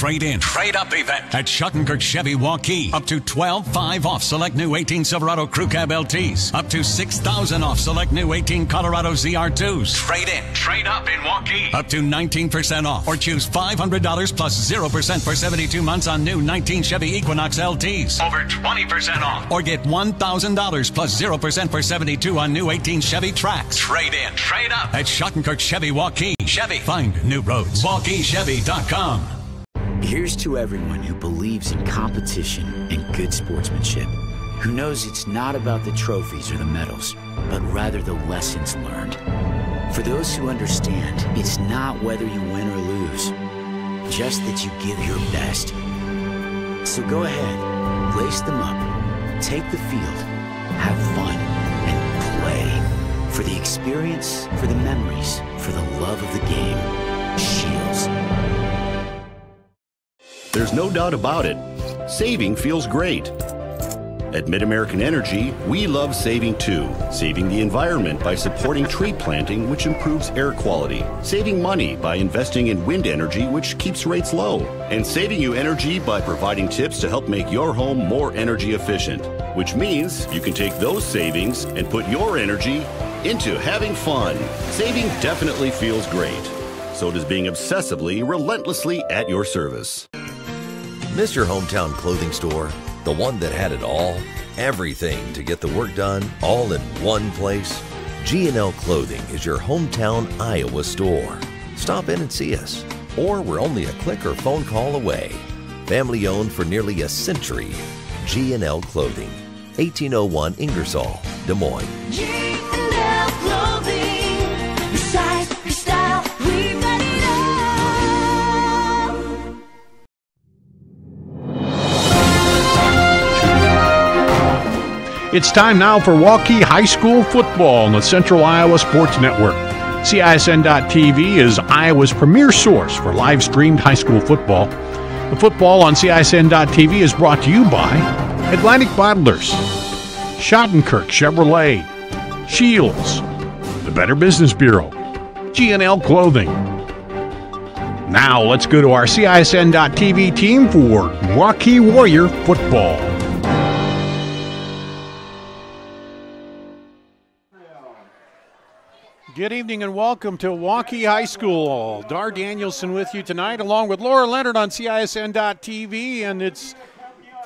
trade-in, trade-up event at Schottenkirk Chevy Waukee. Up to $12,500 off select new 18 Silverado Crew Cab LTs. Up to $6,000 off select new 18 Colorado ZR2s. Trade-in, trade-up in Waukee. Up to 19% off, or choose $500 plus 0% for 72 months on new 19 Chevy Equinox LTs. Over 20% off, or get $1,000 plus 0% for 72 on new 18 Chevy Trax. Trade-in, trade-up at Schottenkirk Chevy Waukee. Chevy, find new roads. WaukeeChevy.com. Here's to everyone who believes in competition and good sportsmanship, who knows it's not about the trophies or the medals, but rather the lessons learned. For those who understand, it's not whether you win or lose, just that you give your best. So go ahead, lace them up, take the field, have fun, and play. For the experience, for the memories, for the love of the game. Shields. There's no doubt about it. Saving feels great. At Mid-American Energy, we love saving too. Saving the environment by supporting tree planting, which improves air quality. Saving money by investing in wind energy, which keeps rates low. And saving you energy by providing tips to help make your home more energy efficient. Which means you can take those savings and put your energy into having fun. Saving definitely feels great. So does being obsessively, relentlessly at your service. Miss your hometown clothing store? The one that had it all? Everything to get the work done, all in one place? G&L Clothing is your hometown Iowa store. Stop in and see us. Or we're only a click or phone call away. Family owned for nearly a century. G&L Clothing. 1801 Ingersoll, Des Moines. G&L Clothing. Your size, your style, we've got it all. It's time now for Waukee High School football on the Central Iowa Sports Network. CISN.TV is Iowa's premier source for live-streamed high school football. The football on CISN.TV is brought to you by Atlantic Bottlers, Schottenkirk Chevrolet, Shields, the Better Business Bureau, G&L Clothing. Now let's go to our CISN.TV team for Waukee Warrior football. Good evening and welcome to Waukee High School. Dar Danielson with you tonight, along with Laura Leonard on CISN.TV, and it's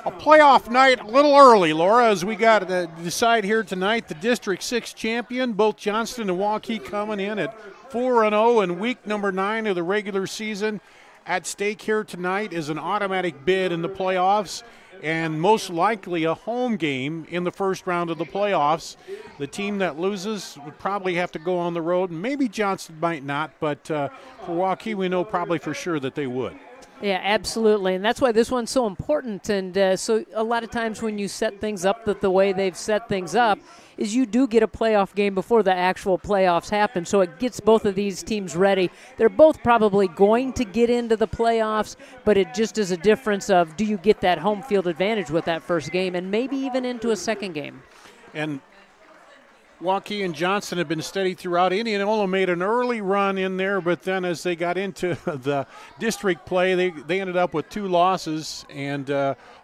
a playoff night a little early, Laura, as we got to decide here tonight. The District 6 champion, both Johnston and Waukee, coming in at 4-0 in week number 9 of the regular season. At stake here tonight is an automatic bid in the playoffs and most likely a home game in the first round of the playoffs. The team that loses would probably have to go on the road. Maybe Johnston might not, but for Waukee, we know probably for sure that they would. Yeah, absolutely, and that's why this one's so important. And so a lot of times when you set things up the way they've set things up is you do get a playoff game before the actual playoffs happen, so it gets both of these teams ready. They're both probably going to get into the playoffs, but it just is a difference of do you get that home field advantage with that first game and maybe even into a second game. And Waukee and Johnston have been steady throughout. Indianola made an early run in there, but then as they got into the district play, they ended up with 2 losses. And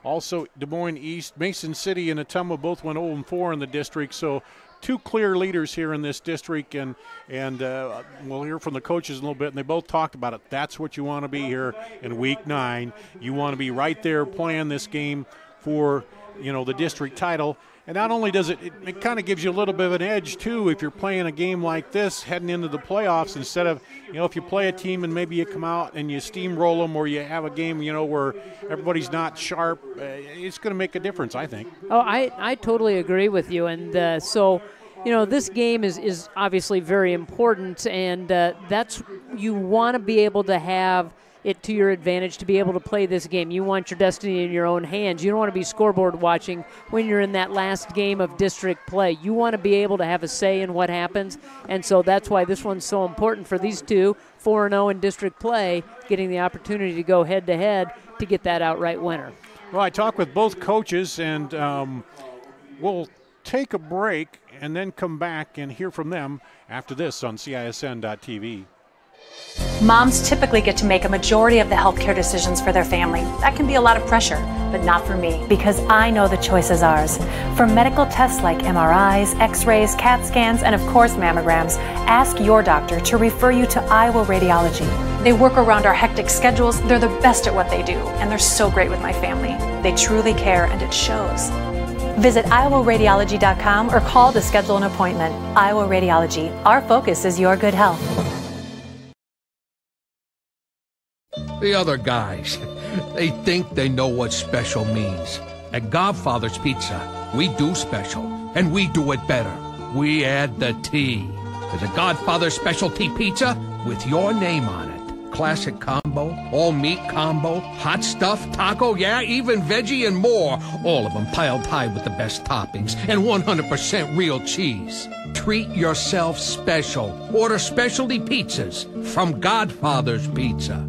also Des Moines East, Mason City, and Ottumwa both went 0-4 in the district. So 2 clear leaders here in this district, and we'll hear from the coaches in a little bit, and they both talked about it. That's what you want to be here in week 9. You want to be right there playing this game for, the district title. And not only does it kind of gives you a little bit of an edge, too, if you're playing a game like this heading into the playoffs, instead of, if you play a team and maybe you come out and you steamroll them, or you have a game, where everybody's not sharp, it's going to make a difference, I think. Oh, I totally agree with you. And so, this game is obviously very important, and that's you want to be able to have it to your advantage to be able to play this game. You want your destiny in your own hands. You don't want to be scoreboard watching when you're in that last game of district play. You want to be able to have a say in what happens, and so that's why this one's so important for these two, 4-0 in district play, getting the opportunity to go head-to-head to get that outright winner. Well, I talked with both coaches, and we'll take a break and then come back and hear from them after this on CISN.TV. Moms typically get to make a majority of the healthcare decisions for their family. That can be a lot of pressure, but not for me, because I know the choice is ours. For medical tests like MRIs, X-rays, CAT scans, and of course mammograms, ask your doctor to refer you to Iowa Radiology. They work around our hectic schedules, they're the best at what they do, and they're so great with my family. They truly care, and it shows. Visit iowaradiology.com or call to schedule an appointment. Iowa Radiology. Our focus is your good health. The other guys, they think they know what special means. At Godfather's Pizza, we do special, and we do it better. We add the T. There's a Godfather specialty pizza with your name on it. Classic combo, all meat combo, hot stuff, taco, yeah, even veggie and more. All of them piled high with the best toppings and 100% real cheese. Treat yourself special. Order specialty pizzas from Godfather's Pizza.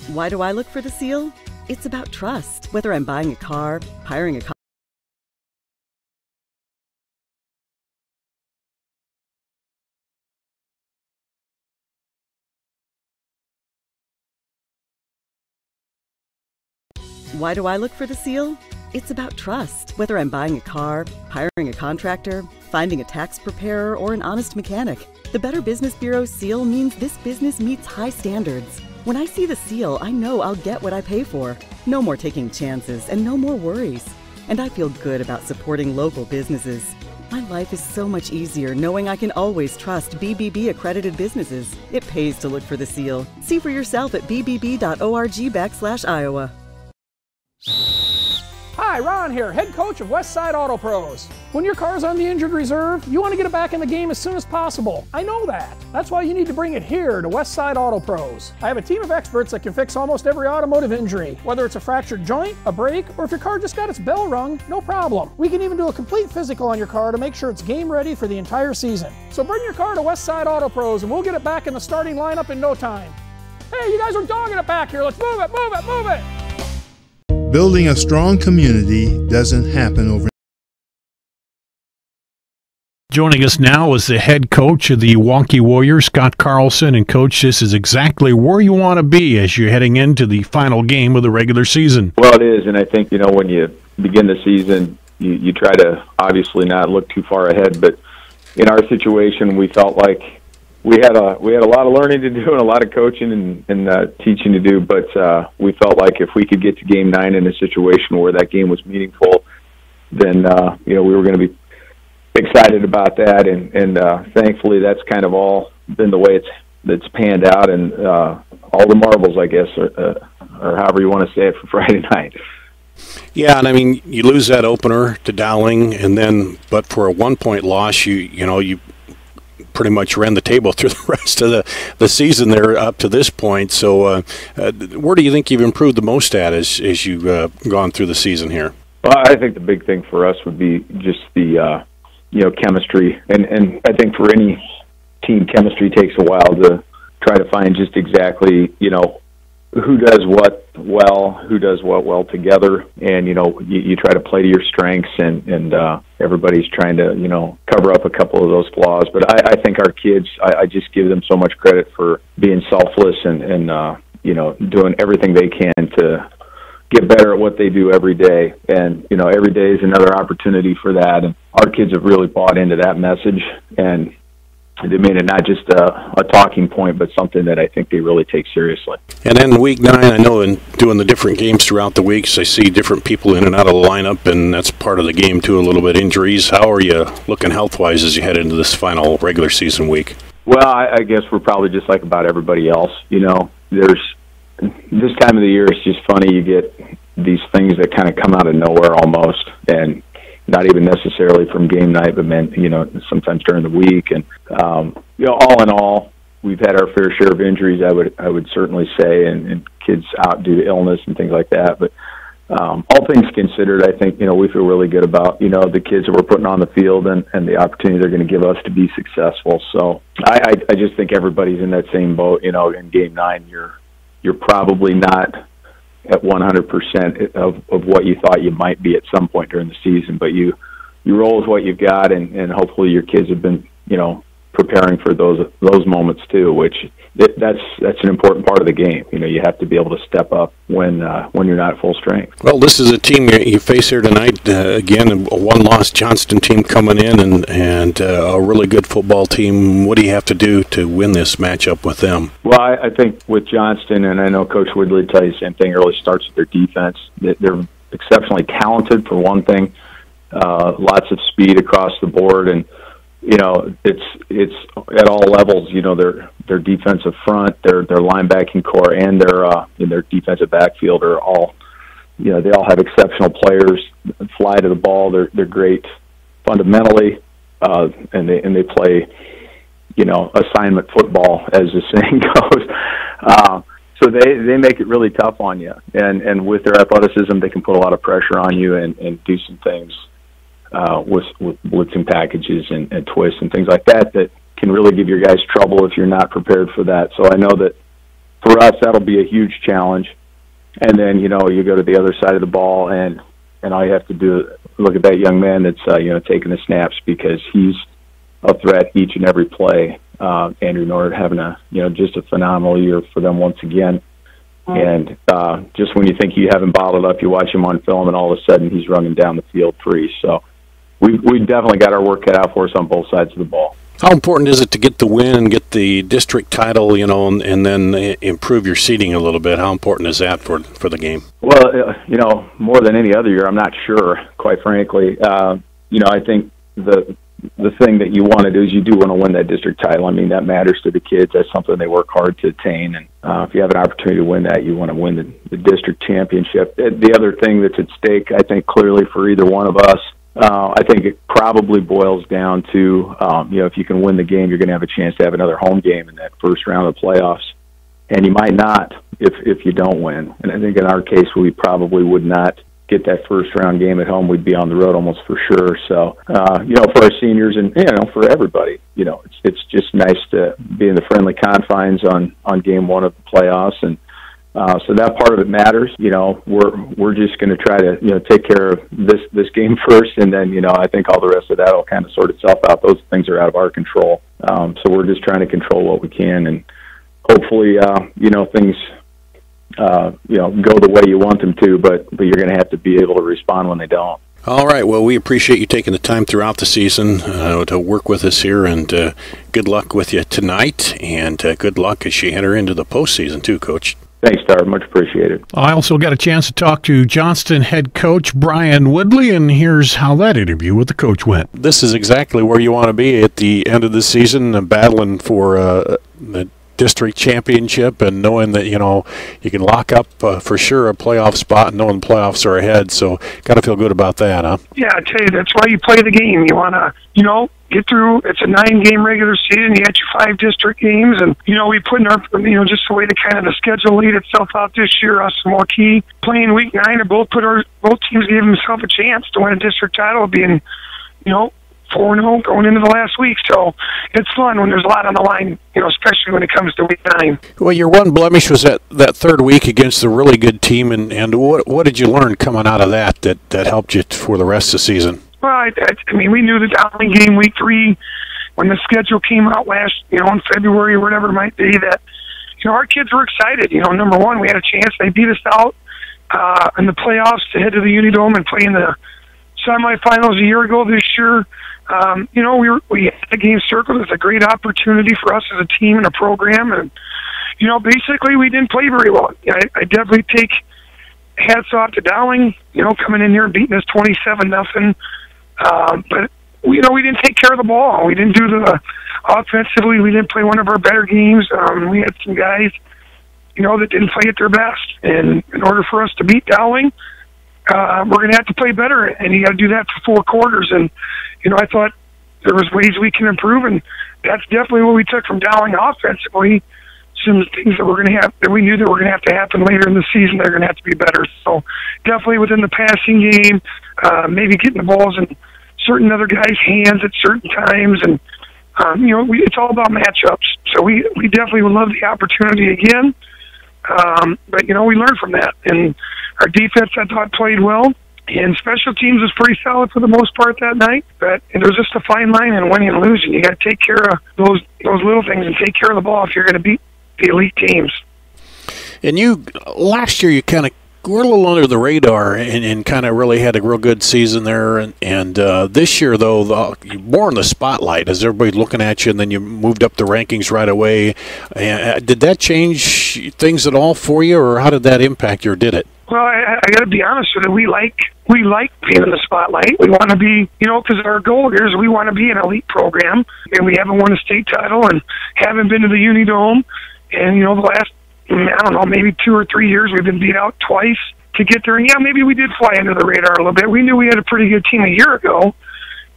Why do I look for the seal? It's about trust. Whether I'm buying a car, hiring a car. Why do I look for the seal? It's about trust. Whether I'm buying a car, hiring a contractor, finding a tax preparer, or an honest mechanic, the Better Business Bureau seal means this business meets high standards. When I see the seal, I know I'll get what I pay for. No more taking chances and no more worries. And I feel good about supporting local businesses. My life is so much easier knowing I can always trust BBB accredited businesses. It pays to look for the seal. See for yourself at bbb.org/Iowa. Hi, Ron here, head coach of Westside Auto Pros. When your car's on the injured reserve, you want to get it back in the game as soon as possible. I know that. That's why you need to bring it here to Westside Auto Pros. I have a team of experts that can fix almost every automotive injury. Whether it's a fractured joint, a brake, or if your car just got its bell rung, no problem. We can even do a complete physical on your car to make sure it's game ready for the entire season. So bring your car to Westside Auto Pros and we'll get it back in the starting lineup in no time. Hey, you guys are dogging it back here. Let's move it, move it, move it. Building a strong community doesn't happen overnight. Joining us now is the head coach of the Waukee Warriors, Scott Carlson. And, Coach, this is exactly where you want to be as you're heading into the final game of the regular season. Well, it is, and I think, when you begin the season, you try to obviously not look too far ahead. But in our situation, we felt like we had a lot of learning to do and a lot of coaching and teaching to do. But we felt like if we could get to Game 9 in a situation where that game was meaningful, then we were going to be excited about that, and thankfully that's kind of all been the way it's panned out, and all the marbles, I guess, or however you want to say it, for Friday night. Yeah, and I mean, you lose that opener to Dowling, but for a 1-point loss, you pretty much ran the table through the rest of the season there up to this point. So where do you think you've improved the most at as you've gone through the season here? Well, I think the big thing for us would be just the chemistry, and I think for any team, chemistry takes a while to try to find just exactly who does what well together, and you try to play to your strengths, and everybody's trying to cover up a couple of those flaws. But I think our kids, I just give them so much credit for being selfless and doing everything they can to get better at what they do every day. And every day is another opportunity for that, and our kids have really bought into that message, and they made it not just a talking point, but something that I think they really take seriously. And then week 9, I know in doing the different games throughout the weeks, I see different people in and out of the lineup, and that's part of the game too, a little bit injuries. How are you looking health-wise as you head into this final regular season week? Well, I guess we're probably just like about everybody else. There's this time of the year, it's just funny. You get these things that kind of come out of nowhere almost, and not even necessarily from game night, but sometimes during the week. And all in all, we've had our fair share of injuries, I would certainly say, and kids out due to illness and things like that. But all things considered, I think we feel really good about the kids that we're putting on the field and the opportunity they're going to give us to be successful. So I just think everybody's in that same boat. In Game 9, you're probably not at 100% of what you thought you might be at some point during the season, but you roll with what you've got, and hopefully your kids have been preparing for those moments too, which that's an important part of the game. You have to be able to step up when you're not at full strength. Well, this is a team you face here tonight. Again, a one-loss Johnston team coming in, and a really good football team. What do you have to do to win this matchup with them? Well, I think with Johnston, and I know Coach Woodley tell you the same thing, it really starts with their defense. They're exceptionally talented, for one thing. Lots of speed across the board, and it's at all levels. Their defensive front, their linebacking core, and their defensive backfield are all, they all have exceptional players. Fly to the ball. They're great fundamentally, and they play, assignment football, as the saying goes. So they make it really tough on you, and with their athleticism, they can put a lot of pressure on you and do some things. With blitzing packages and twists and things like that can really give your guys trouble if you're not prepared for that. So I know that for us, that'll be a huge challenge. And then, you go to the other side of the ball, and all you have to do is look at that young man that's, taking the snaps, because he's a threat each and every play. Andrew Nord having just a phenomenal year for them once again. And just when you think you have him bottled up, you watch him on film, and all of a sudden he's running down the field free. So we definitely got our work cut out for us on both sides of the ball. How important is it to get the win and get the district title, and then improve your seeding a little bit? How important is that for the game? Well, more than any other year, I'm not sure, quite frankly. I think the thing that you want to do is you do want to win that district title. I mean, that matters to the kids. That's something they work hard to attain. And if you have an opportunity to win that, you want to win the district championship. The other thing that's at stake, I think, clearly for either one of us, I think it probably boils down to, if you can win the game, you're going to have a chance to have another home game in that first round of the playoffs. And you might not if you don't win. And I think in our case, we probably would not get that first round game at home. We'd be on the road almost for sure. So, for our seniors and, for everybody, it's just nice to be in the friendly confines on game one of the playoffs. And so that part of it matters. We're just going to try to, take care of this game first. And then, I think all the rest of that will kind of sort itself out. Those things are out of our control. So we're just trying to control what we can. And hopefully, things, go the way you want them to, but you're going to have to be able to respond when they don't. All right. Well, we appreciate you taking the time throughout the season to work with us here, and good luck with you tonight, and good luck as you enter into the postseason too, Coach. Thanks, Dar. Much appreciated. I also got a chance to talk to Johnston head coach Brian Woodley, and here's how that interview with the coach went. This is exactly where you want to be at the end of the season, battling for the district championship, and knowing that you can lock up for sure a playoff spot, and knowing the playoffs are ahead. So got to feel good about that, huh? Yeah, I tell you, that's why you play the game. You want to get through. It's a 9-game regular season. You got your 5 district games, and we put in our just the way the schedule laid itself out this year. Us and Waukee playing week 9, and both teams gave themselves a chance to win a district title, being 4-0 going into the last week. So it's fun when there's a lot on the line, especially when it comes to week 9. Well, your one blemish was that third week against a really good team, and what did you learn coming out of that helped you for the rest of the season? Well, I mean, we knew the Dowling game week 3 when the schedule came out last, in February or whatever it might be, that, our kids were excited. Number one, we had a chance. They beat us out in the playoffs to head to the Unidome and play in the semifinals a year ago. This year, we had the game circled as a great opportunity for us as a team and a program. And, basically we didn't play very well. I definitely take hats off to Dowling, coming in here and beating us 27-0. But, we didn't take care of the ball. We didn't do the offensively. We didn't play one of our better games. We had some guys, that didn't play at their best. And in order for us to beat Dowling, we're going to have to play better, and you got to do that for 4 quarters. And, I thought there was ways we can improve, and that's definitely what we took from Dowling offensively. Some things that we knew that were going to have to happen later in the season, they're going to have to be better. So definitely within the passing game, maybe getting the balls in certain other guys' hands at certain times, and it's all about matchups. So we definitely would love the opportunity again. But we learned from that, and our defense I thought played well, and special teams was pretty solid for the most part that night. But there was just a fine line in winning and losing. You got to take care of those little things and take care of the ball if you're going to beat the elite teams. And last year you kind of were a little under the radar and kind of really had a real good season there. And this year, though, you're more in the spotlight as everybody's looking at you, and then you moved up the rankings right away. Did that change things at all for you, or how did that impact you, or did it? Well, I got to be honest with you. We like being in the spotlight. We want to be, because our goal here is we want to be an elite program, and we haven't won a state title and haven't been to the Unidome. And, the last, I don't know, maybe 2 or 3 years we've been beat out twice to get there. And, yeah, maybe we did fly under the radar a little bit. We knew we had a pretty good team a year ago,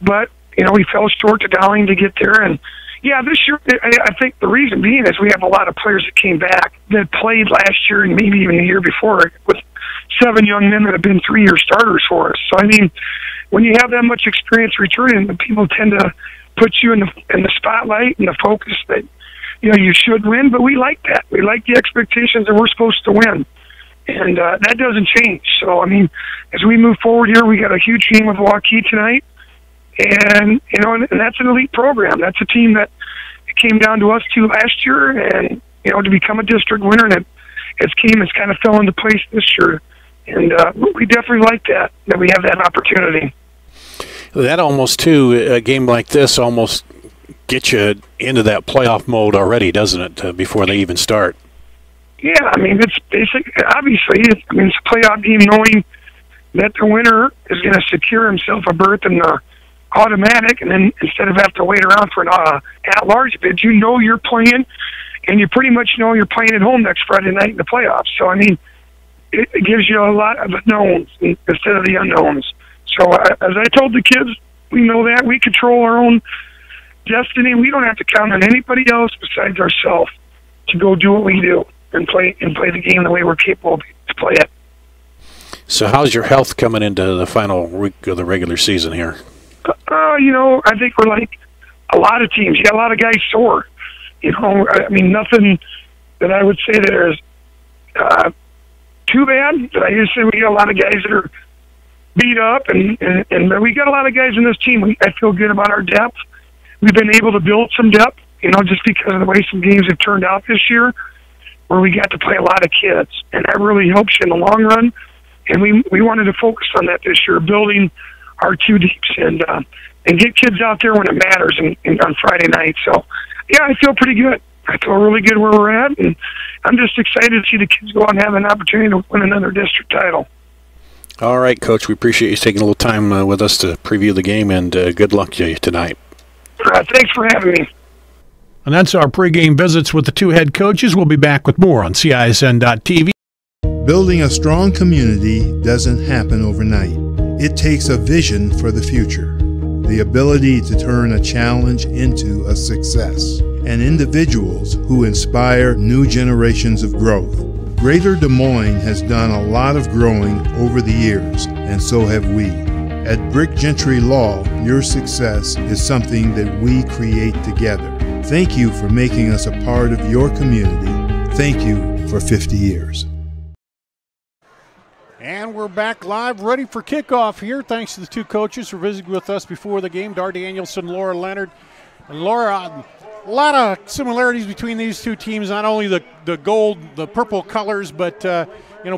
but, we fell short to Dowling to get there. And, yeah, this year, I think the reason being is we have a lot of players that came back that played last year and maybe even the year before with 7 young men that have been 3-year starters for us. So, when you have that much experience returning, the people tend to put you in the spotlight and the focus that, you should win. But we like that. We like the expectations that we're supposed to win. And that doesn't change. So, as we move forward here, we got a huge game with Waukee tonight. And, and that's an elite program. That's a team that came down to us too last year, and, to become a district winner, and its game has kind of fell into place this year. And we definitely like that we have that opportunity. That almost, too, a game like this almost gets you into that playoff mode already, doesn't it, before they even start? Yeah, it's basic. Obviously, it's a playoff game knowing that the winner is going to secure himself a berth in the automatic, and then instead of have to wait around for an at-large bid, you're playing, and you pretty much know you're playing at home next Friday night in the playoffs. So, it gives you a lot of knowns instead of the unknowns. So, as I told the kids, we know that. We control our own destiny. We don't have to count on anybody else besides ourselves to go do what we do and play the game the way we're capable to play it. So how's your health coming into the final week of the regular season here? I think we're like a lot of teams. You got a lot of guys sore. Nothing that I would say that is too bad. But I just say we got a lot of guys that are beat up, and we got a lot of guys in this team. I feel good about our depth. We've been able to build some depth, just because of the way some games have turned out this year, where we got to play a lot of kids, and that really helps you in the long run. And we wanted to focus on that this year, building our 2 deeps and get kids out there when it matters on Friday night. So, yeah, I feel pretty good. I feel really good where we're at, and I'm just excited to see the kids go out and have an opportunity to win another district title. All right, Coach, we appreciate you taking a little time with us to preview the game, and good luck to you tonight. Thanks for having me. And that's our pregame visits with the 2 head coaches. We'll be back with more on CISN.TV. Building a strong community doesn't happen overnight. It takes a vision for the future, the ability to turn a challenge into a success, and individuals who inspire new generations of growth. Greater Des Moines has done a lot of growing over the years, and so have we. At Brick Gentry Law, your success is something that we create together. Thank you for making us a part of your community. Thank you for 50 years. And we're back live, ready for kickoff here. Thanks to the 2 coaches for visiting with us before the game, Dar Danielson, Laura Leonard. And Laura, a lot of similarities between these 2 teams, not only the gold, the purple colors, but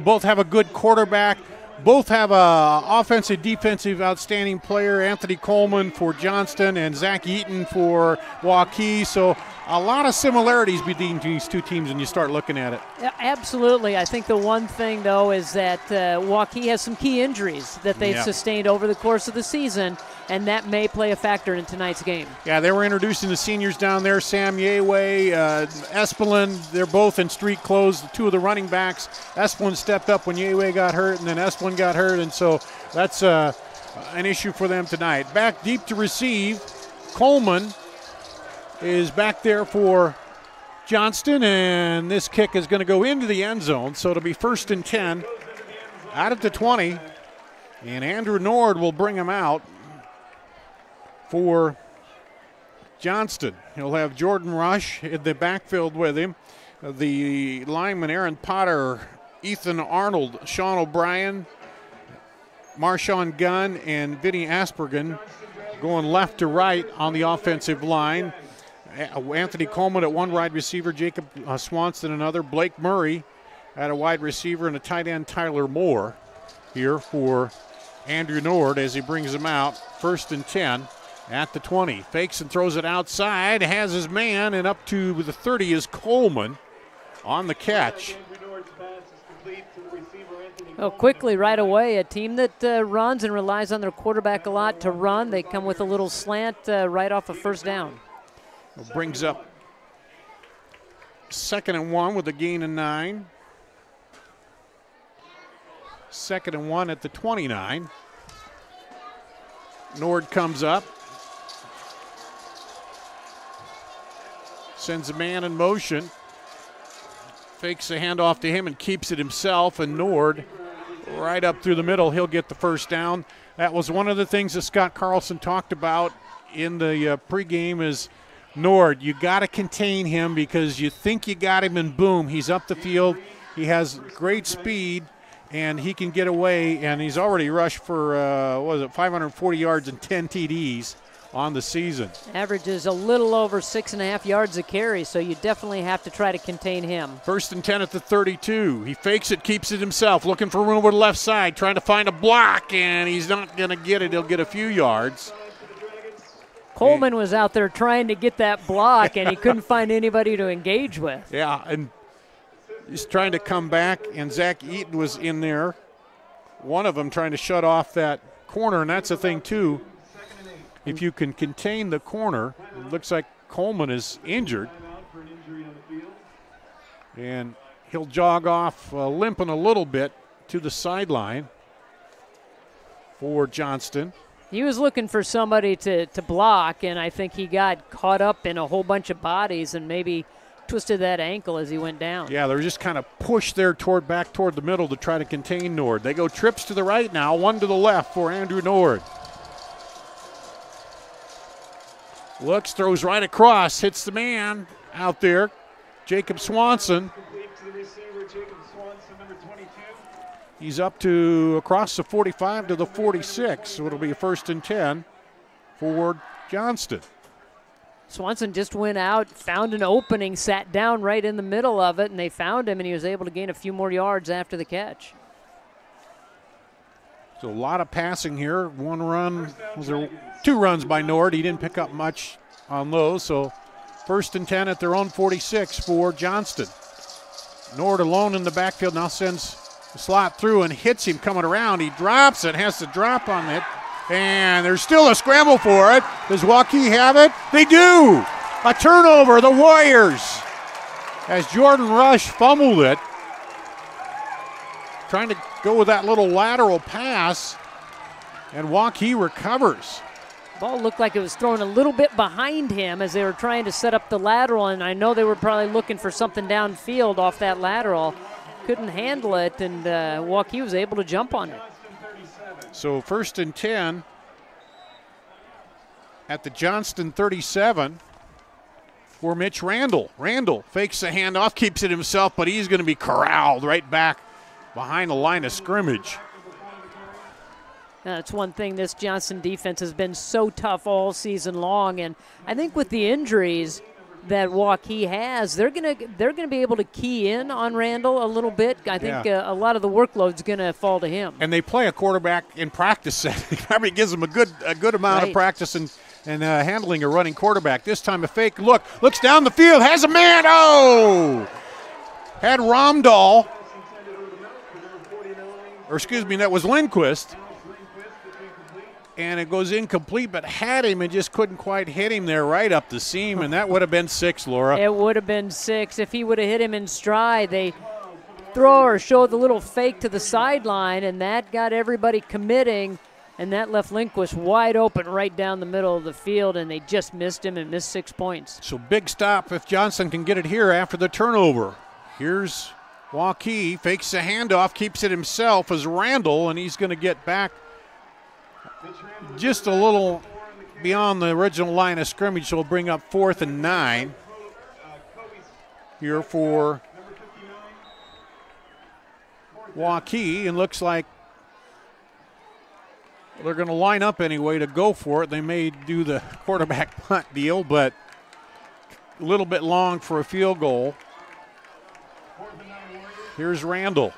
both have a good quarterback. Both have a offensive, defensive outstanding player, Anthony Coleman for Johnston and Zach Eaton for Waukee. So a lot of similarities between these 2 teams when you start looking at it. Yeah, absolutely. I think the one thing, though, is that Waukee has some key injuries that they've sustained over the course of the season. and that may play a factor in tonight's game. Yeah, they were introducing the seniors down there, Sam Yeway, Espelin. They're both in street clothes, the two of the running backs. Espelin stepped up when Yeway got hurt, and then Espelin got hurt, and so that's an issue for them tonight. Back deep to receive, Coleman is back there for Johnston, and this kick is going to go into the end zone, so it'll be 1st and 10 out at the 20, and Andrew Nord will bring him out for Johnston. He'll have Jordan Rush in the backfield with him. The lineman Aaron Potter, Ethan Arnold, Sean O'Brien, Marshawn Gunn, and Vinny Aspergen going left to right on the offensive line. Anthony Coleman at one wide receiver, Jacob Swanson another, Blake Murray at a wide receiver, and a tight end Tyler Moore here for Andrew Nord as he brings him out. 1st and 10 at the 20. Fakes and throws it outside, has his man, and up to the 30 is Coleman on the catch. Oh, quickly right away, a team that runs and relies on their quarterback a lot to run. They come with a little slant right off of 1st down. Brings up 2nd and 1 with a gain of 9. 2nd and 1 at the 29. Nord comes up. Sends a man in motion. Fakes the handoff to him and keeps it himself, and Nord right up through the middle. He'll get the 1st down. That was one of the things that Scott Carlson talked about in the pregame is Nord, you got to contain him because you think you got him, and boom, he's up the field. He has great speed, and he can get away, and he's already rushed for, 540 yards and 10 TDs on the season. Averages a little over 6.5 yards a carry, so you definitely have to try to contain him. 1st and 10 at the 32. He fakes it, keeps it himself, looking for room over the left side, trying to find a block, and he's not going to get it. He'll get a few yards. Coleman was out there trying to get that block, and he couldn't find anybody to engage with. Yeah, and he's trying to come back, and Zach Eaton was in there. One of them trying to shut off that corner, and that's the thing, too. If you can contain the corner, it looks like Coleman is injured. And he'll jog off, limping a little bit to the sideline for Johnston. He was looking for somebody to block, and I think he got caught up in a whole bunch of bodies and maybe twisted that ankle as he went down. Yeah, they're just kind of pushed there back toward the middle to try to contain Nord. They go trips to the right now, one to the left for Andrew Nord. Looks, throws right across, hits the man out there, Jacob Swanson. He's up to across the 45 to the 46, so it'll be a 1st and 10 for Johnston. Swanson just went out, found an opening, sat down right in the middle of it, and they found him, and he was able to gain a few more yards after the catch. So a lot of passing here. One run, was there 2 runs by Nord. He didn't pick up much on those, so 1st and 10 at their own 46 for Johnston. Nord alone in the backfield now sends the slot through and hits him coming around. He drops it, has to drop on it, and there's still a scramble for it. Does Waukee have it? They do! A turnover, the Warriors, as Jordan Rush fumbled it. Trying to go with that little lateral pass, and Waukee recovers. Ball looked like it was thrown a little bit behind him as they were trying to set up the lateral, and I know they were probably looking for something downfield off that lateral. Couldn't handle it, and Waukee was able to jump on it. So 1st and 10 at the Johnston 37 for Mitch Randall. Randall fakes the handoff, keeps it himself, but he's going to be corralled right back behind the line of scrimmage. That's one thing, this Johnston defense has been so tough all season long, and I think with the injuries that Waukee has, they're gonna be able to key in on Randall a little bit. I think a lot of the workload's gonna fall to him. And they play a quarterback in practice setting. Probably gives them a good amount of practice and handling a running quarterback. This time a fake look, looks down the field, has a man. Oh, had Romdahl, or excuse me, that was Lindquist. and it goes incomplete, but had him and just couldn't quite hit him there right up the seam, and that would have been 6, Laura. It would have been 6 if he would have hit him in stride. They thrower showed the little fake to the sideline, and that got everybody committing, and that left Lindquist wide open right down the middle of the field, and they just missed him and missed 6 points. So big stop if Johnston can get it here after the turnover. Here's Waukee, fakes the handoff, keeps it himself as Randall, and he's going to get back just a little beyond the original line of scrimmage, so we'll bring up 4th and 9 here for Waukee, and looks like they're going to line up anyway to go for it. They may do the quarterback punt deal, but a little bit long for a field goal. Here's Randall.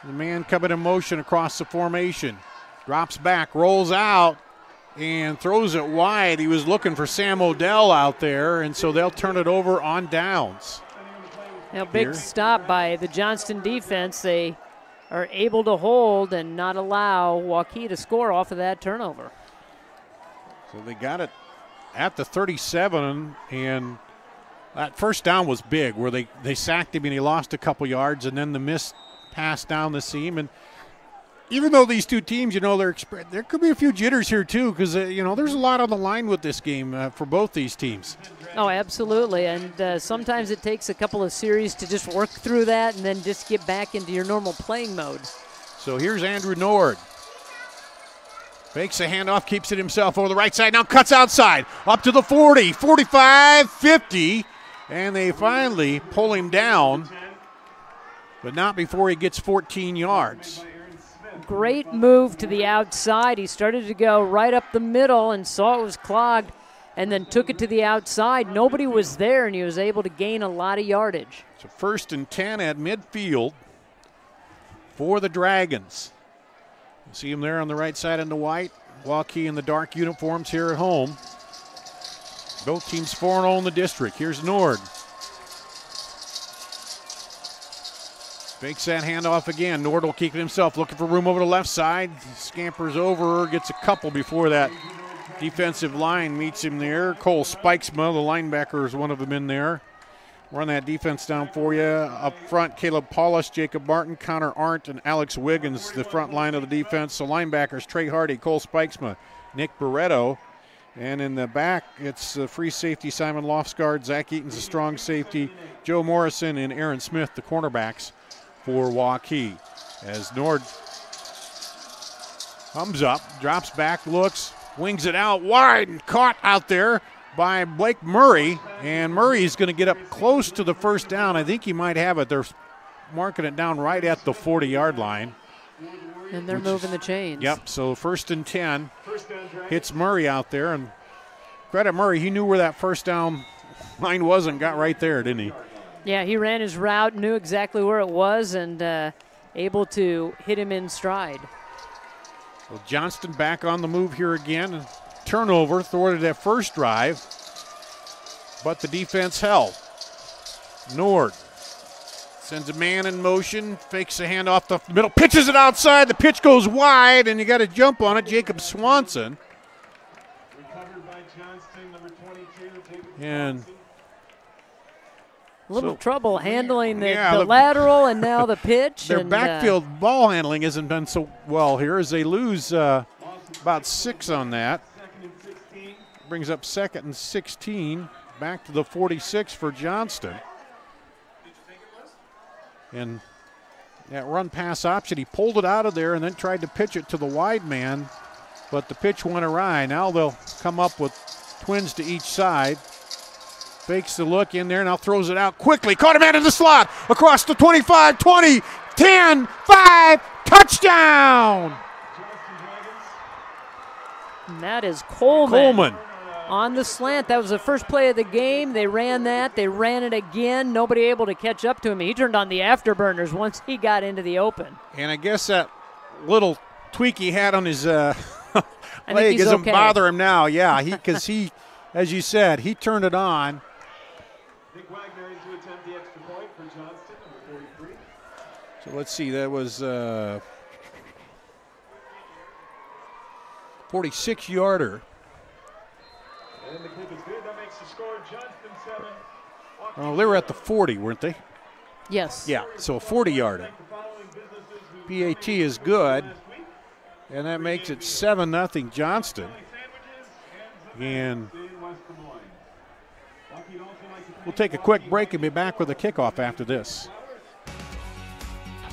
The man coming in motion across the formation. Drops back, rolls out, and throws it wide. He was looking for Sam Odell out there, and so they'll turn it over on downs. Now, big stop by the Johnston defense. They are able to hold and not allow Waukee to score off of that turnover. So they got it at the 37, and that first down was big, where they sacked him and he lost a couple yards, and then the missed pass down the seam. And even though these two teams, there could be a few jitters here too, because there's a lot on the line with this game for both these teams. Oh, absolutely, and sometimes it takes a couple of series to just work through that and then just get back into your normal playing mode. So here's Andrew Nord. Fakes a handoff, keeps it himself over the right side, now cuts outside, up to the 40, 45, 50, and they finally pull him down, but not before he gets 14 yards. Great move to the outside. He started to go right up the middle and saw it was clogged and then took it to the outside. Nobody was there, and he was able to gain a lot of yardage. So 1st and 10 at midfield for the Dragons. You see him there on the right side in the white. Waukee in the dark uniforms here at home. Both teams 4-0 in the district. Here's Nord. Fakes that handoff again. Nord will keep it himself, looking for room over the left side. Scampers over, gets a couple before that defensive line meets him there. Cole Spikesma, the linebacker, is one of them in there. Run that defense down for you. Up front, Caleb Paulus, Jacob Martin, Connor Arndt, and Alex Wiggins, the front line of the defense. So linebackers, Trey Hardy, Cole Spikesma, Nick Barretto. And in the back, it's free safety Simon Lofsgaard, Zach Eaton's a strong safety, Joe Morrison and Aaron Smith, the cornerbacks for Waukee. As Nord comes up, drops back, looks, wings it out wide, and caught out there by Blake Murray. And Murray's going to get up close to the first down. I think he might have it. They're marking it down right at the 40-yard line. And they're moving the chains. Yep, so 1st and 10. Hits Murray out there. And credit Murray, he knew where that first down line was and got right there, didn't he? Yeah, he ran his route, knew exactly where it was, and able to hit him in stride. Well, Johnston back on the move here again. Turnover, thwarted that first drive, but the defense held. Nord sends a man in motion, fakes a hand off the middle, pitches it outside. The pitch goes wide, and you got to jump on it. Jacob Swanson. And a little trouble handling the lateral and now the pitch. Their backfield ball handling hasn't been so well here as they lose about 6 on that. Brings up 2nd and 16. Back to the 46 for Johnston. And that run pass option, he pulled it out of there and then tried to pitch it to the wide man, but the pitch went awry. Now they'll come up with twins to each side. Fakes the look in there, now throws it out quickly. Caught him out of the slot. Across the 25, 20, 10, 5, touchdown! And that is Coleman. On the slant. That was the first play of the game. They ran that. They ran it again. Nobody able to catch up to him. He turned on the afterburners once he got into the open. And I guess that little tweak he had on his leg doesn't bother him now. Yeah, because he, as you said, he turned it on. So let's see, that was 46-yarder. And the kick is good. That makes the score Johnston 7. Oh, they were at the 40, weren't they? Yes. Yeah, so a 40-yarder. PAT is good, and that makes it 7-0 Johnston. And we'll take a quick break and be back with a kickoff after this.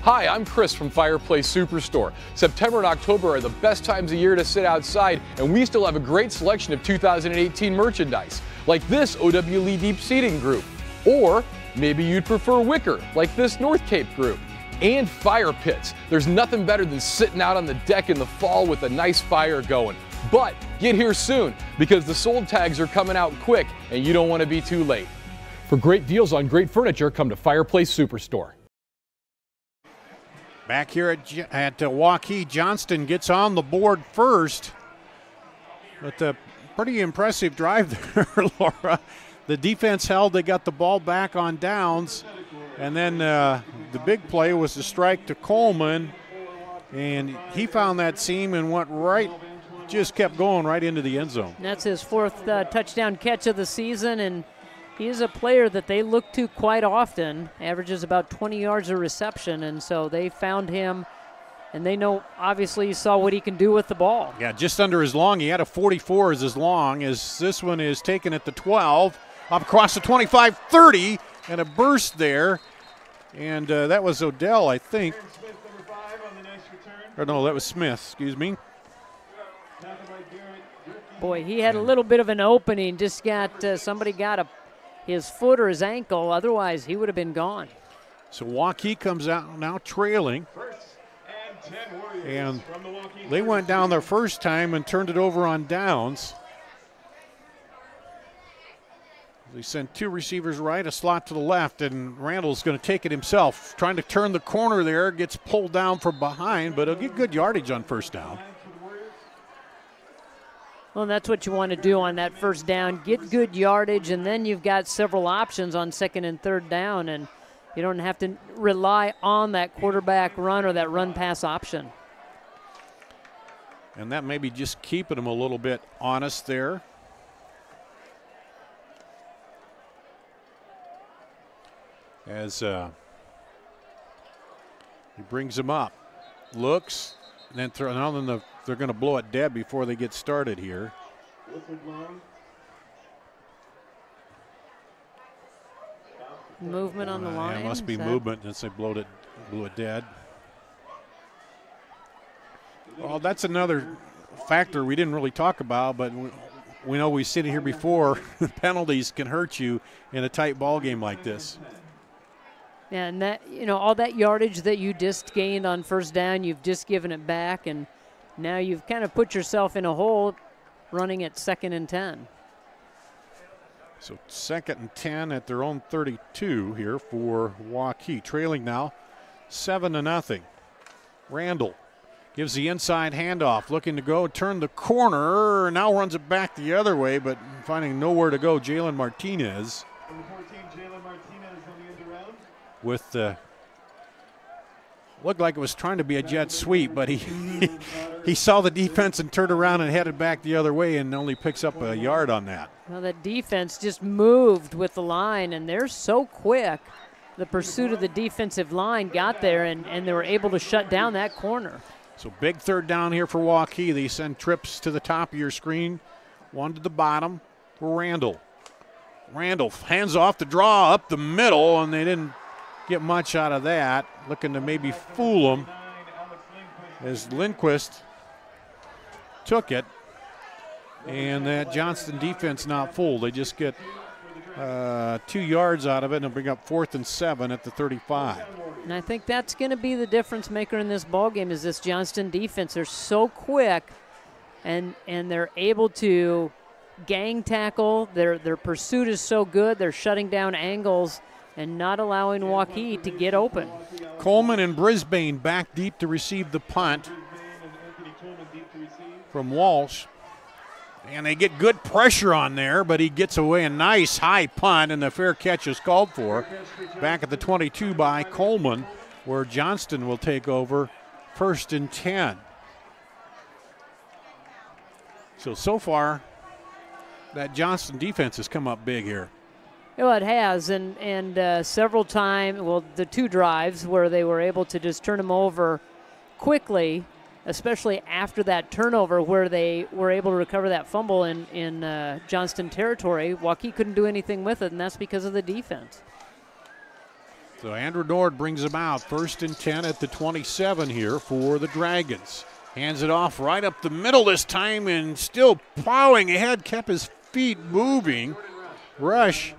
Hi, I'm Chris from Fireplace Superstore. September and October are the best times of year to sit outside, and we still have a great selection of 2018 merchandise, like this OWLE Deep Seating group. Or maybe you'd prefer wicker, like this North Cape group. And fire pits. There's nothing better than sitting out on the deck in the fall with a nice fire going. But get here soon, because the sold tags are coming out quick, and you don't want to be too late. For great deals on great furniture, come to Fireplace Superstore. Back here at Waukee, Johnston gets on the board first. But a pretty impressive drive there, Laura. The defense held, they got the ball back on downs. And then the big play was the strike to Coleman. And he found that seam and went right, just kept going right into the end zone. And that's his fourth touchdown catch of the season. And he is a player that they look to quite often, averages about 20 yards of reception, and so they found him, and they know, obviously, saw what he can do with the ball. Yeah, just under his long. He had a 44 as his long, as this one is taken at the 12, up across the 25, 30, and a burst there, and that was Odell, I think. Or no, that was Smith, excuse me. Boy, he had a little bit of an opening, just got, somebody got his foot or his ankle, otherwise he would have been gone. So Waukee comes out now trailing. And they went down their first time and turned it over on downs. They sent two receivers right, a slot to the left, and Randall's going to take it himself. Trying to turn the corner there, gets pulled down from behind, but he'll get good yardage on first down. Well, that's what you want to do on that first down. Get good yardage, and then you've got several options on second and third down, and you don't have to rely on that quarterback run or that run-pass option. And that may be just keeping them a little bit honest there. As he brings him up, looks, and then they're going to blow it dead before they get started here. Movement on the line. Yeah, it must be movement since they blew it dead. Well, that's another factor we didn't really talk about, but we know we've seen it here before. Penalties can hurt you in a tight ball game like this. Yeah, and that, all that yardage that you just gained on first down, you've just given it back, and now you've kind of put yourself in a hole running at 2nd and 10. So 2nd and 10 at their own 32 here for Waukee. Trailing now 7-0. Randall gives the inside handoff, looking to go, turn the corner, now runs it back the other way, but finding nowhere to go. Jalen Martinez. Number 14, Jalen Martinez on the end around. With the looked like it was trying to be a jet sweep, but he saw the defense and turned around and headed back the other way and only picks up a yard on that. Well, that defense just moved with the line, and they're so quick. The pursuit of the defensive line got there, and they were able to shut down that corner. So big third down here for Waukee. They send trips to the top of your screen, one to the bottom for Randall. Randall hands off the draw up the middle, and they didn't get much out of that. Looking to maybe fool him as Lindquist took it. And that Johnston defense not fooled. They just get 2 yards out of it and bring up 4th and 7 at the 35. And I think that's going to be the difference maker in this ball game is this Johnston defense. They're so quick, and they're able to gang tackle. Their pursuit is so good. They're shutting down angles and not allowing Waukee to get open. Coleman and Brisbane back deep to receive the punt from Walsh. And they get good pressure on there, but he gets away a nice high punt, and the fair catch is called for. Back at the 22 by Coleman, where Johnston will take over 1st and 10. So far, that Johnston defense has come up big here. Well, it has, and several times, well, the 2 drives where they were able to just turn them over quickly, especially after that turnover where they were able to recover that fumble in Johnston territory. Waukee couldn't do anything with it, and that's because of the defense. So Andrew Nord brings them out. 1st and 10 at the 27 here for the Dragons. Hands it off right up the middle this time and still plowing ahead, kept his feet moving. Rush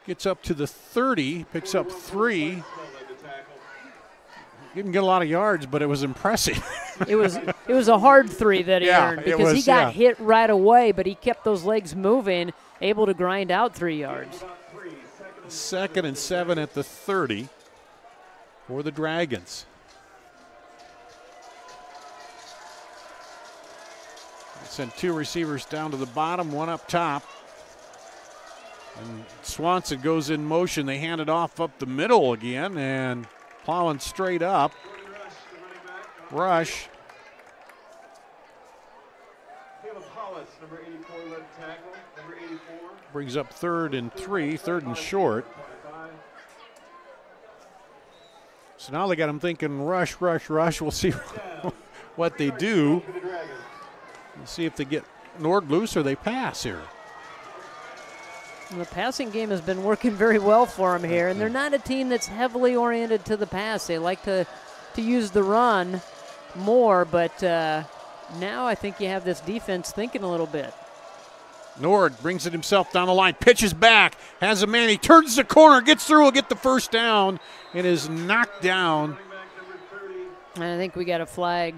gets up to the 30, picks up 3. Didn't get a lot of yards, but it was impressive. It was a hard 3 that he earned because he got hit right away, but he kept those legs moving, able to grind out 3 yards. 2nd and 7 at the 30 for the Dragons. Sent 2 receivers down to the bottom, 1 up top. And Swanson goes in motion. They hand it off up the middle again and plowing straight up. Rush. Brings up 3rd and 3, 3rd and short. So now they got him thinking rush, rush, rush. We'll see what they do. We'll see if they get Nord loose or they pass here. And the passing game has been working very well for them here, and they're not a team that's heavily oriented to the pass. They like to use the run more, but now I think you have this defense thinking a little bit. Nord brings it himself down the line, pitches back, has a man, he turns the corner, gets through, will get the first down, and is knocked down. And I think we got a flag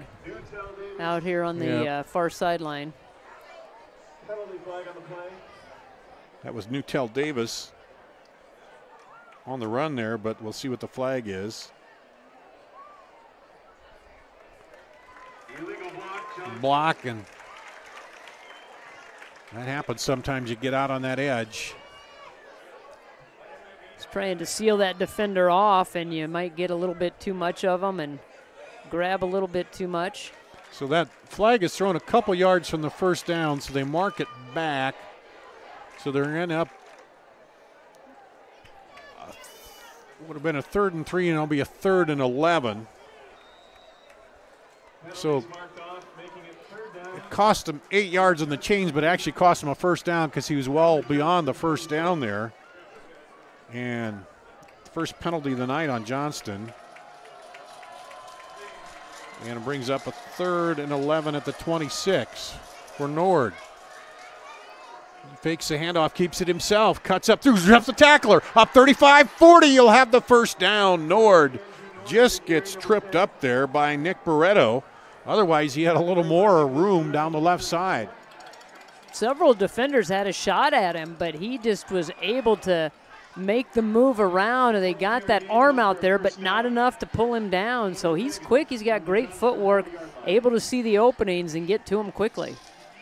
out here on the far sideline. That was Newtell Davis on the run there, but we'll see what the flag is. Block, and that happens sometimes. You get out on that edge. He's trying to seal that defender off, and you might get a little bit too much of them and grab a little bit too much. So that flag is thrown a couple yards from the first down, so they mark it back. So they're going to end up, would have been a 3rd and 3, and it'll be a 3rd and 11. So it cost him 8 yards on the change, but it actually cost him a first down because he was well beyond the first down there. And first penalty of the night on Johnston. And it brings up a 3rd and 11 at the 26 for Nord. He fakes the handoff, keeps it himself, cuts up through, drops the tackler, up 35-40, you'll have the first down. Nord just gets tripped up there by Nick Barretto. Otherwise, he had a little more room down the left side. Several defenders had a shot at him, but he just was able to make the move around, and they got that arm out there, but not enough to pull him down. So he's quick, he's got great footwork, able to see the openings and get to him quickly.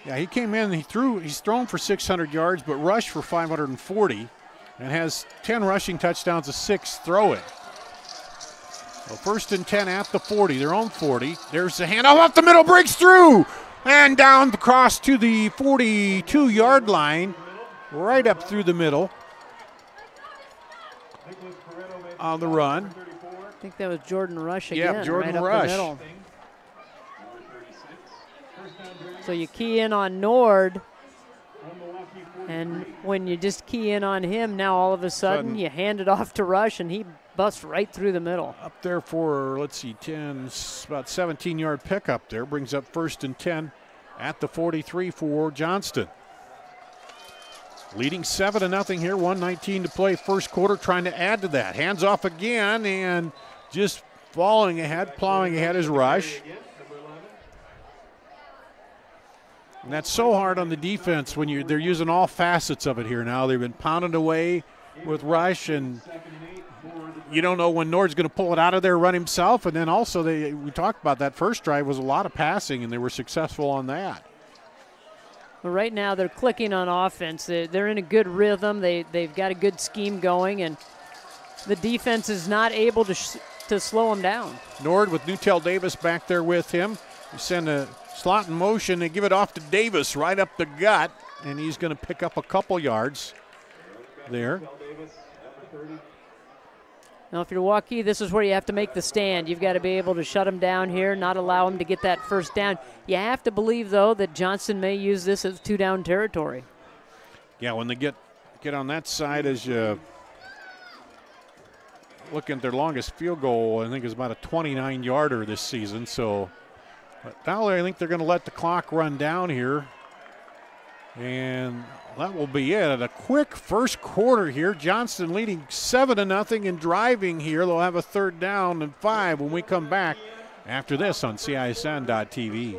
Yeah, he came in, he's thrown for 600 yards, but rushed for 540 and has 10 rushing touchdowns, a 6 throwing. Well, 1st and 10 at the 40, their own 40. There's the handoff up the middle, breaks through, and down across to the 42-yard line, right up through the middle on the run. I think that was Jordan Rush again. Yeah, Jordan right Rush. Up the middle. So you key in on Nord, and when you just key in on him, now all of a sudden you hand it off to Rush, and he busts right through the middle. Up there for, let's see, 10, about 17-yard pickup there. Brings up 1st and 10 at the 43 for Johnston. Leading 7-0 here, 1:19 to play first quarter, trying to add to that. Hands off again, and just falling ahead, plowing ahead is Rush. And that's so hard on the defense when they're using all facets of it here now. They've been pounding away with Rush, and you don't know when Nord's going to pull it out of there, run himself. And then also we talked about that first drive was a lot of passing, and they were successful on that. Well, right now they're clicking on offense. They're in a good rhythm. They've got a good scheme going, and the defense is not able to slow them down. Nord with Newtell Davis back there with him. You send a Slot in motion. They give it off to Davis right up the gut, and he's going to pick up a couple yards there. Now, if you're Waukee, this is where you have to make the stand. You've got to be able to shut him down here, not allow him to get that first down. You have to believe, though, that Johnston may use this as 2-down territory. Yeah, when they get on that side, as you look at their longest field goal, I think is about a 29-yarder this season. So but now I think they're going to let the clock run down here. And that will be it. A quick first quarter here. Johnston leading 7-0 and driving here. They'll have a 3rd down and 5 when we come back after this on CISN.TV.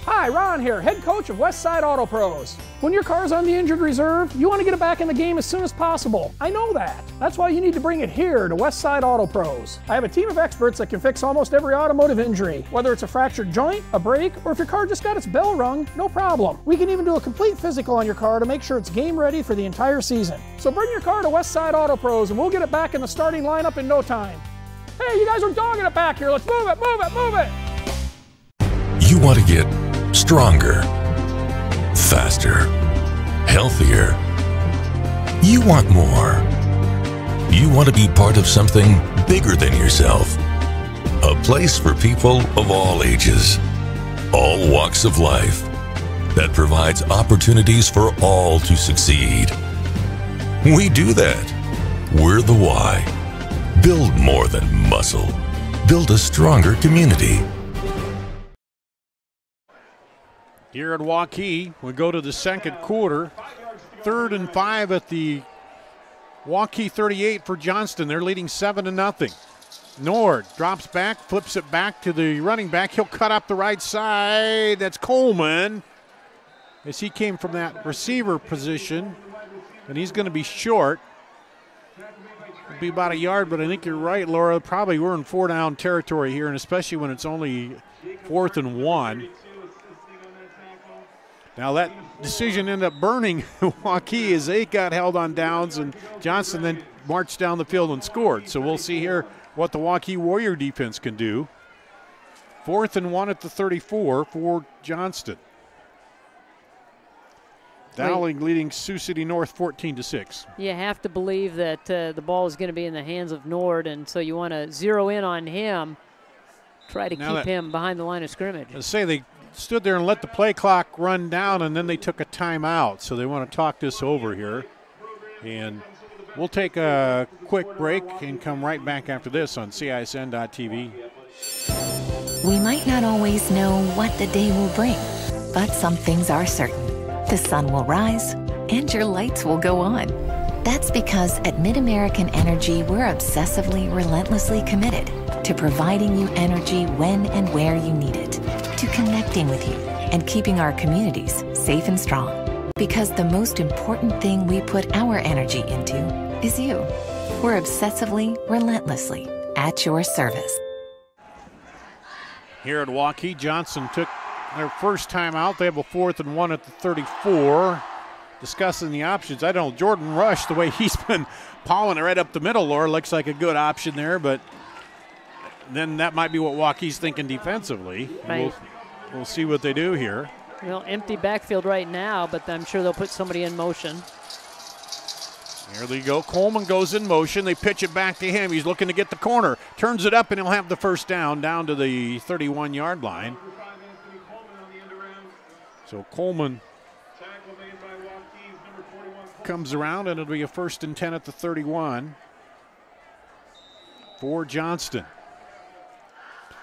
Hi, Ron here, head coach of Westside Auto Pros. When your car's on the injured reserve, you want to get it back in the game as soon as possible. I know that. That's why you need to bring it here to Westside Auto Pros. I have a team of experts that can fix almost every automotive injury, whether it's a fractured joint, a brake, or if your car just got its bell rung, no problem. We can even do a complete physical on your car to make sure it's game ready for the entire season. So bring your car to Westside Auto Pros and we'll get it back in the starting lineup in no time. Hey, you guys are dogging it back here. Let's move it, move it, move it. You want to get stronger, faster, healthier. You want more. You want to be part of something bigger than yourself. A place for people of all ages, all walks of life, that provides opportunities for all to succeed. We do that. We're the why. Build more than muscle. Build a stronger community. Here at Waukee, we go to the second quarter. 3rd and 5 at the Waukee 38 for Johnston. They're leading 7-0. Nord drops back, flips it back to the running back. He'll cut up the right side. That's Coleman, as he came from that receiver position. And he's going to be short. It'll be about a yard, but I think you're right, Laura. Probably we're in 4-down territory here, and especially when it's only 4th and 1. Now that decision ended up burning Waukee as they got held on downs, and Johnston then marched down the field and scored. So we'll see here what the Waukee Warrior defense can do. 4th and 1 at the 34 for Johnston. Dowling leading Sioux City North 14-6. You have to believe that the ball is going to be in the hands of Nord, and so you want to zero in on him, try to keep him behind the line of scrimmage. Let's say they stood there and let the play clock run down, and then they took a timeout. So they want to talk this over here. And we'll take a quick break and come right back after this on CISN.TV. We might not always know what the day will bring, but some things are certain. The sun will rise and your lights will go on. That's because at MidAmerican Energy, we're obsessively, relentlessly committed to providing you energy when and where you need it, to connecting with you and keeping our communities safe and strong. Because the most important thing we put our energy into is you. We're obsessively, relentlessly at your service. Here at Waukee, Johnston took their first time out. They have a 4th and 1 at the 34. Discussing the options. I don't know, Jordan Rush, the way he's been pawing it right up the middle, Laura, looks like a good option there, but then that might be what Waukee's thinking defensively. Right. We'll see what they do here. Well, empty backfield right now, but I'm sure they'll put somebody in motion. Here they go. Coleman goes in motion. They pitch it back to him. He's looking to get the corner. Turns it up, and he'll have the first down to the 31-yard line. So Coleman comes around, and it'll be a 1st and 10 at the 31 for Johnston.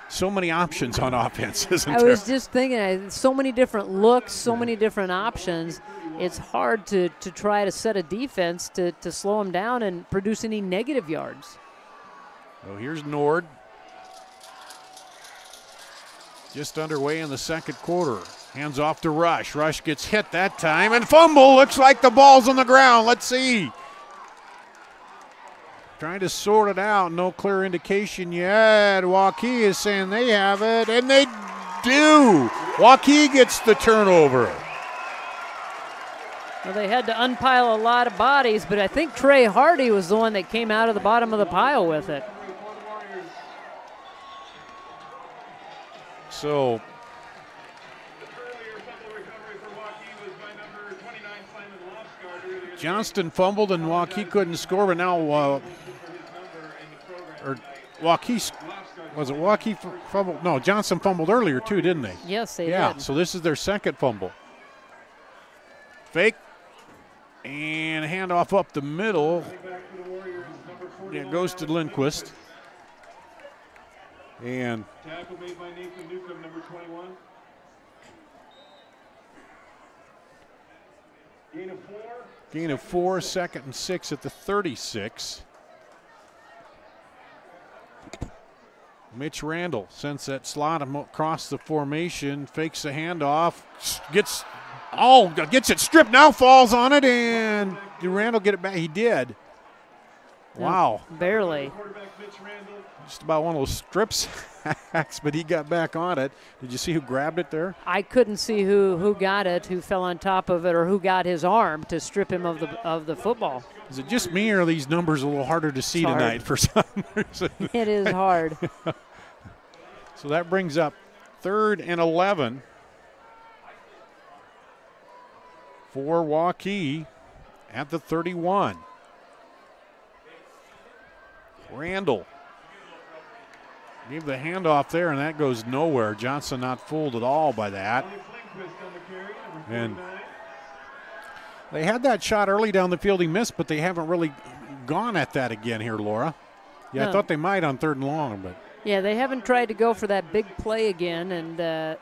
So many options on offense, isn't there? I was just thinking, so many different looks, so many different options. It's hard to try to set a defense to slow them down and produce any negative yards. So here's Nord. Just underway in the second quarter. Hands off to Rush. Rush gets hit that time and fumble. Looks like the ball's on the ground. Let's see. Trying to sort it out. No clear indication yet. Waukee is saying they have it, and they do. Waukee gets the turnover. Well, they had to unpile a lot of bodies, but I think Trey Hardy was the one that came out of the bottom of the pile with it. So Johnston fumbled and Waukee couldn't score, but now Waukee, was it Waukee fumbled? No, Johnston fumbled earlier too, didn't they? Yes, they did. did. So this is their second fumble. Fake and handoff up the middle. Yeah, it goes to Lindquist. And tackle made by Nathan Newcomb, number 21. Gain of 4. Gain of 4, 2nd and 6 at the 36. Mitch Randall sends that slot across the formation, fakes the handoff, gets it stripped, now falls on it, and did Randall get it back? He did. Wow. Barely. Just about one of those strips, but he got back on it. Did you see who grabbed it there? I couldn't see who got it, who fell on top of it, or who got his arm to strip him of the football. Is it just me, or are these numbers a little harder to see tonight for some reason? It is hard. So that brings up 3rd and 11 for Waukee at the 31. Randall gave the handoff there, and that goes nowhere. Johnson not fooled at all by that. And they had that shot early down the field. He missed, but they haven't really gone at that again here, Laura. Yeah, No. I thought they might on 3rd and long, but Yeah, they haven't tried to go for that big play again, and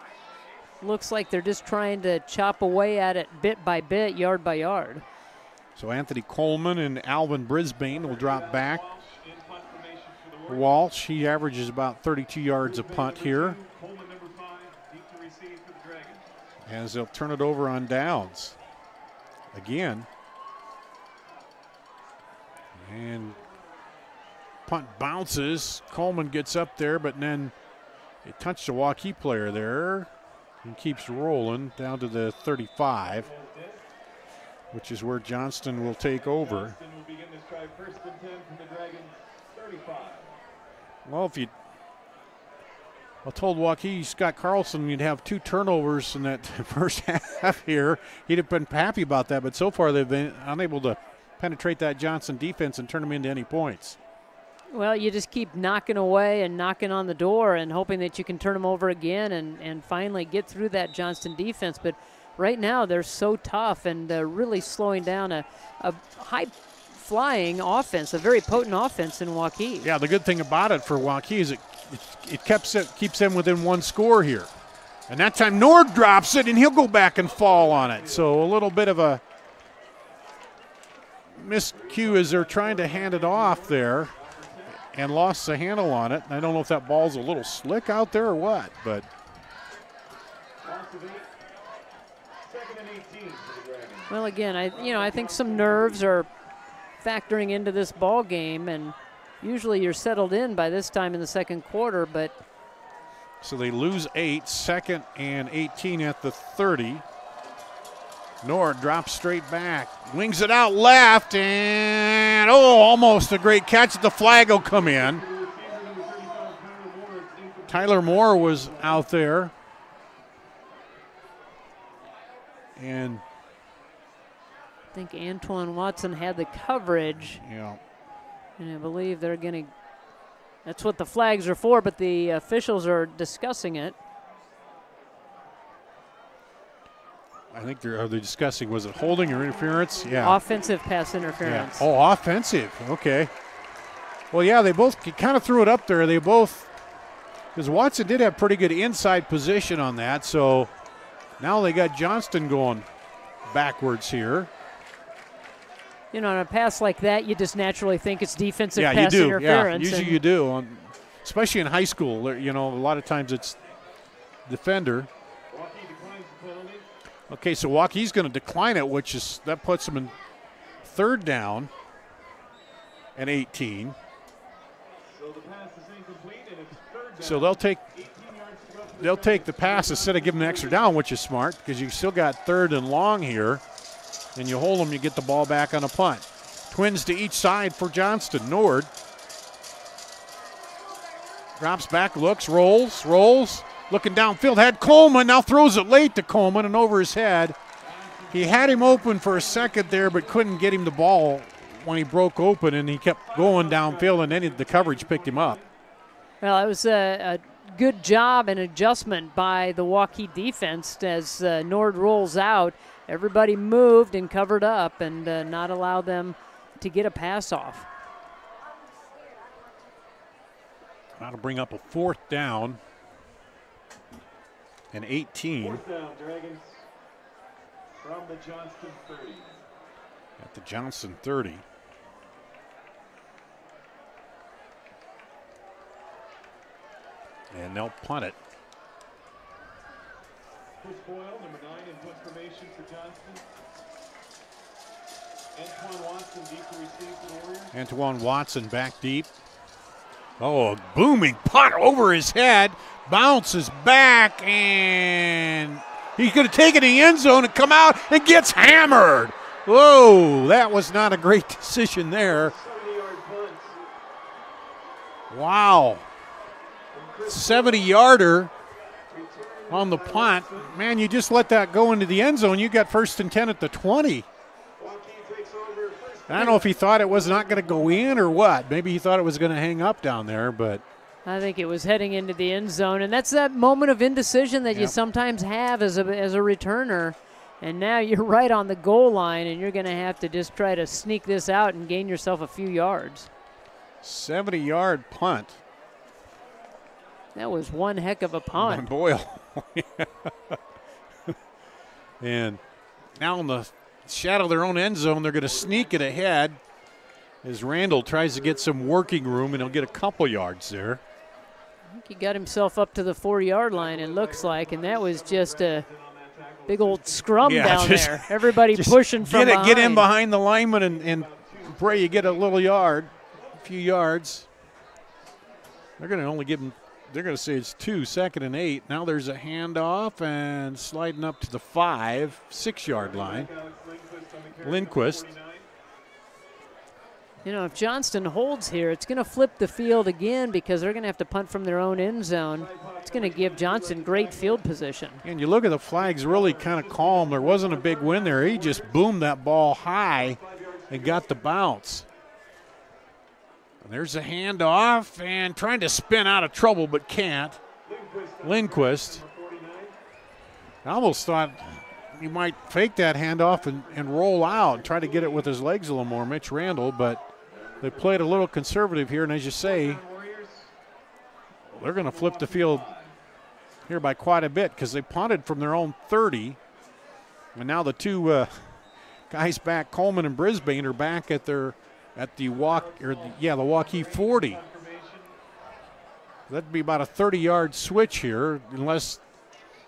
looks like they're just trying to chop away at it bit by bit, yard by yard. so Anthony Coleman and Alvin Brisbane will drop back. Walsh, he averages about 32 yards a punt here, as they'll turn it over on downs again. And punt bounces. Coleman gets up there, but then it touched a Waukee player there and keeps rolling down to the 35, which is where Johnston will take over. Johnston will begin this drive 1st and 10 from the Dragons' 35. Well, I told Waukee, Scott Carlson, you'd have 2 turnovers in that first half here. He'd have been happy about that, but so far they've been unable to penetrate that Johnson defense and turn them into any points. Well, you just keep knocking away and knocking on the door and hoping that you can turn them over again and finally get through that Johnston defense. But right now they're so tough and really slowing down a high-flying offense, a very potent offense in Waukee. Yeah, the good thing about it for Waukee is it keeps them within 1 score here. And that time Nord drops it, and he'll go back and fall on it. So a little bit of a miscue as they're trying to hand it off there and lost the handle on it. I don't know if that ball's a little slick out there or what, but Well, again, I think some nerves are factoring into this ball game, and usually you're settled in by this time in the second quarter, but so they lose 8, 2nd and 18 at the 30. Nord drops straight back, wings it out left, and almost a great catch. The flag will come in. Tyler Moore was out there. And I think Antoine Watson had the coverage. Yeah. And I believe they're going to, that's what the flags are for, but the officials are discussing it. I think are they discussing, was it holding or interference? Yeah. Offensive pass interference. Yeah. Oh, offensive. Okay. Well, yeah, they both kind of threw it up there. They both, because Watson did have pretty good inside position on that, so now they got Johnston going backwards here. On a pass like that, you just naturally think it's defensive pass interference. Yeah, usually you do, especially in high school. A lot of times it's defender. Okay, so Waukee's going to decline it, that puts them in 3rd down and 18. So the pass is incomplete, and it's 3rd down. So they'll take the pass instead of giving the extra down, which is smart because you still got 3rd and long here. And you hold them, you get the ball back on a punt. Twins to each side for Johnston. Nord drops back, looks, rolls, Looking downfield, had Coleman, now throws it late to Coleman and over his head. He had him open for a second there, but couldn't get him the ball when he broke open, and he kept going downfield, and then the coverage picked him up. Well, it was a good job and adjustment by the Waukee defense as Nord rolls out. Everybody moved and covered up and not allow them to get a pass off. Now to bring up a 4th down and 18. 4th down, Dragons from the Johnston 30. At the Johnston 30. And they'll punt it. Chris Boyle, number 9 in punt formation for Johnston. Antoine Watson deep to receive for the Warriors. Antoine Watson back deep. Oh, a booming punt over his head. Bounces back, and he's going to take it in the end zone and come out and gets hammered. Whoa, that was not a great decision there. 70-yard punt. Wow. 70-yarder on the punt. Man, you just let that go into the end zone. You got 1st and 10 at the 20. I don't know if he thought it was not going to go in or what. Maybe he thought it was going to hang up down there, but I think it was heading into the end zone, and that's that moment of indecision that you sometimes have as a returner. And now you're right on the goal line, and you're going to have to just try to sneak this out and gain yourself a few yards. 70-yard punt. That was one heck of a punt. Boyle. And now in the shadow of their own end zone, they're going to sneak it ahead as Randall tries to get some working room, and he'll get a couple yards there. I think he got himself up to the 4-yard line, it looks like, and that was just a big old scrum down there. Everybody pushing from behind. Get in behind the lineman and pray you get a little yard, a few yards. They're going to only give him, they're going to say it's 2, 2nd and 8. Now there's a handoff and sliding up to the 5, 6-yard line. Lindquist. You know, if Johnston holds here, it's going to flip the field again because they're going to have to punt from their own end zone. It's going to give Johnston great field position. And you look at the flags really kind of calm. There wasn't a big win there. He just boomed that ball high and got the bounce. And there's a handoff and trying to spin out of trouble but can't. Lindquist. I almost thought he might fake that handoff and roll out and try to get it with his legs a little more, Mitch Randall, but they played a little conservative here, and as you say, they're going to flip the field here by quite a bit because they punted from their own 30, and now the two guys back, Coleman and Brisbane, are back at the Waukee 40. That'd be about a 30-yard switch here, unless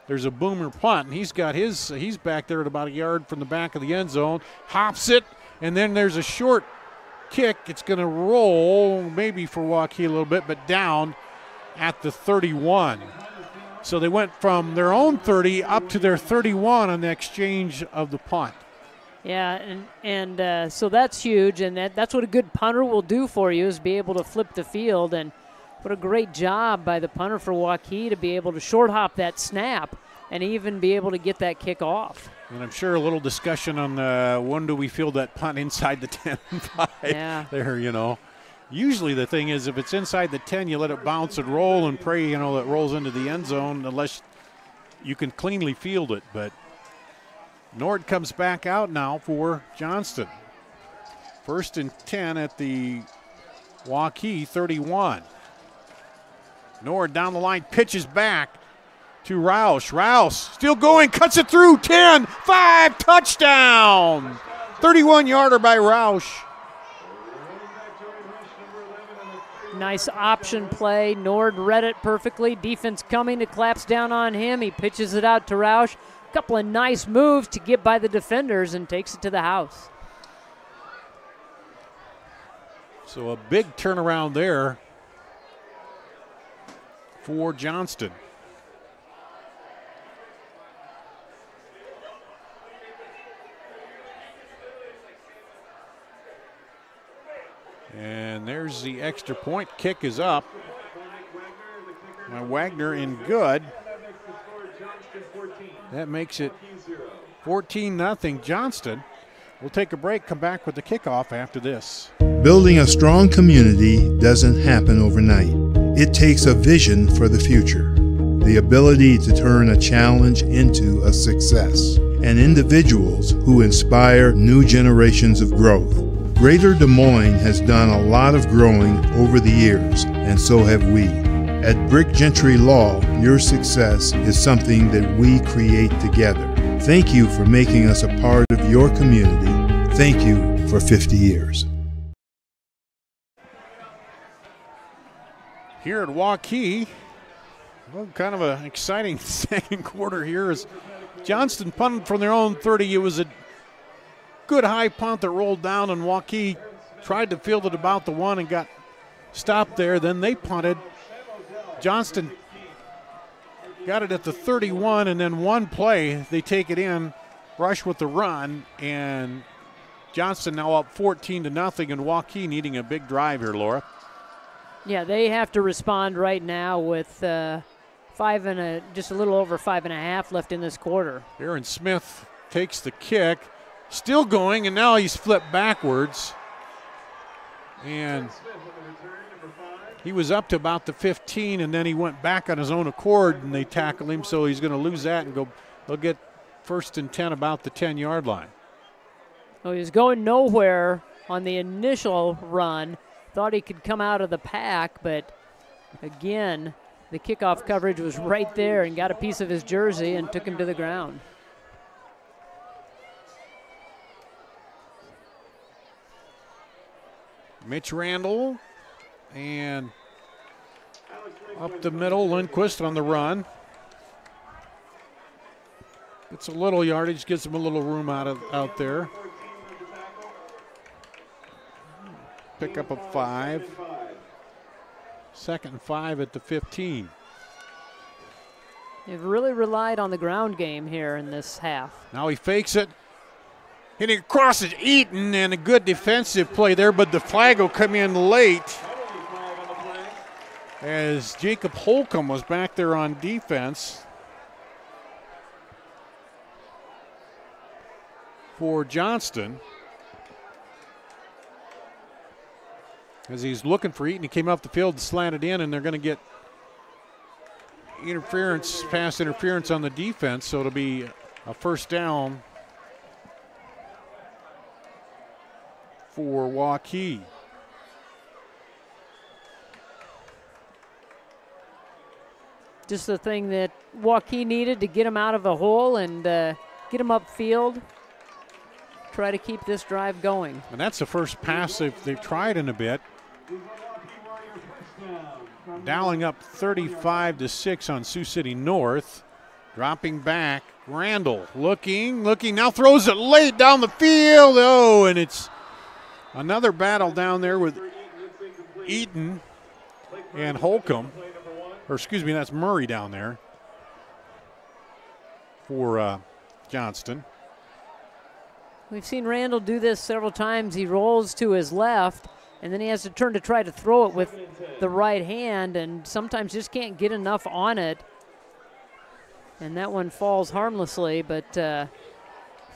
there's a boomer punt, and he's back there at about a yard from the back of the end zone, hops it, and then there's a short kick. It's going to roll maybe for Waukee a little bit, but down at the 31. So they went from their own 30 up to their 31 on the exchange of the punt. Yeah, and so that's huge, and that's what a good punter will do for you, is be able to flip the field. And what a great job by the punter for Waukee to be able to short hop that snap and even be able to get that kick off. And I'm sure a little discussion on when do we field that punt inside the 10-5 there, you know. Usually the thing is if it's inside the 10, you let it bounce and roll and pray, you know, that rolls into the end zone unless you can cleanly field it. But Nord comes back out now for Johnston. 1st and 10 at the Waukee 31. Nord down the line, pitches back to Roush. Roush still going, cuts it through, 10, 5, touchdown. 31-yarder by Roush. Nice option play. Nord read it perfectly. Defense coming, it claps down on him. He pitches it out to Roush. A couple of nice moves to get by the defenders and takes it to the house. So a big turnaround there for Johnston. And there's the extra point. Kick is up by Wagner and good. That makes it 14-0 Johnston. We'll take a break, come back with the kickoff after this. Building a strong community doesn't happen overnight. It takes a vision for the future, the ability to turn a challenge into a success, and individuals who inspire new generations of growth. Greater Des Moines has done a lot of growing over the years, and so have we. At Brick Gentry Law, your success is something that we create together. Thank you for making us a part of your community. Thank you for 50 years. Here at Waukee, well, kind of an exciting second quarter here as Johnston punted from their own 30. It was a good high punt that rolled down, and Waukee tried to field it about the 1 and got stopped there. Then they punted. Johnston got it at the 31, and then one play, they take it in, rush with the run, and Johnston now up 14-0, and Waukee needing a big drive here, Laura. Yeah, they have to respond right now with just a little over 5.5 left in this quarter. Aaron Smith takes the kick, still going, and now he's flipped backwards. And he was up to about the 15, and then he went back on his own accord, and they tackled him, so he's going to lose that and they'll get 1st and 10 about the 10-yard line. Well, he was going nowhere on the initial run. Thought he could come out of the pack, but again, the kickoff coverage was right there and got a piece of his jersey and took him to the ground. Mitch Randall, and up the middle, Lindquist on the run. It's a little yardage, gives him a little room out there. Pick up a 5. 2nd and 5 at the 15. They've really relied on the ground game here in this half. Now he fakes it. Hitting across is Eaton, and a good defensive play there, but the flag will come in late as Jacob Holcomb was back there on defense for Johnston. As he's looking for Eaton, he came up the field and slanted in, and they're going to get pass interference on the defense, so it'll be a 1st down for Waukee. Just the thing that Waukee needed to get him out of a hole and get him upfield. Try to keep this drive going. And that's the first pass they've tried in a bit. Dowling up 35-6 on Sioux City North. Dropping back, Randall looking, now throws it late down the field. Oh, and it's another battle down there with Eaton and Holcomb. Or excuse me, that's Murray down there for Johnston. We've seen Randall do this several times. He rolls to his left, and then he has to turn to try to throw it with the right hand, and sometimes just can't get enough on it. And that one falls harmlessly, but if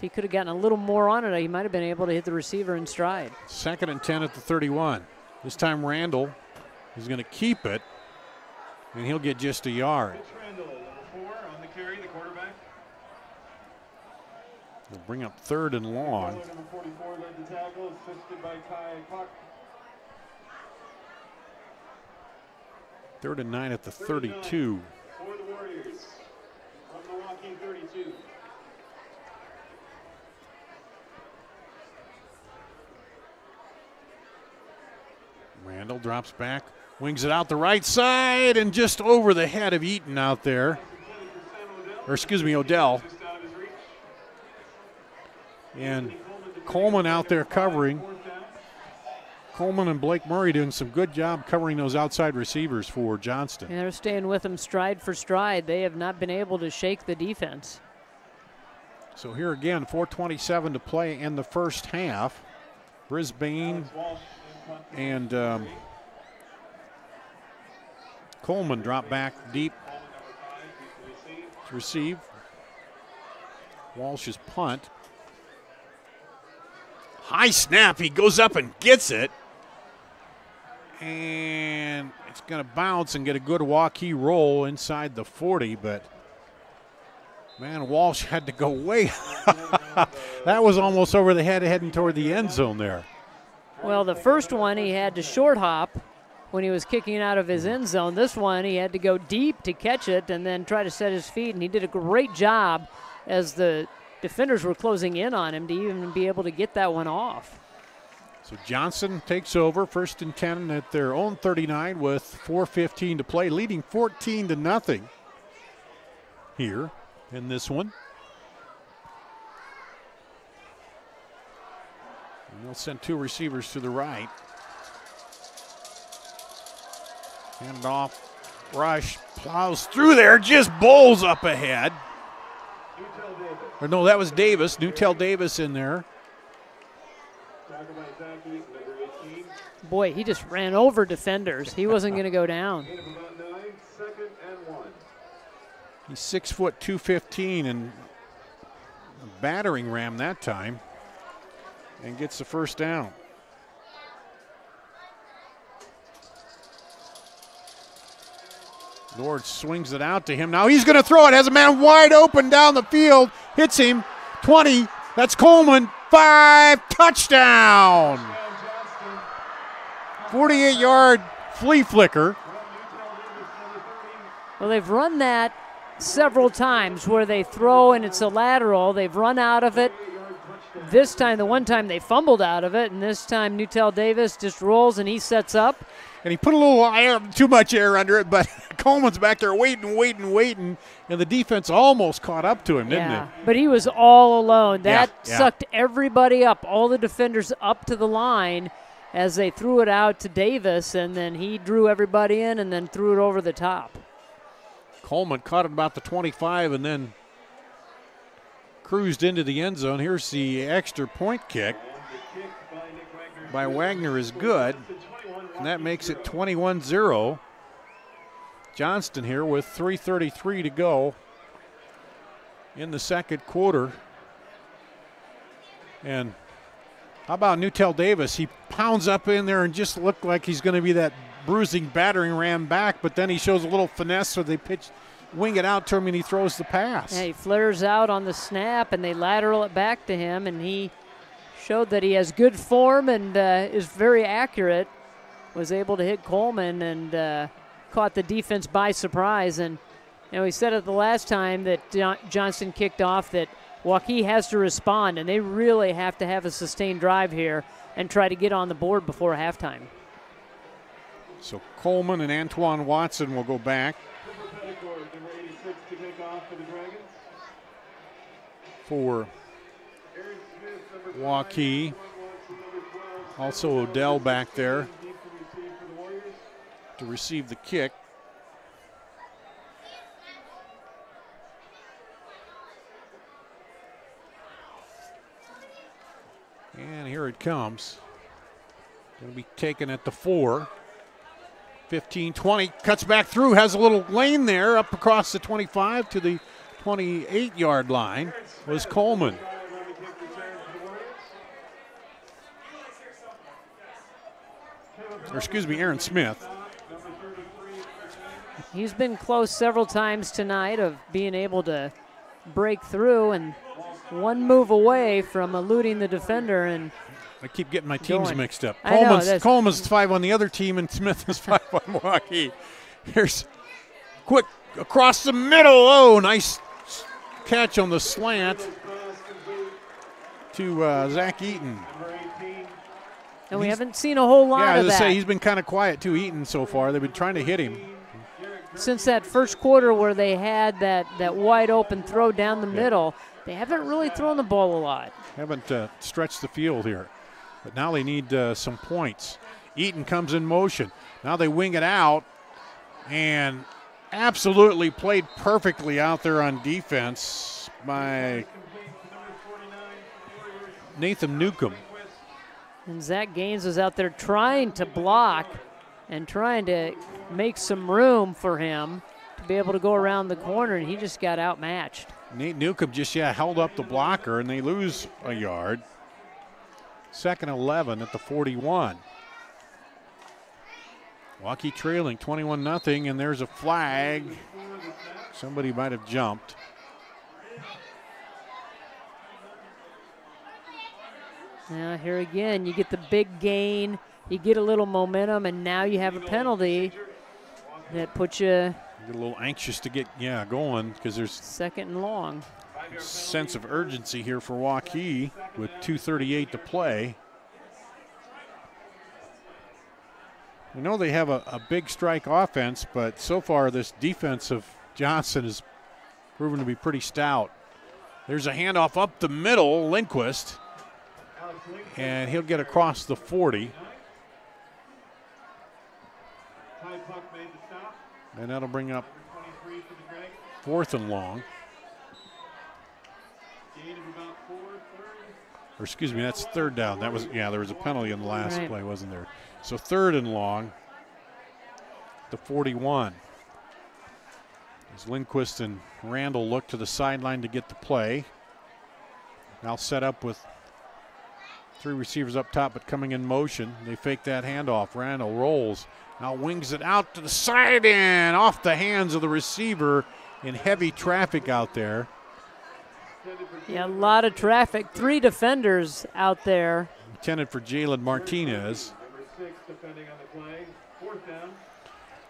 he could have gotten a little more on it, he might have been able to hit the receiver in stride. 2nd and 10 at the 31. This time Randall is going to keep it, and he'll get just a yard. They'll bring up 3rd and long. 3rd and 9 at the 32. For the Warriors, from the Waukee 32. Randall drops back, wings it out the right side, and just over the head of Eaton out there. Or excuse me, Odell. And Coleman out there covering. Coleman and Blake Murray doing some good job covering those outside receivers for Johnston. And they're staying with them stride for stride. They have not been able to shake the defense. So here again, 4:27 to play in the first half. Brisbane and Coleman drop back deep to receive. Walsh's punt. High snap, he goes up and gets it. And it's going to bounce and get a good Waukee roll inside the 40, but man, Walsh had to go way. That was almost over the head, heading toward the end zone there. Well, the first one he had to short hop when he was kicking out of his end zone. This one he had to go deep to catch it and then try to set his feet, and he did a great job as the defenders were closing in on him to even be able to get that one off. So Johnston takes over, 1st and 10 at their own 39 with 4:15 to play, leading 14-0 here in this one. And they'll send 2 receivers to the right. Hand off, rush, plows through there, just bowls up ahead. Or no, that was Davis, Newtell Davis in there. Boy, he just ran over defenders. He wasn't going to go down. He's 6 foot 215 and a battering ram that time, and gets the first down. Lord swings it out to him. Now he's going to throw it. Has a man wide open down the field. Hits him. 20. That's Coleman. 5. Touchdown. 48-yard flea flicker. Well, they've run that several times where they throw and it's a lateral. They've run out of it. This time, the one time they fumbled out of it, and this time Newtell Davis just rolls and he sets up. And he put a little air, too much air under it, but Coleman's back there waiting, and the defense almost caught up to him, didn't it? But he was all alone. That Yeah. sucked everybody up, all the defenders up to the line as they threw it out to Davis, and then he drew everybody in and then threw it over the top. Coleman caught it about the 25 and then cruised into the end zone. Here's the extra point kick by Wagner is good, and that makes it 21-0. Johnston here with 3:33 to go in the second quarter. And how about Newtell Davis? He pounds up in there and just looked like he's going to be that bruising battering ram back, but then he shows a little finesse, so they wing it out to him and he throws the pass. Yeah, he flares out on the snap and they lateral it back to him, and he showed that he has good form and is very accurate. Was able to hit Coleman and caught the defense by surprise. And we said it the last time that Johnston kicked off that Waukee has to respond, and they really have to have a sustained drive here and try to get on the board before halftime. So Coleman and Antoine Watson will go back for Waukee. Also Odell back there to receive the kick. And here it comes. Going to be taken at the 4. 15-20, cuts back through, has a little lane there up across the 25 to the 28-yard line was Coleman. Or excuse me, Aaron Smith. He's been close several times tonight of being able to break through, and one move away from eluding the defender. And I keep getting my teams mixed up. Coleman's 5 on the other team, and Smith is 5 on Waukee. Here's quick across the middle. Oh, nice catch on the slant to Zach Eaton. And we haven't seen a whole lot of that. Yeah, as I say, he's been kind of quiet too, Eaton, so far. They've been trying to hit him. Since that first quarter where they had that wide open throw down the middle, they haven't really thrown the ball a lot. Haven't stretched the field here. But now they need some points. Eaton comes in motion. Now they wing it out and absolutely played perfectly out there on defense by Nathan Newcomb. And Zach Gaines was out there trying to block and trying to make some room for him to be able to go around the corner, and he just got outmatched. Nate Newcomb just held up the blocker, and they lose a yard. 2nd 11 at the 41. Waukee trailing 21-0, and there's a flag. Somebody might have jumped. Now here again, you get the big gain, you get a little momentum, and now you have a penalty that puts you a little anxious to get going because there's 2nd and long. Sense of urgency here for Waukee with 2:38 to play. We know they have a big strike offense, but so far this defense of Johnston has proven to be pretty stout. There's a handoff up the middle, Lindquist, and he'll get across the 40. And that'll bring up 4th and long. Or excuse me, that's 3rd down. That was, there was a penalty in the last play, wasn't there? So 3rd and long, the 41. As Lindquist and Randall look to the sideline to get the play. Now set up with 3 receivers up top, but coming in motion. They fake that handoff. Randall rolls. Now wings it out to the side and off the hands of the receiver in heavy traffic out there. Yeah, a lot of traffic. 3 defenders out there. Intended for Jalen Martinez.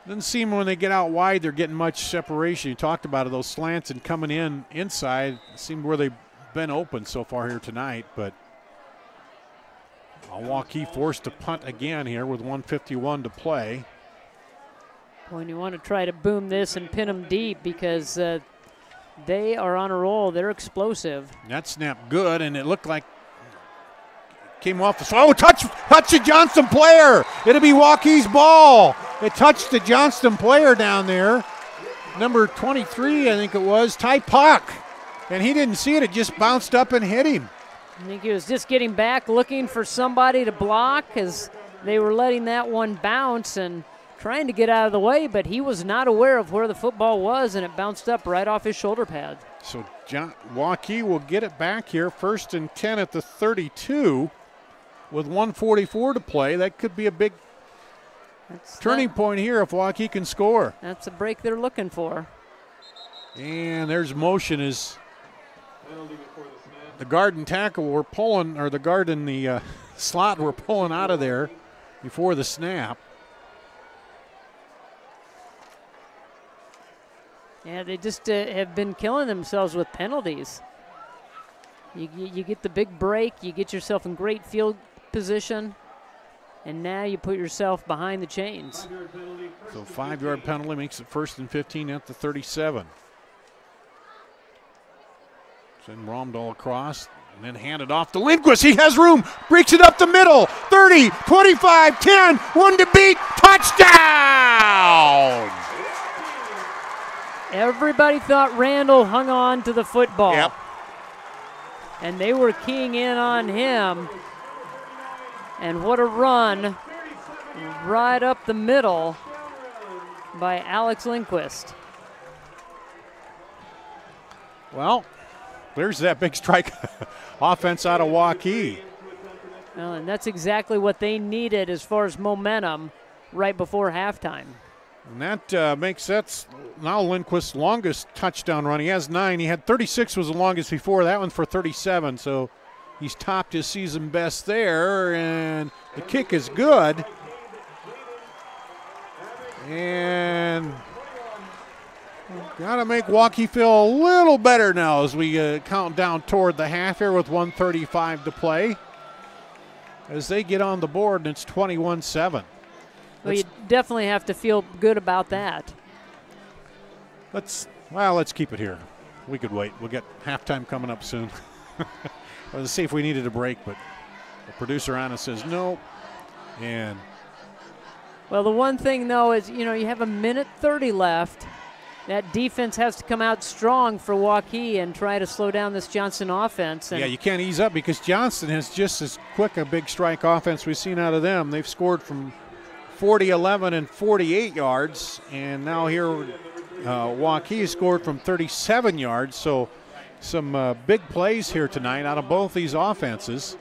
Doesn't seem when they get out wide they're getting much separation. You talked about it, those slants and coming in inside seemed where they've been open so far here tonight, but Waukee forced to punt again here with 1:51 to play. Boy, you want to try to boom this and pin them deep because they are on a roll. They're explosive. That snap good, and it looked like came off the touch the Johnston player. It'll be Waukee's ball. It touched the Johnston player down there. Number 23, I think it was, Ty Puck. And he didn't see it. It just bounced up and hit him. I think he was just getting back looking for somebody to block as they were letting that one bounce and trying to get out of the way, but he was not aware of where the football was, and it bounced up right off his shoulder pad. So Waukee will get it back here, 1st and 10 at the 32 with 1:44 to play. That could be a big turning point here if Waukee can score. That's a break they're looking for. And there's motion as the guard and tackle were pulling, or the guard and the slot were pulling out of there before the snap. Yeah, they just have been killing themselves with penalties. You get the big break, you get yourself in great field position, and now you put yourself behind the chains. So 5-yard penalty makes it 1st and 15 at the 37. Send Romdahl across and then hand it off to Lindquist. He has room, breaks it up the middle. 30, 25, 10, 1 to beat, touchdown! Everybody thought Randall hung on to the football. Yep. And they were keying in on him. And what a run right up the middle by Alex Lindquist. Well, there's that big strike offense out of Waukee. Well, and that's exactly what they needed as far as momentum right before halftime. And that makes that's now Lindquist's longest touchdown run. He has 9. He had 36 was the longest before. That one's for 37. So he's topped his season best there. And the kick is good. And got to make Waukee feel a little better now as we count down toward the half here with 1:35 to play. As they get on the board, and it's 21-7. Well, you definitely have to feel good about that. Let's keep it here. We could wait. We'll get halftime coming up soon. Let's see if we needed a break, but the producer on us says no. And well, the one thing though is, you have 1:30 left. That defense has to come out strong for Waukee and try to slow down this Johnston offense. And yeah, you can't ease up because Johnston has just as quick a big strike offense we've seen out of them. They've scored from 40, 11, and 48 yards. And now here Waukee scored from 37 yards. So some big plays here tonight out of both these offenses.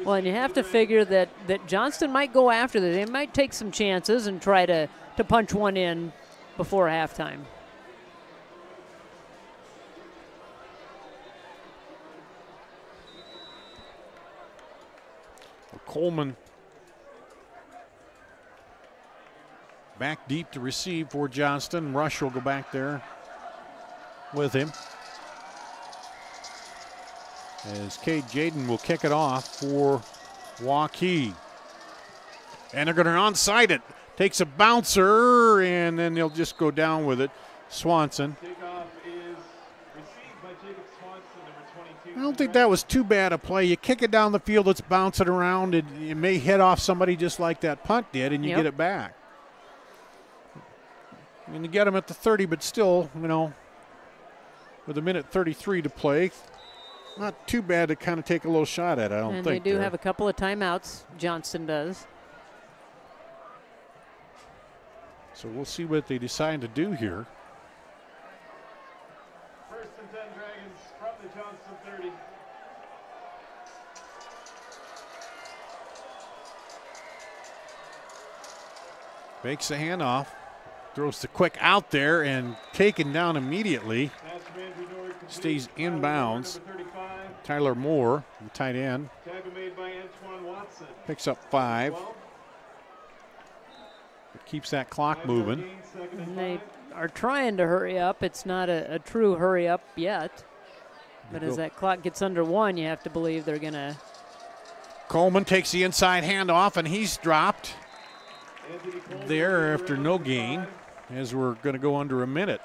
Well, and you have to figure that Johnston might go after this. They might take some chances and try to punch one in before halftime. Coleman back deep to receive for Johnston. Rush will go back there with him. As Cade Jaden will kick it off for Waukee. And they're going to onside it. Takes a bouncer, and then they'll just go down with it. Swanson. I don't think that was too bad a play. You kick it down the field, it's bouncing around, and it may hit off somebody just like that punt did, and you get it back. I mean, you get them at the 30, but still, you know, with a minute 33 to play, not too bad to kind of take a little shot at it, I don't think. And they do have a couple of timeouts, Johnston does. So we'll see what they decide to do here. First and 10 Dragons from the Johnston 30. Makes the handoff, throws the quick out there and taken down immediately. Stays inbounds. Tyler Moore, the tight end, picks up 5. It keeps that clock moving. And they are trying to hurry up. It's not a true hurry up yet. But as that clock gets under 1, you have to believe they're going to. Coleman takes the inside handoff, and he's dropped there after no gain, as we're going to go under a minute.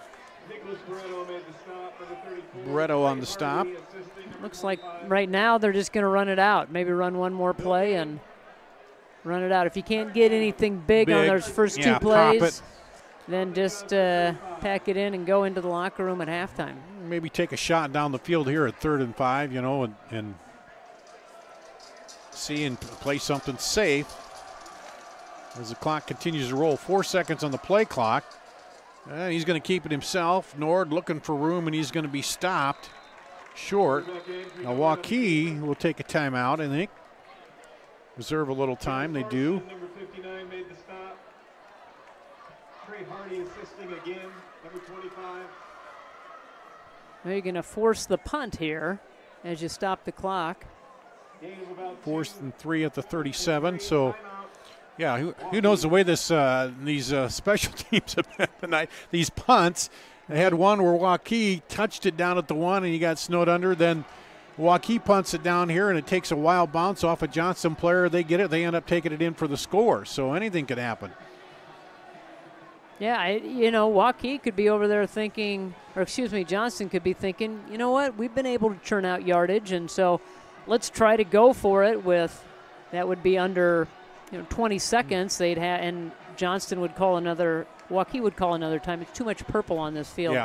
Barreto on the stop. Looks like right now they're just going to run it out. Maybe run one more play and run it out. If you can't get anything big on those first 2 plays, then just pack it in and go into the locker room at halftime. Maybe take a shot down the field here at 3rd and 5, you know, and see and play something safe. As the clock continues to roll, 4 seconds on the play clock. He's going to keep it himself. Nord looking for room, and he's going to be stopped short. Now Waukee will take a timeout, I think. Reserve a little time, they do. Number 59 made the stop. Trey Hardy assisting again, number 25. Now you're going to force the punt here as you stop the clock. 4th and 3 at the 37, so yeah, who knows the way this these special teams have been tonight. These punts, they had one where Waukee touched it down at the 1 and he got snowed under. Then Waukee punts it down here and it takes a wild bounce off a Johnston player. They get it. They end up taking it in for the score. So anything could happen. Yeah, you know, Waukee could be over there thinking, or excuse me, Johnston could be thinking, you know what, we've been able to churn out yardage, and so let's try to go for it with, that would be under 20 seconds. They'd have, and Johnston would call another, Waukee would call another time. It's too much purple on this field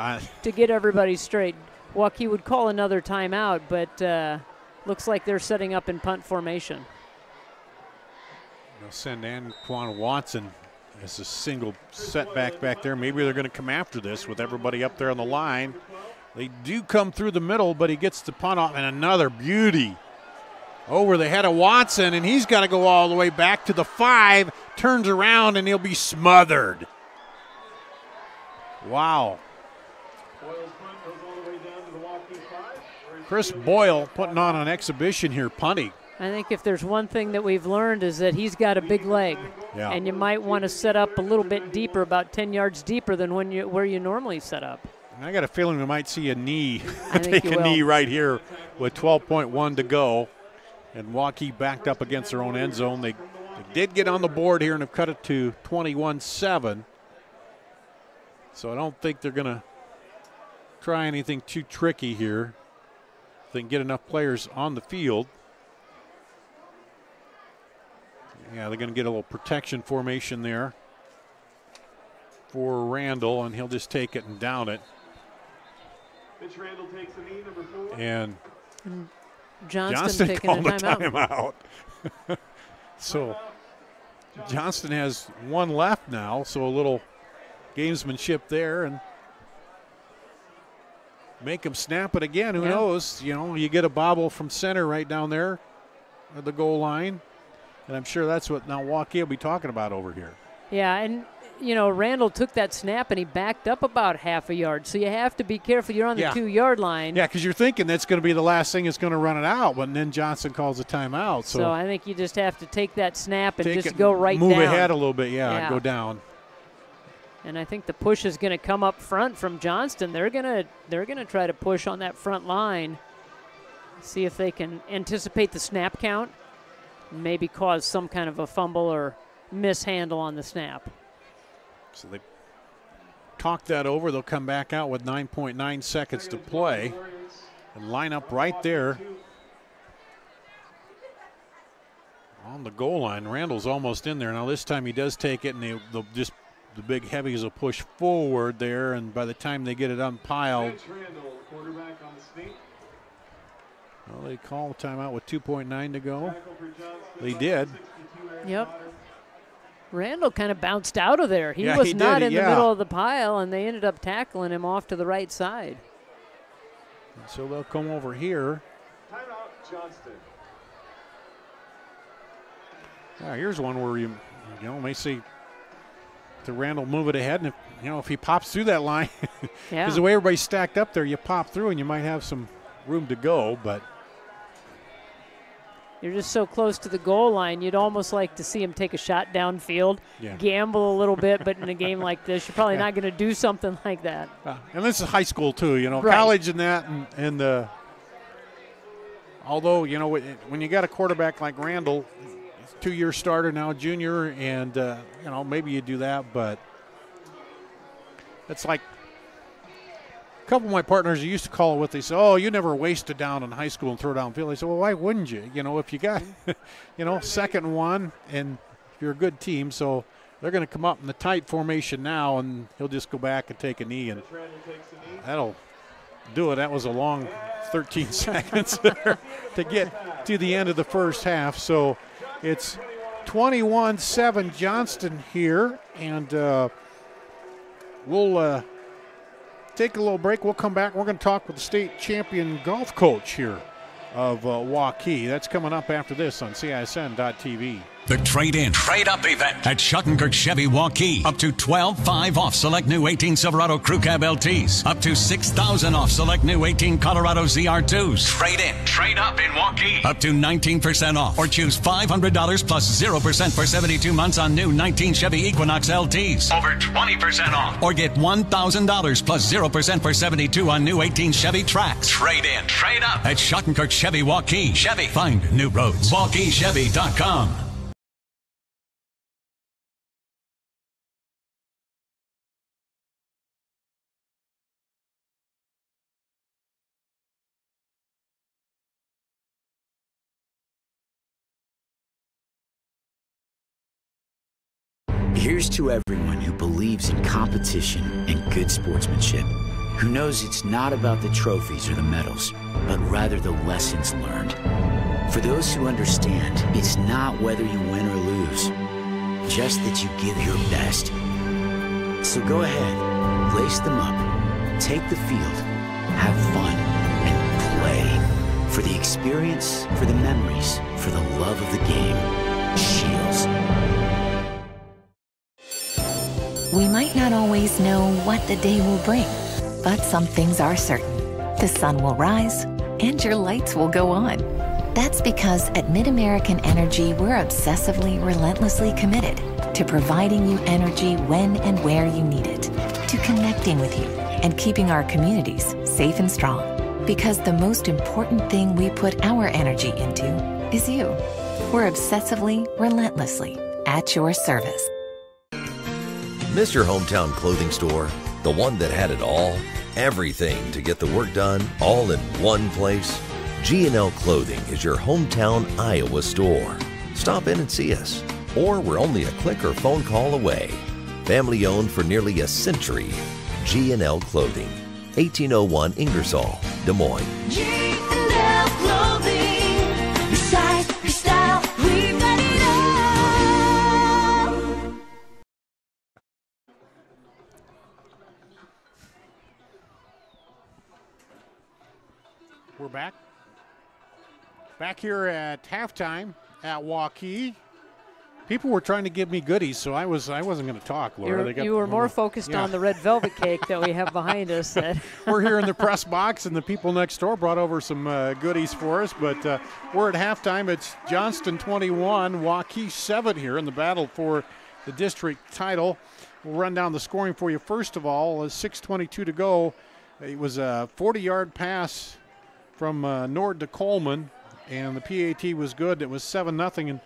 to get everybody straight. Waukee would call another timeout, but looks like they're setting up in punt formation. They'll send Anquan Watson as a single setback back there. Maybe they're going to come after this with everybody up there on the line. They do come through the middle, but he gets the punt off, and another beauty over the head of Watson, and he's got to go all the way back to the 5, turns around, and he'll be smothered. Wow. Chris Boyle putting on an exhibition here, punting. I think if there's one thing that we've learned is that he's got a big leg. Yeah. And you might want to set up a little bit deeper, about 10 yards deeper than where you normally set up. I got a feeling we might see a knee, I think take a knee right here with 12.1 to go. And Waukee backed up against their own end zone. They did get on the board here and have cut it to 21-7. So I don't think they're going to try anything too tricky here. If they can get enough players on the field. Yeah, they're going to get a little protection formation there for Randall, and he'll just take it and down it. Mitch Randall takes the knee, number 4. And Johnston taking called a timeout. So Johnston has one left now, so a little gamesmanship there. And make them snap it again. Who Yeah. knows? You know, you get a bobble from center right down there at the goal line. And I'm sure that's what now Waukee will be talking about over here. Yeah, and, you know, Randall took that snap and he backed up about half a yard. So you have to be careful. You're on the 2-yard line. Yeah, because you're thinking that's going to be the last thing that's going to run it out, but then Johnston calls a timeout. So I think you just have to take that snap and take just it, go right move down. ahead a little bit, go down. And I think the push is going to come up front from Johnston. They're gonna try to push on that front line, see if they can anticipate the snap count, and maybe cause some kind of a fumble or mishandle on the snap. So they talk that over. They'll come back out with 9.9 seconds to play and line up right there on the goal line. Randall's almost in there. Now this time he does take it, and they'll just the big heavies will push forward there, and by the time they get it unpiled, well, they call a timeout with 2.9 to go. They did. Yep. Randall kind of bounced out of there. He Yeah, was he not did, in the middle of the pile, and they ended up tackling him off to the right side. And so they'll come over here. Timeout, Johnston. Here's one where you may see to Randall move it ahead, and if he pops through that line, because the way everybody's stacked up there, you pop through and you might have some room to go, but you're just so close to the goal line, you'd almost like to see him take a shot downfield, gamble a little bit, but in a game like this, you're probably not going to do something like that. And this is high school too, Right. college and that, and although, when you got a quarterback like Randall, 2-year starter now, junior, and maybe you do that, but it's like a couple of my partners used to call it what they say, oh, you never waste it down in high school and throw downfield. I said, well, why wouldn't you? If you got, second and one, and you're a good team, so they're going to come up in the tight formation now, and he'll just go back and take a knee, and that'll do it. That was a long 13 seconds there to get to the end of the first half. So it's 21-7 Johnston here, and we'll take a little break. We'll come back. We're going to talk with the state champion golf coach here of Waukee. That's coming up after this on CISN.TV. The trade-in, trade-up event at Shuckenkirk Chevy Waukee. Up to $12,500 off select new 18 Silverado Crew Cab LTs. Up to $6,000 off select new 18 Colorado ZR2s. Trade-in, trade-up in Waukee. Up to 19% off. Or choose $500 plus 0% for 72 months on new 19 Chevy Equinox LTs. Over 20% off. Or get $1,000 plus 0% for 72 on new 18 Chevy Trax. Trade-in, trade-up at Shuckenkirk Chevy Waukee. Chevy, find new roads. WaukeeChevy.com. Here's to everyone who believes in competition and good sportsmanship, who knows it's not about the trophies or the medals, but rather the lessons learned. For those who understand, it's not whether you win or lose, just that you give your best. So go ahead, lace them up, take the field, have fun, and play. For the experience, for the memories, for the love of the game. Shields. We might not always know what the day will bring, but some things are certain. The sun will rise, and your lights will go on. That's because at MidAmerican Energy, we're obsessively, relentlessly committed to providing you energy when and where you need it, to connecting with you and keeping our communities safe and strong. Because the most important thing we put our energy into is you. We're obsessively, relentlessly at your service. Miss your hometown clothing store? The one that had it all? Everything to get the work done, all in one place? G&L Clothing is your hometown Iowa store. Stop in and see us. Or we're only a click or phone call away. Family owned for nearly a century. G&L Clothing, 1801 Ingersoll, Des Moines. G&L Clothing. Your size, your style, we've got it all. We're back. Back here at halftime at Waukee. People were trying to give me goodies, so I wasn't going to talk, Laura. You were more focused on the red velvet cake that we have behind us. We're here in the press box, and the people next door brought over some goodies for us. But we're at halftime. It's Johnston 21, Waukee 7 here in the battle for the district title. We'll run down the scoring for you. First of all, 6:22 to go. It was a 40-yard pass from Nord to Coleman, and the PAT was good. It was 7-0, and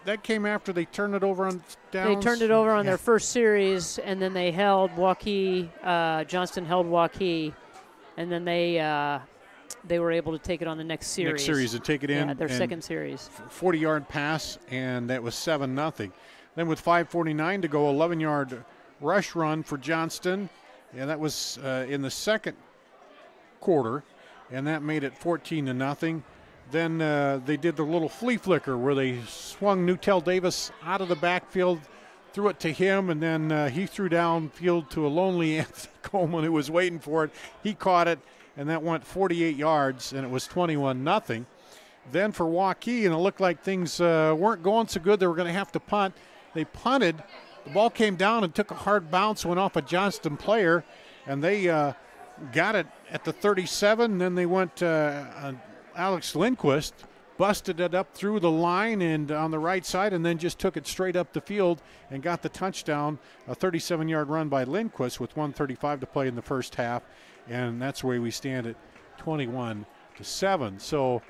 that came after they turned it over on downs. They turned it over on their first series, and then they held Waukee. Johnston held Waukee, and then they were able to take it on the next series. Next series to take it in. Yeah, their second series. 40-yard pass, and that was 7-0. Then with 5:49 to go, 11-yard rush run for Johnston, and that was in the second quarter, and that made it 14-0. Then they did the little flea flicker where they swung Newtell Davis out of the backfield, threw it to him, and then he threw downfield to a lonely Anthony Coleman who was waiting for it. He caught it, and that went 48 yards, and it was 21-0. Then for Waukee, and it looked like things weren't going so good. They were going to have to punt. They punted. The ball came down and took a hard bounce, went off a Johnston player, and they got it at the 37. Then they went Alex Lindquist busted it up through the line and on the right side, and then just took it straight up the field and got the touchdown. A 37-yard run by Lindquist with 1:35 to play in the first half, and that's where we stand at 21-7. So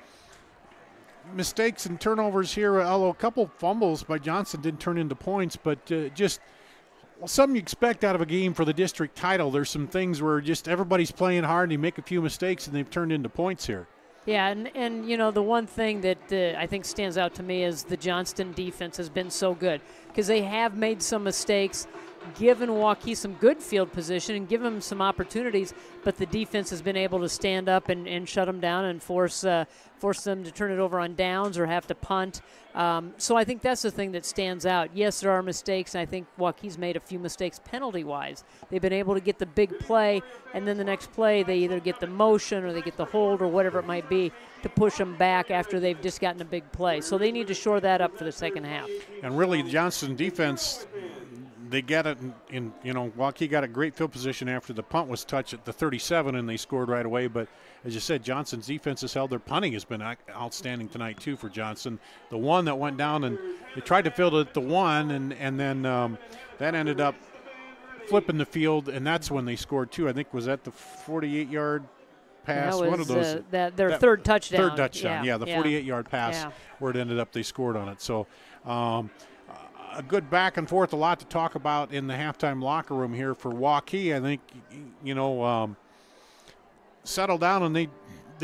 mistakes and turnovers here, although a couple fumbles by Johnston didn't turn into points, but just something you expect out of a game for the district title. There's some things where just everybody's playing hard and you make a few mistakes and they've turned into points here. Yeah, and you know, the one thing that I think stands out to me is the Johnston defense has been so good because they have made some mistakes, given Waukee some good field position and given them some opportunities, but the defense has been able to stand up and shut them down and force them to turn it over on downs or have to punt. So I think that's the thing that stands out. Yes, there are mistakes, and I think Waukee's made a few mistakes penalty-wise. They've been able to get the big play, and then the next play they either get the motion or they get the hold or whatever it might be to push them back after they've just gotten a big play. So they need to shore that up for the second half. And really, the Johnston defense, they get it in, you know, Waukee got a great field position after the punt was touched at the 37 and they scored right away. But as you said, Johnston's defense has held. Their punting has been outstanding tonight too for Johnston. The one that went down, and they tried to field it at the one, and then that ended up flipping the field, and that's when they scored too. I think was that the 48-yard pass, that was, one of those. Their third touchdown. Third touchdown, yeah, the 48-yard pass where it ended up they scored on it. So a good back and forth, a lot to talk about in the halftime locker room here for Waukee. I think, you know, settled down, and they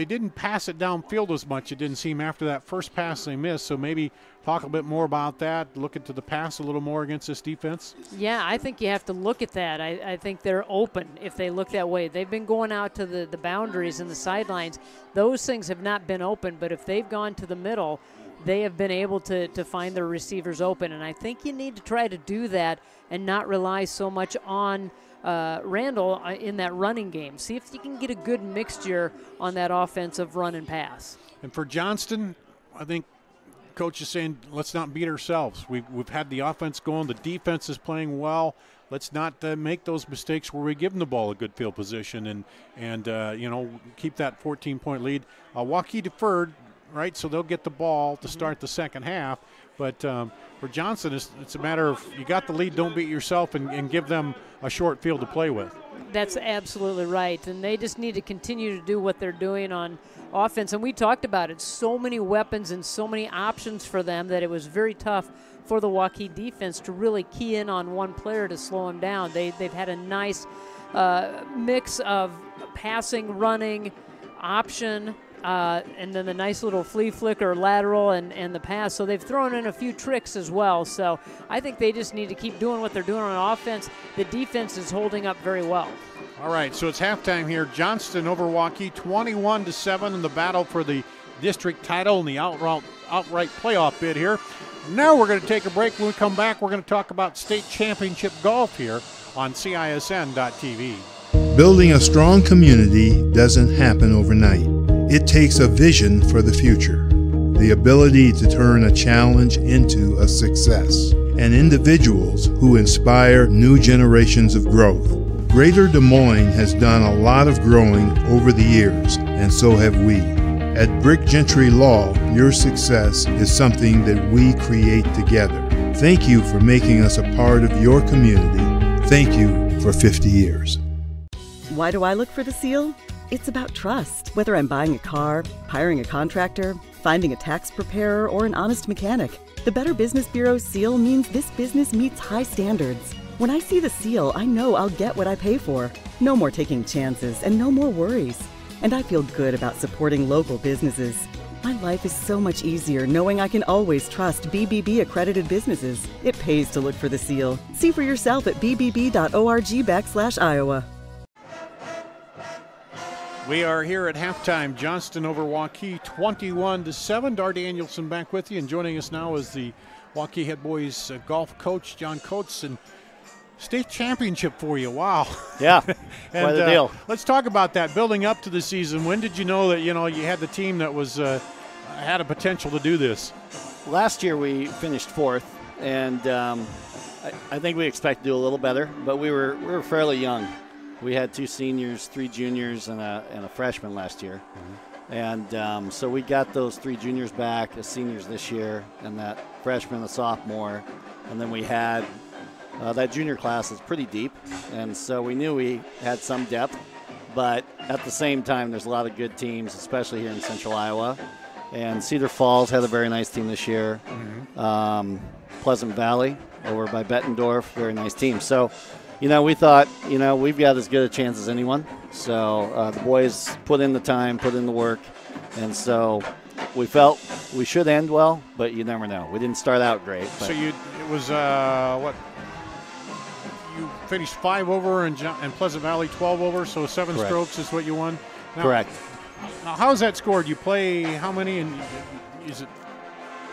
didn't pass it downfield as much, it didn't seem, after that first pass they missed. So maybe talk a bit more about that, look into the pass a little more against this defense. Yeah, I think you have to look at that. I think they're open if they look that way. They've been going out to the boundaries and the sidelines. Those things have not been open, but if they've gone to the middle, they have been able to find their receivers open. And I think you need to try to do that and not rely so much on Randall in that running game. See if you can get a good mixture on that offensive run and pass. And for Johnston, I think Coach is saying, let's not beat ourselves. We've had the offense going. The defense is playing well. Let's not make those mistakes where we give them the ball a good field position and you know, keep that 14-point lead. Waukee deferred, right, so they'll get the ball to start the second half. But for Johnston, it's a matter of you got the lead, don't beat yourself, and give them a short field to play with. That's absolutely right, and they just need to continue to do what they're doing on offense. And we talked about it, so many weapons and so many options for them that it was very tough for the Waukee defense to really key in on one player to slow him down. They've had a nice mix of passing, running, option, and then the nice little flea flicker, lateral, and the pass. So they've thrown in a few tricks as well. So I think they just need to keep doing what they're doing on offense. The defense is holding up very well. All right, so it's halftime here. Johnston over Waukee, 21-7 in the battle for the district title and the outright playoff bid here. Now we're going to take a break. When we come back, we're going to talk about state championship golf here on CISN.TV. Building a strong community doesn't happen overnight. It takes a vision for the future, the ability to turn a challenge into a success, and individuals who inspire new generations of growth. Greater Des Moines has done a lot of growing over the years, and so have we. At Brick Gentry Law, your success is something that we create together. Thank you for making us a part of your community. Thank you for 50 years. Why do I look for the seal? It's about trust. Whether I'm buying a car, hiring a contractor, finding a tax preparer, or an honest mechanic, the Better Business Bureau seal means this business meets high standards. When I see the seal, I know I'll get what I pay for. No more taking chances and no more worries. And I feel good about supporting local businesses. My life is so much easier knowing I can always trust BBB accredited businesses. It pays to look for the seal. See for yourself at bbb.org/Iowa. We are here at halftime. Johnston over Waukee, 21-7. Dar Danielson back with you, and joining us now is the Waukee head boys golf coach, John Coates, and state championship for you. Wow. Yeah, and, quite a deal. Let's talk about that. Building up to the season, when did you know that you had the team that was had a potential to do this? Last year we finished fourth, and I think we expected to do a little better, but we were fairly young. We had 2 seniors, 3 juniors, and a freshman last year. Mm-hmm. And so we got those 3 juniors back as seniors this year, and that freshman, a sophomore. And then we had that junior class is pretty deep, and so we knew we had some depth. But at the same time, there's a lot of good teams, especially here in Central Iowa. And Cedar Falls had a very nice team this year. Mm-hmm. Pleasant Valley over by Bettendorf, very nice team. So, we thought, we've got as good a chance as anyone. So the boys put in the time, put in the work. And so we felt we should end well, but you never know. We didn't start out great. But. So it was, you finished 5 over and Pleasant Valley 12 over, so 7 Correct. Strokes is what you won? Now, Correct. Now, how's that scored? You play how many, and is it?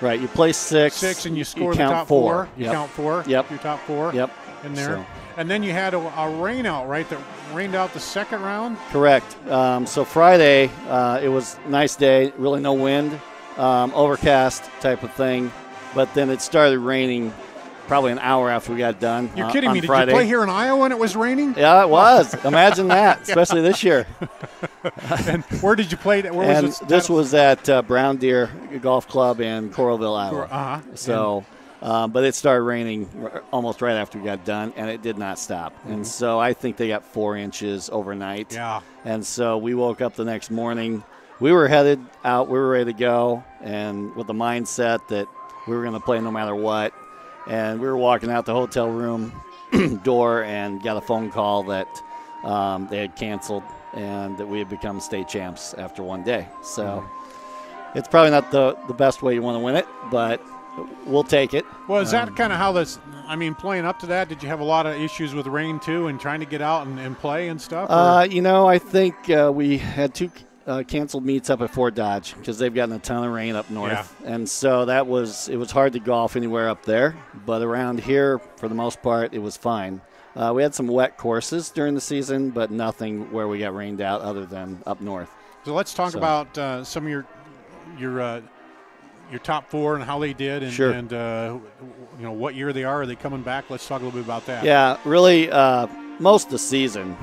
Right, you play 6. 6, and you score you the count top 4. 4. You count 4. Yep. Your top 4. Yep. In there. So. And then you had a rain out, right? That rained out the second round? Correct. So Friday, it was a nice day, really no wind, overcast type of thing. But then it started raining probably an hour after we got done. You're kidding me. Did Friday. You play here in Iowa when it was raining? Yeah, it was. Imagine that, especially this year. And where did you play? Where was it? This was at Brown Deer Golf Club in Coralville, Iowa. Uh-huh. So, but it started raining almost right after we got done, and it did not stop. Mm-hmm. And so I think they got 4 inches overnight. Yeah. And so we woke up the next morning. We were headed out. We were ready to go, and with the mindset that we were going to play no matter what. And we were walking out the hotel room door and got a phone call that they had canceled and that we had become state champs after one day. So it's probably not the best way you want to win it, but we'll take it. Well, is that kind of how this – playing up to that, did you have a lot of issues with rain too and trying to get out and play and stuff? I think we had 2 canceled meets up at Fort Dodge because they've gotten a ton of rain up north. Yeah. And so it was hard to golf anywhere up there. But around here, for the most part, it was fine. We had some wet courses during the season, but nothing where we got rained out other than up north. So let's talk about some of your top 4 and how they did, and, sure. and what year they are. Are they coming back? Let's talk a little bit about that. Yeah, really, most of the season,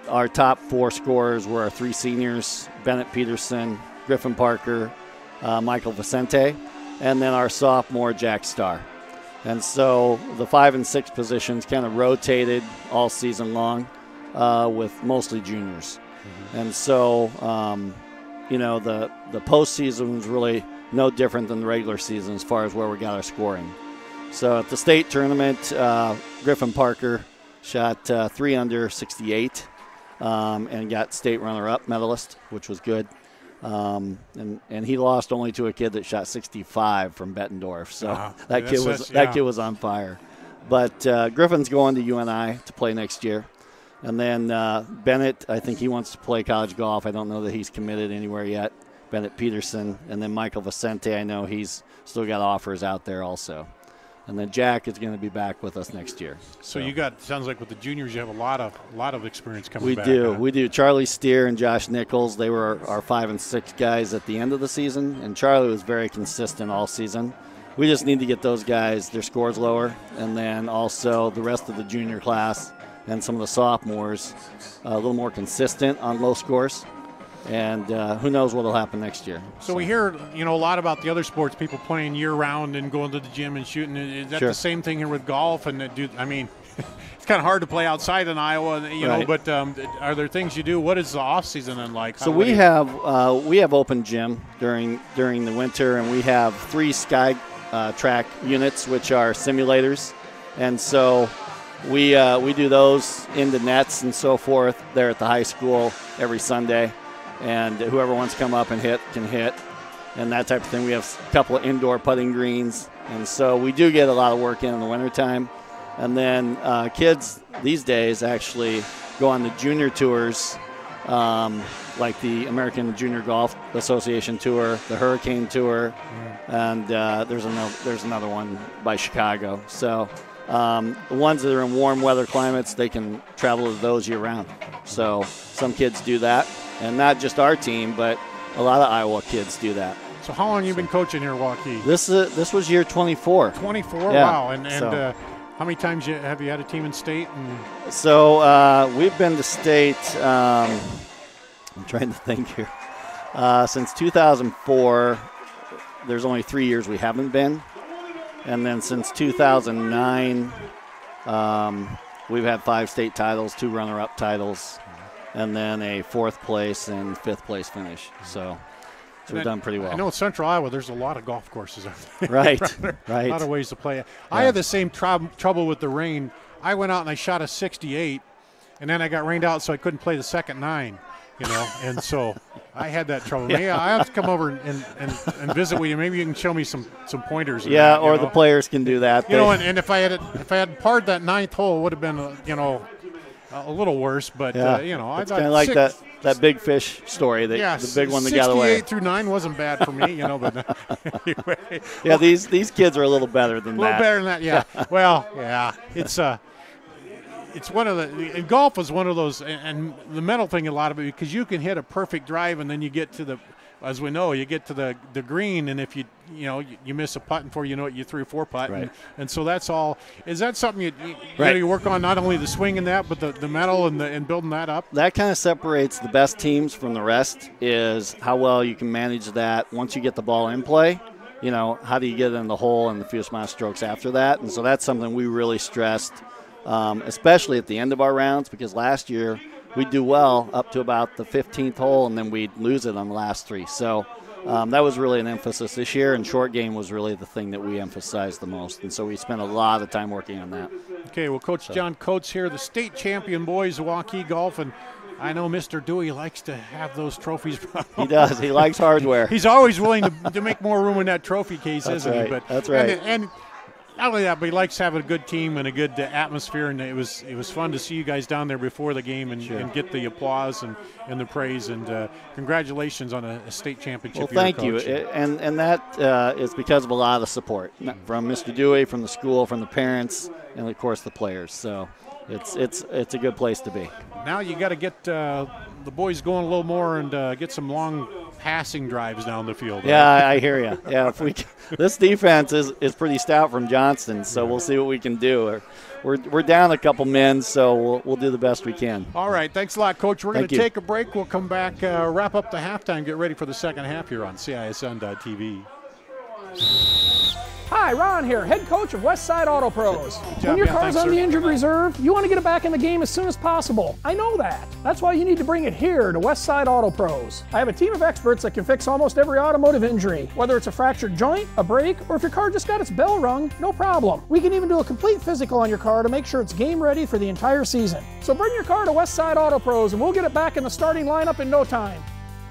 our top 4 scorers were our 3 seniors: Bennett Peterson, Griffin Parker, Michael Vicente, and then our sophomore Jack Starr. And so the 5 and 6 positions kind of rotated all season long with mostly juniors. Mm-hmm. And so, the postseason was really no different than the regular season as far as where we got our scoring. So at the state tournament, Griffin Parker shot 3 under 68 and got state runner-up medalist, which was good. And he lost only to a kid that shot 65 from Bettendorf. So that kid was on fire. But Griffin's going to UNI to play next year. And then Bennett, I think he wants to play college golf. I don't know that he's committed anywhere yet. Bennett Peterson. And then Michael Vicente, I know he's still got offers out there also. And then Jack is going to be back with us next year. So you got, sounds like with the juniors, you have a lot of experience coming we back. We do. Charlie Steer and Josh Nichols, they were our 5 and 6 guys at the end of the season, and Charlie was very consistent all season. We just need to get those guys, their scores lower, and then also the rest of the junior class and some of the sophomores a little more consistent on low scores. And who knows what will happen next year. So we hear, a lot about the other sports, people playing year-round and going to the gym and shooting. Is that the same thing here with golf? And it's kind of hard to play outside in Iowa, Right. But are there things you do? What is the off season then like? So we have open gym during the winter, and we have 3 sky track units, which are simulators, and so we do those in the nets and so forth there at the high school every Sunday. And whoever wants to come up and hit can hit, and that type of thing. We have a couple of indoor putting greens, and so we do get a lot of work in the wintertime. And then kids these days actually go on the junior tours, like the American Junior Golf Association Tour, the Hurricane Tour, and there's another one by Chicago. So the ones that are in warm weather climates, they can travel to those year-round. So some kids do that. And not just our team, but a lot of Iowa kids do that. So how long have you been coaching here, Waukee? This was year 24. 24? Yeah. Wow. And how many times have you had a team in state? So we've been to state, I'm trying to think here, since 2004. There's only 3 years we haven't been. And then since 2009, we've had 5 state titles, 2 runner-up titles, and then a 4th place and 5th place finish. So we've done pretty well. I know in Central Iowa there's a lot of golf courses out there. Right, A lot of ways to play. I had the same trouble with the rain. I went out and I shot a 68, and then I got rained out, so I couldn't play the second 9. And so I had that trouble. Maybe I have to come over and visit with you. Maybe you can show me some pointers. Yeah, or the players can do that. And if I had parred that 9th hole, it would have been a little worse, but it's kind of like that big fish story, the big one that got away. 68 through 9 wasn't bad for me, but anyway. Yeah, these kids are a little better than that. A little better than that, yeah. Well, yeah, it's one of the golf is one of those, and the mental thing a lot of it, because you can hit a perfect drive and then you get to as we know, you get to the green, and if you miss a putt before you know it, you 3 or 4 putt, right. and so that's all. Is that something you work on, not only the swing and that, but the mental and building that up? That kind of separates the best teams from the rest, is how well you can manage that once you get the ball in play. How do you get it in the hole and the fewest amount of strokes after that? And so that's something we really stressed, especially at the end of our rounds, because last year we'd do well up to about the 15th hole, and then we'd lose it on the last 3. So that was really an emphasis this year, and short game was really the thing that we emphasized the most. And so we spent a lot of time working on that. Okay, well, Coach John Coates here, the state champion boys, Waukee Golf, and I know Mr. Dewey likes to have those trophies. He does. He likes hardware. He's always willing to make more room in that trophy case, isn't right. he? But that's right. And not only that, but he likes having a good team and a good atmosphere, and it was fun to see you guys down there before the game and get the applause and the praise, and congratulations on a state championship. Well, thank you, and that is because of a lot of support from Mr. Dewey, from the school, from the parents, and of course the players. So it's a good place to be. Now you got to get the boys going a little more and get some long passing drives down the field. Right? Yeah, I hear you. Yeah, this defense is pretty stout from Johnston, so we'll see what we can do. We're down a couple men, so we'll do the best we can. All right, thanks a lot, Coach. We're going to take a break. We'll come back, wrap up the halftime, get ready for the second half here on CISN.TV. Hi, Ron here, head coach of Westside Auto Pros. When your car's on the injured reserve, you want to get it back in the game as soon as possible. I know that. That's why you need to bring it here to Westside Auto Pros. I have a team of experts that can fix almost every automotive injury. Whether it's a fractured joint, a brake, or if your car just got its bell rung, no problem. We can even do a complete physical on your car to make sure it's game ready for the entire season. So bring your car to Westside Auto Pros and we'll get it back in the starting lineup in no time.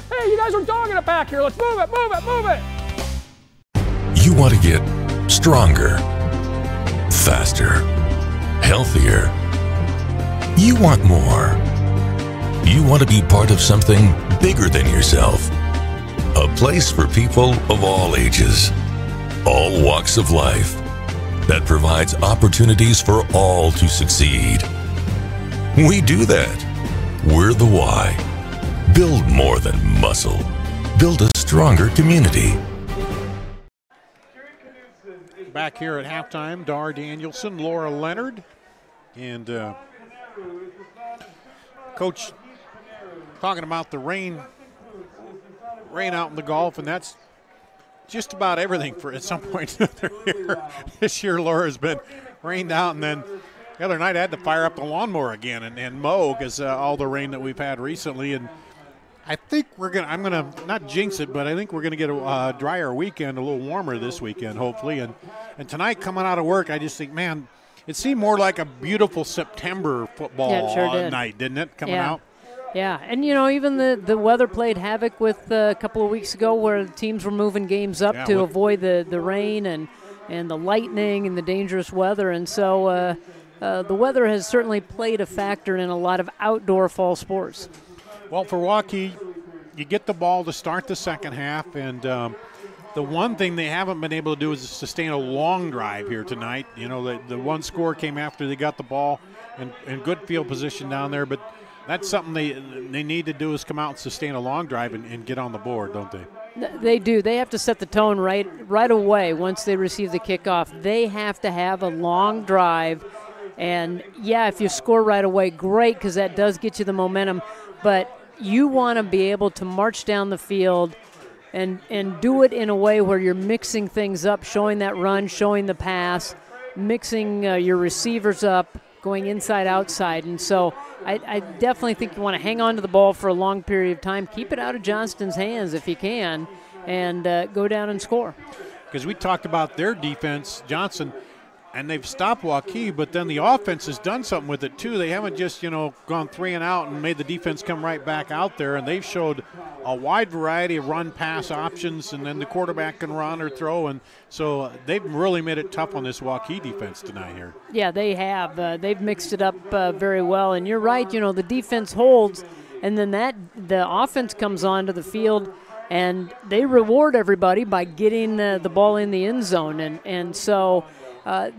Hey, you guys are dogging it back here. Let's move it, move it, move it. You want to get stronger, faster, healthier. You want more. You want to be part of something bigger than yourself. A place for people of all ages, all walks of life. that provides opportunities for all to succeed. We do that. We're the why. Build more than muscle. Build a stronger community. Back here at halftime, Dar Danielson, Laura Leonard, and Coach talking about the rain out in the Gulf, and that's just about everything for at some point here. This year, Laura has been rained out, and then the other night I had to fire up the lawnmower again and mow because all the rain that we've had recently. And I think I'm gonna not jinx it, but I think we're gonna get a drier weekend, a little warmer this weekend, hopefully. And tonight, coming out of work, I just think, man, it seemed more like a beautiful September football night, didn't it? Coming out. Yeah, and even the weather played havoc with a couple of weeks ago, where the teams were moving games up to avoid the rain and the lightning and the dangerous weather, and so the weather has certainly played a factor in a lot of outdoor fall sports. Well, for Waukee, you get the ball to start the second half, and the one thing they haven't been able to do is sustain a long drive here tonight. The one score came after they got the ball in good field position down there, but that's something they need to do, is come out and sustain a long drive and get on the board, don't they? They do. They have to set the tone right away once they receive the kickoff. They have to have a long drive, and if you score right away, great, because that does get you the momentum, but you want to be able to march down the field and do it in a way where you're mixing things up, showing that run, showing the pass, mixing your receivers up, going inside, outside. And so I definitely think you want to hang on to the ball for a long period of time, keep it out of Johnston's hands if you can, and go down and score. Because we talked about their defense, Johnston, and they've stopped Waukee, but then the offense has done something with it too. They haven't just, gone 3 and out and made the defense come right back out there, and they've showed a wide variety of run-pass options, and then the quarterback can run or throw, and so they've really made it tough on this Waukee defense tonight here. Yeah, they have. They've mixed it up very well, and you're right, the defense holds, and then the offense comes onto the field, and they reward everybody by getting the ball in the end zone, and so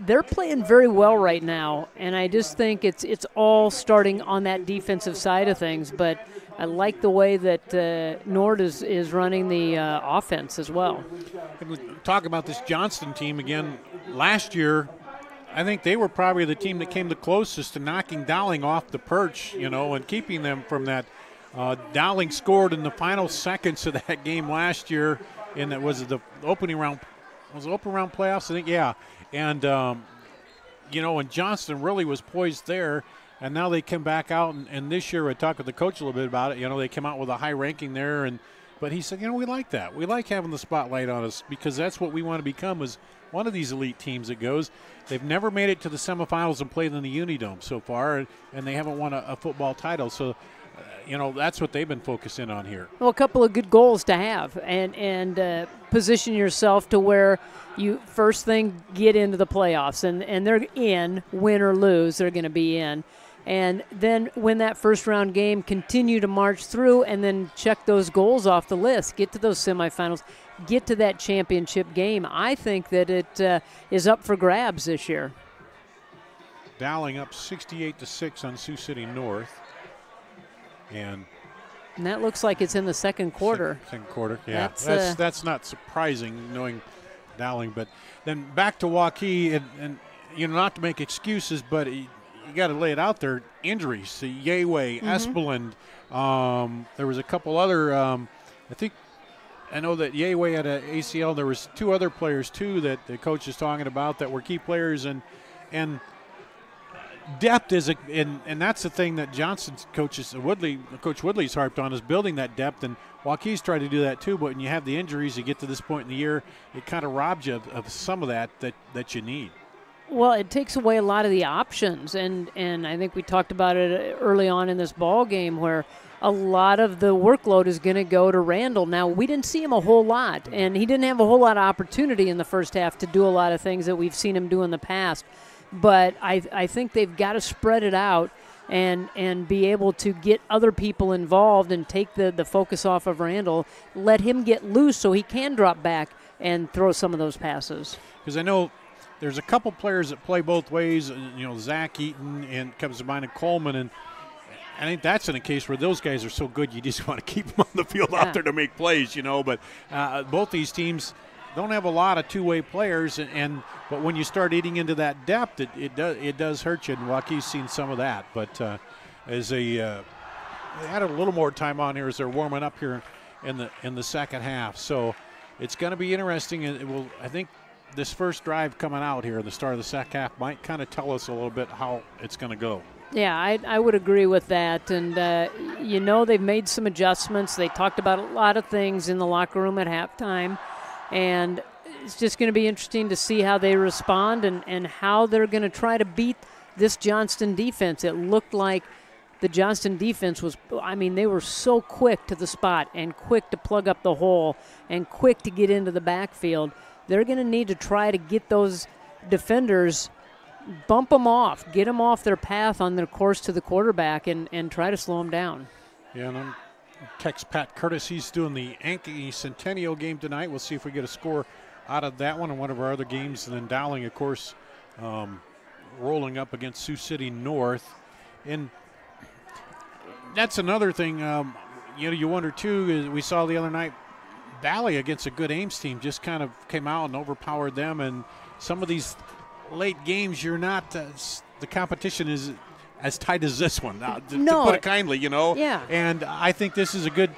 they're playing very well right now, and I just think it's all starting on that defensive side of things. But I like the way that Nord is running the offense as well. Talk about this Johnston team again. Last year, I think they were probably the team that came the closest to knocking Dowling off the perch, and keeping them from that. Dowling scored in the final seconds of that game last year, and it was the opening round. Was it open round playoffs? I think, yeah. And, and Johnston really was poised there, and now they come back out, and this year I talked with the coach a little bit about it. They came out with a high ranking there, but he said, we like that. We like having the spotlight on us because that's what we want to become, is one of these elite teams that goes. They've never made it to the semifinals and played in the Unidome so far, and they haven't won a football title. So, that's what they've been focusing on here. Well, a couple of good goals to have, and position yourself to where you first thing get into the playoffs, and they're in, win or lose, they're going to be in. And then win that first round game, continue to march through, and then check those goals off the list, get to those semifinals, get to that championship game. I think that it is up for grabs this year. Dowling up 68-6 on Sioux City North. And that looks like it's in the second quarter. Second quarter, yeah. That's not surprising, knowing Dowling. But then back to Waukee, and not to make excuses, but you got to lay it out there. Injuries, Yehweh, Espeland. There was a couple other, I know that Yehweh had an ACL. There was 2 other players, too, that the coach is talking about that were key players. And depth is and that's the thing that Johnston's Coach Woodley's harped on, is building that depth, and Waukee's tried to do that too. But when you have the injuries, you get to this point in the year, it kind of robs you of some of that you need. Well, it takes away a lot of the options, and I think we talked about it early on in this ball game, where a lot of the workload is going to go to Randall. Now, we didn't see him a whole lot, and he didn't have a whole lot of opportunity in the first half to do a lot of things that we've seen him do in the past. But I think they've got to spread it out and be able to get other people involved and take the focus off of Randall, let him get loose so he can drop back and throw some of those passes. Because I know there's a couple players that play both ways. You know, Zach Eaton and comes to mind, and Coleman, and I think that's in a case where those guys are so good you just want to keep them on the field out there to make plays, you know. But both these teams don't have a lot of two-way players, but when you start eating into that depth, it does hurt you. And Waukee's seen some of that. But as they added a little more time on here as they're warming up here in the second half, so it's going to be interesting. And I think this first drive coming out here at the start of the second half might kind of tell us a little bit how it's going to go. Yeah, I would agree with that. And, you know, they've made some adjustments. They talked about a lot of things in the locker room at halftime. And it's just going to be interesting to see how they respond and how they're going to try to beat this Johnston defense. It looked like the Johnston defense was, I mean, they were so quick to the spot and quick to plug up the hole and quick to get into the backfield. They're going to need to try to get those defenders, bump them off, get them off their path on their course to the quarterback and try to slow them down. Yeah, and I'm text Pat Curtis. He's doing the Yankee Centennial game tonight. We'll see if we get a score out of that one and one of our other games. And then Dowling, of course, rolling up against Sioux City North. And that's another thing, you know, you wonder, too, we saw the other night, Valley against a good Ames team just kind of came out and overpowered them. And some of these late games, you're not the competition is as tight as this one, to put it kindly, you know. Yeah. And I think this is a good,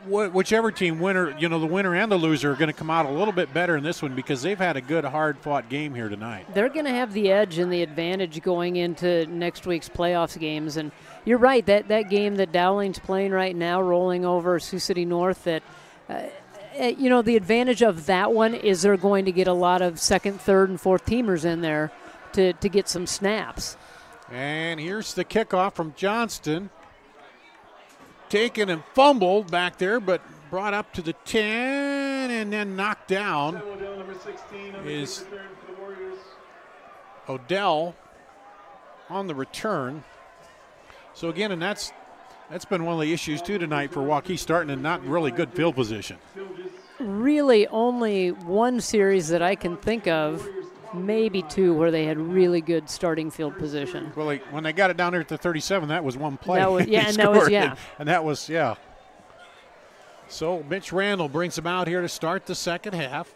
whichever team winner, you know, the winner and the loser are going to come out a little bit better in this one because they've had a good, hard-fought game here tonight. They're going to have the edge and the advantage going into next week's playoffs games. And you're right, that game that Dowling's playing right now, rolling over Sioux City North, that you know, the advantage of that one is they're going to get a lot of second, third, and fourth teamers in there to get some snaps. And here's the kickoff from Johnston. Taken and fumbled back there, but brought up to the 10 and then knocked down is Odell on the return. So again, and that's been one of the issues too tonight for Waukee, starting in not really good field position. Really only one series that I can think of, maybe two, where they had really good starting field position. Well, when they got it down there at the 37, that was one play. That was, yeah, and that was, yeah. And that was, yeah. So Mitch Randall brings him out here to start the second half.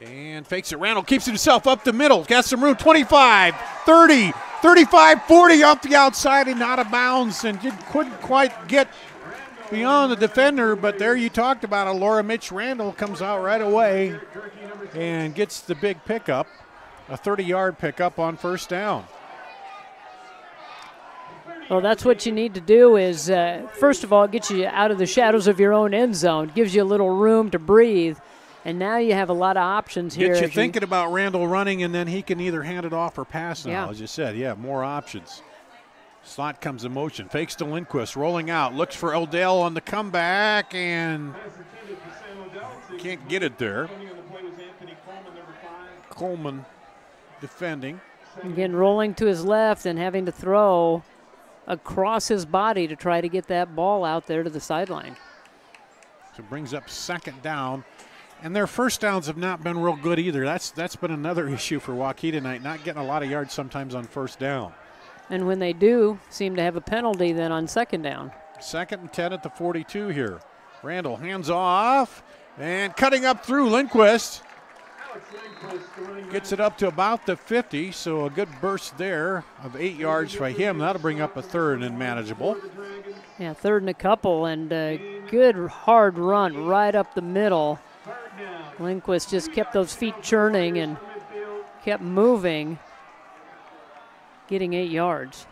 And fakes it. Randall keeps himself up the middle. Got some room. 25, 30, 35, 40 off the outside and out of bounds. And couldn't quite get beyond the defender. But there you talked about it, Laura. Mitch Randall comes out right away and gets the big pickup. A 30-yard pickup on first down. Well, that's what you need to do is, first of all, get you out of the shadows of your own end zone. Gives you a little room to breathe. And now you have a lot of options here. Get you thinking about Randall running, and then he can either hand it off or pass now, as you said. Yeah, more options. Slot comes in motion. Fakes to Lindquist, rolling out. Looks for Odell on the comeback, and can't get it there. Coleman defending. Again, rolling to his left and having to throw across his body to try to get that ball out there to the sideline. So brings up second down. And their first downs have not been real good either. That's been another issue for Waukee tonight, not getting a lot of yards sometimes on first down. And when they do, seem to have a penalty then on second down. Second and 10 at the 42 here. Randall hands off and cutting up through Lindquist. Gets it up to about the 50, so a good burst there of 8 yards by him. That'll bring up a third and manageable. Yeah, third and a couple, and a good hard run right up the middle. Lindquist just kept those feet churning and kept moving, getting 8 yards.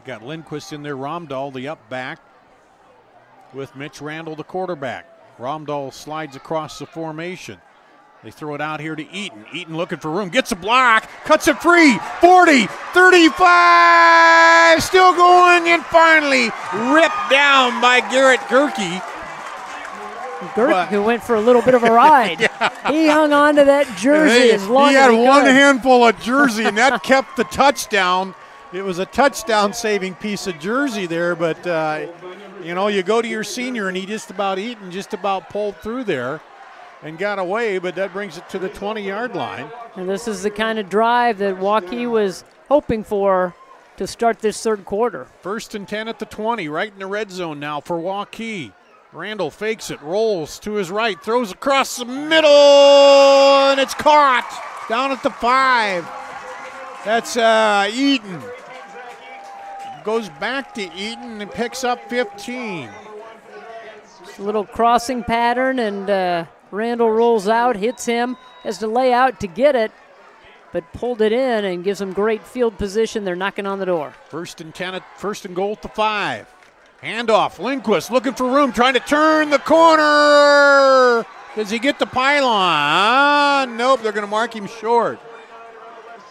Got Lindquist in there, Romdahl, the up back, with Mitch Randall, the quarterback. Romdahl slides across the formation. They throw it out here to Eaton. Eaton looking for room, gets a block, cuts it free, 40, 35, still going, and finally ripped down by Garrett Gerke. Gerke went for a little bit of a ride. Yeah. He hung on to that jersey as long as he could. He had one handful of jersey, and that kept the touchdown. It was a touchdown-saving piece of jersey there, but, you know, you go to your senior, and he just about pulled through there. and got away, but that brings it to the 20-yard line. And this is the kind of drive that Waukee was hoping for to start this third quarter. 1st and 10 at the 20, right in the red zone now for Waukee. Randall fakes it, rolls to his right, throws across the middle, and it's caught down at the 5. That's Eaton. Goes back to Eaton and picks up 15. Just a little crossing pattern, and Randall rolls out, hits him, has to lay out to get it, but pulled it in and gives them great field position. They're knocking on the door. 1st and 10, 1st and goal at the 5. Handoff, Lindquist looking for room, trying to turn the corner. Does he get the pylon? Nope, they're going to mark him short.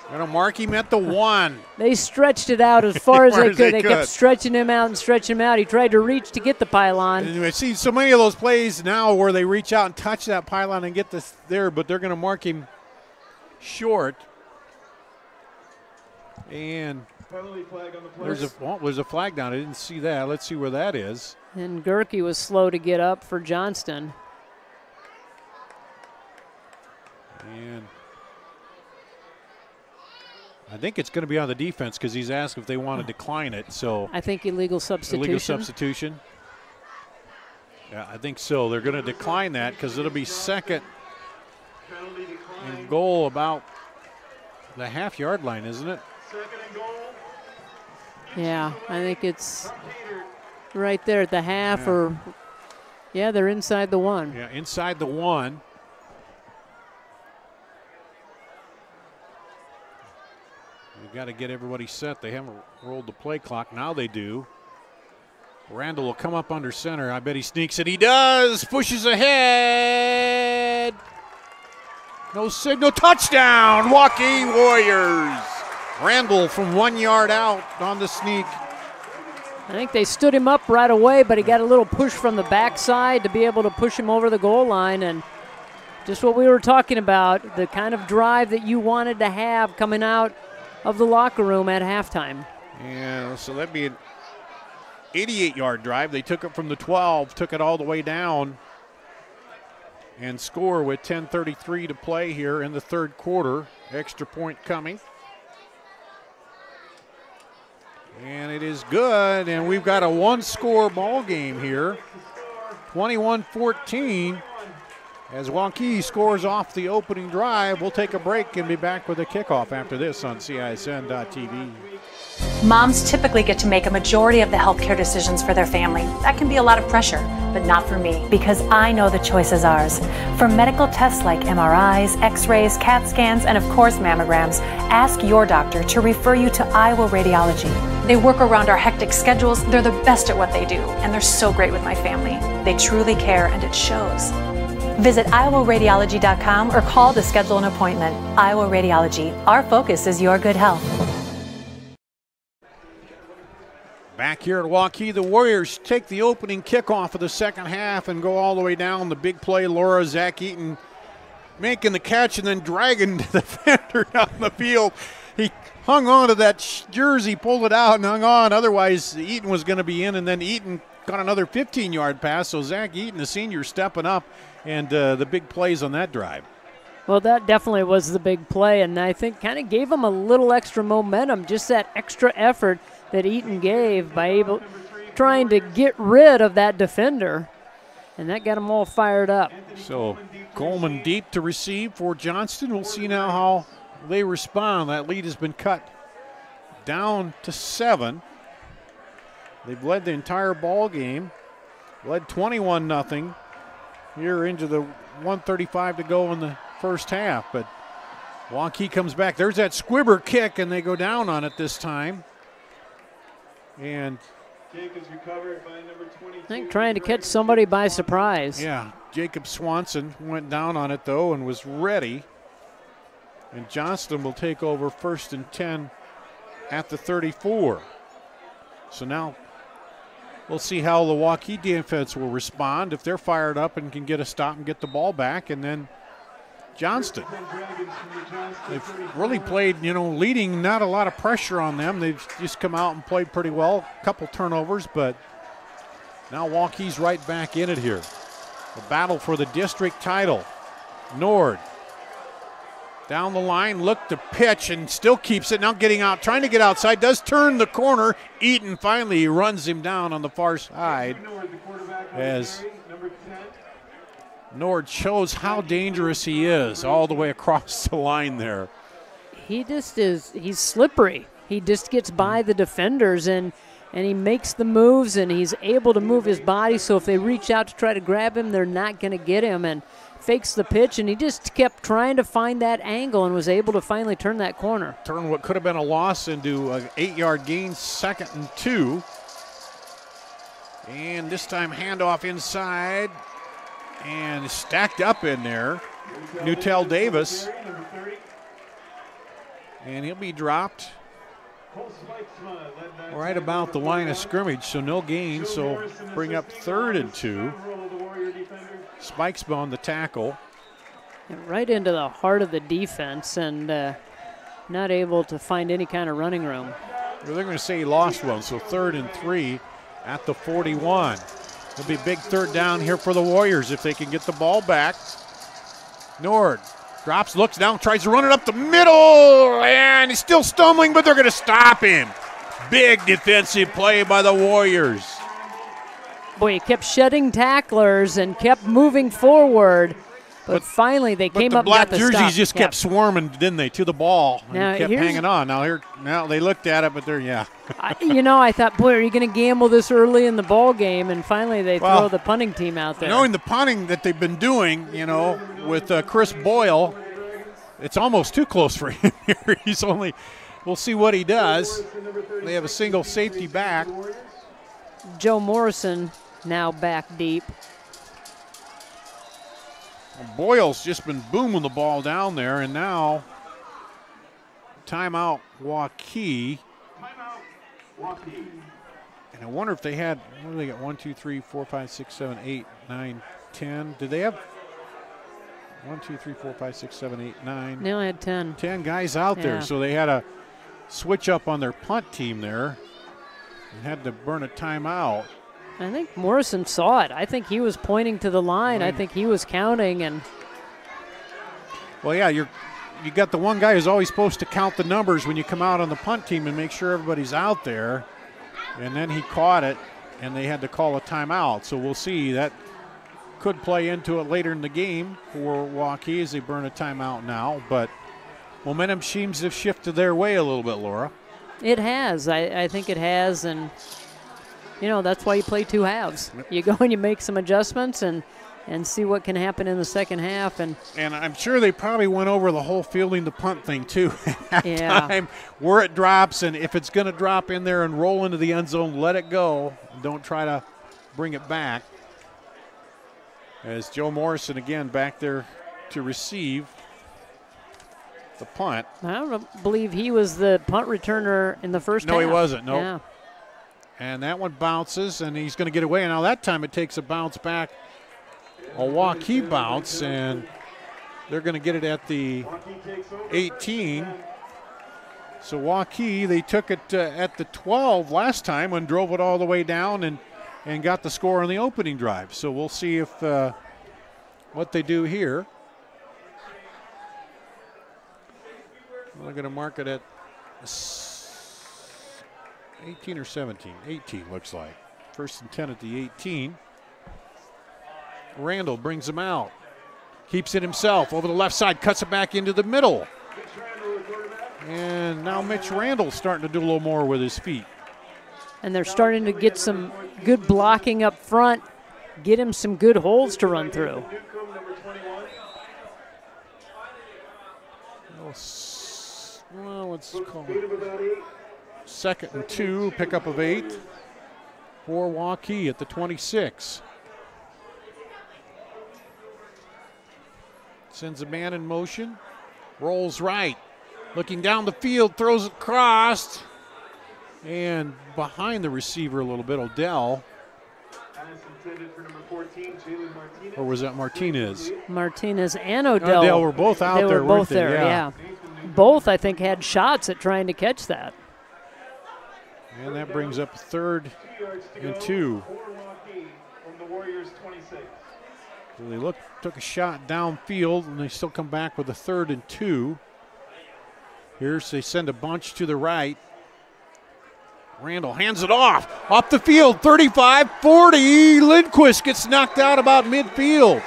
Going to mark him at the 1. They stretched it out as far as they could. They kept stretching him out and stretching him out. He tried to reach to get the pylon. And I see so many of those plays now where they reach out and touch that pylon and get this there, but they're going to mark him short. And there's a flag down. I didn't see that. Let's see where that is. And Gerke was slow to get up for Johnston. And I think it's going to be on the defense because he's asked if they want to decline it. So I think illegal substitution. Illegal substitution. Yeah, I think so. They're going to decline that because it'll be 2nd and goal about the half-yard line, isn't it? Yeah, I think it's right there at the half, or they're inside the 1. Yeah, inside the 1. We've got to get everybody set. They haven't rolled the play clock. Now they do. Randall will come up under center. I bet he sneaks it. He does. Pushes ahead. No signal. Touchdown. Waukee Warriors. Randall from 1 yard out on the sneak. I think they stood him up right away, but he got a little push from the backside to be able to push him over the goal line. And just what we were talking about, the kind of drive that you wanted to have coming out of the locker room at halftime. Yeah, so that'd be an 88-yard drive. They took it from the 12, took it all the way down, and score with 10:33 to play here in the third quarter. Extra point coming. And it is good, and we've got a one-score ball game here. 21-14 as Waukee scores off the opening drive. We'll take a break and be back with a kickoff after this on CISN.TV. Moms typically get to make a majority of the healthcare decisions for their family. That can be a lot of pressure, but not for me, because I know the choice is ours. For medical tests like MRIs, X-rays, CAT scans, and of course mammograms, ask your doctor to refer you to Iowa Radiology. They work around our hectic schedules. They're the best at what they do, and they're so great with my family. They truly care, and it shows. Visit iowaradiology.com or call to schedule an appointment. Iowa Radiology. Our focus is your good health. Back here at Waukee, the Warriors take the opening kickoff of the second half and go all the way down. The big play, Laura, Zach Eaton making the catch and then dragging the defender down the field. He hung on to that jersey, pulled it out and hung on. Otherwise, Eaton was going to be in, and then Eaton got another 15-yard pass. So Zach Eaton, the senior, stepping up, and the big plays on that drive. Well, that definitely was the big play, and I think kind of gave him a little extra momentum, just that extra effort that Eaton gave by trying to get rid of that defender, and that got them all fired up. So Coleman deep to receive for Johnston. We'll see now how they respond. That lead has been cut down to 7. They've led the entire ball game, led 21-0 here into the 1:35 to go in the first half, but Waukee comes back. There's that Squibber kick, and they go down on it this time. And Jacobs recovered by number 22. I think trying to catch somebody by surprise. Yeah, Jacob Swanson went down on it, though, and was ready. And Johnston will take over 1st and 10 at the 34. So now we'll see how the Waukee defense will respond if they're fired up and can get a stop and get the ball back. And then Johnston, they've really played, leading, not a lot of pressure on them. They've just come out and played pretty well. A couple turnovers, but now Waukee's right back in it here. The battle for the district title. Nord down the line, looked to pitch and still keeps it. Now getting out, trying to get outside, does turn the corner. Eaton finally runs him down on the far side as Nord shows how dangerous he is all the way across the line there. He just is, he's slippery. He just gets by the defenders and he makes the moves and he's able to move his body, so if they reach out to try to grab him, they're not going to get him, and fakes the pitch, and he just kept trying to find that angle and was able to finally turn that corner. Turn what could have been a loss into an 8-yard gain, 2nd and 2. And this time handoff inside and stacked up in there. Newtell Davis. And he'll be dropped right about the line of scrimmage, so no gain, so bring up 3rd and 2. Spikesma on the tackle. And right into the heart of the defense and not able to find any kind of running room. They're going to say he lost one, so 3rd and 3 at the 41. It'll be big 3rd down here for the Warriors if they can get the ball back. Nord drops, looks down, tries to run it up the middle, and he's still stumbling, but they're going to stop him. Big defensive play by the Warriors. Boy, he kept shedding tacklers and kept moving forward, but finally they came up and got the stop. Black jerseys just kept swarming, didn't they, to the ball and now, kept hanging on. Now they looked at it, but they're, yeah. I thought, boy, are you going to gamble this early in the ball game? And finally they throw the punting team out there. Knowing the punting that they've been doing, with Chris Boyle, it's almost too close for him here. We'll see what he does. They have a single safety back. Joe Morrison now back deep. Boyle's just been booming the ball down there, and now timeout Waukee. And I wonder if they had, what do they got? 1, 2, 3, 4, 5, 6, 7, 8, 9, 10. Did they have 1, 2, 3, 4, 5, 6, 7, 8, 9? They only had 10. 10 guys out there, so they had a switch up on their punt team there and had to burn a timeout. I think Morrison saw it. I think he was pointing to the line. I think he was counting. And well, yeah, you got the one guy who's always supposed to count the numbers when you come out on the punt team and make sure everybody's out there. And then he caught it, and they had to call a timeout. So we'll see. That could play into it later in the game for Waukee as they burn a timeout now. But momentum seems to have shifted their way a little bit, Laura. It has. I think it has. And that's why you play 2 halves. You go and you make some adjustments and see what can happen in the second half. And I'm sure they probably went over the whole fielding the punt thing too at yeah. where it drops, and if it's going to drop in there and roll into the end zone, let it go. Don't try to bring it back. As Joe Morrison again back there to receive the punt. I don't believe he was the punt returner in the first half. No, he wasn't. No. Yeah. And that one bounces, and he's going to get away. Now that time it takes a bounce back, a Waukee bounce, and they're going to get it at the 18. So Waukee, they took it at the 12 last time and drove it all the way down and got the score on the opening drive. So we'll see if what they do here. They're going to mark it at 18 or 17? 18 looks like. 1st and 10 at the 18. Randall brings him out. Keeps it himself over the left side, cuts it back into the middle. And now Mitch Randall's starting to do a little more with his feet. And they're starting to get some good blocking up front, get him some good holes to run through. Well, let's call it 2nd and 2, pickup of 8 for Waukee at the 26. Sends a man in motion, rolls right, looking down the field, throws it across, and behind the receiver a little bit, Odell. Or was that Martinez? Martinez and Odell. Odell were both out there. They were both there, yeah. Both, I think, had shots at trying to catch that. And that brings up 3rd and 2. So they took a shot downfield, and they still come back with a 3rd and 2. Here's they send a bunch to the right. Randall hands it off the field, 35-40. Lindquist gets knocked out about midfield.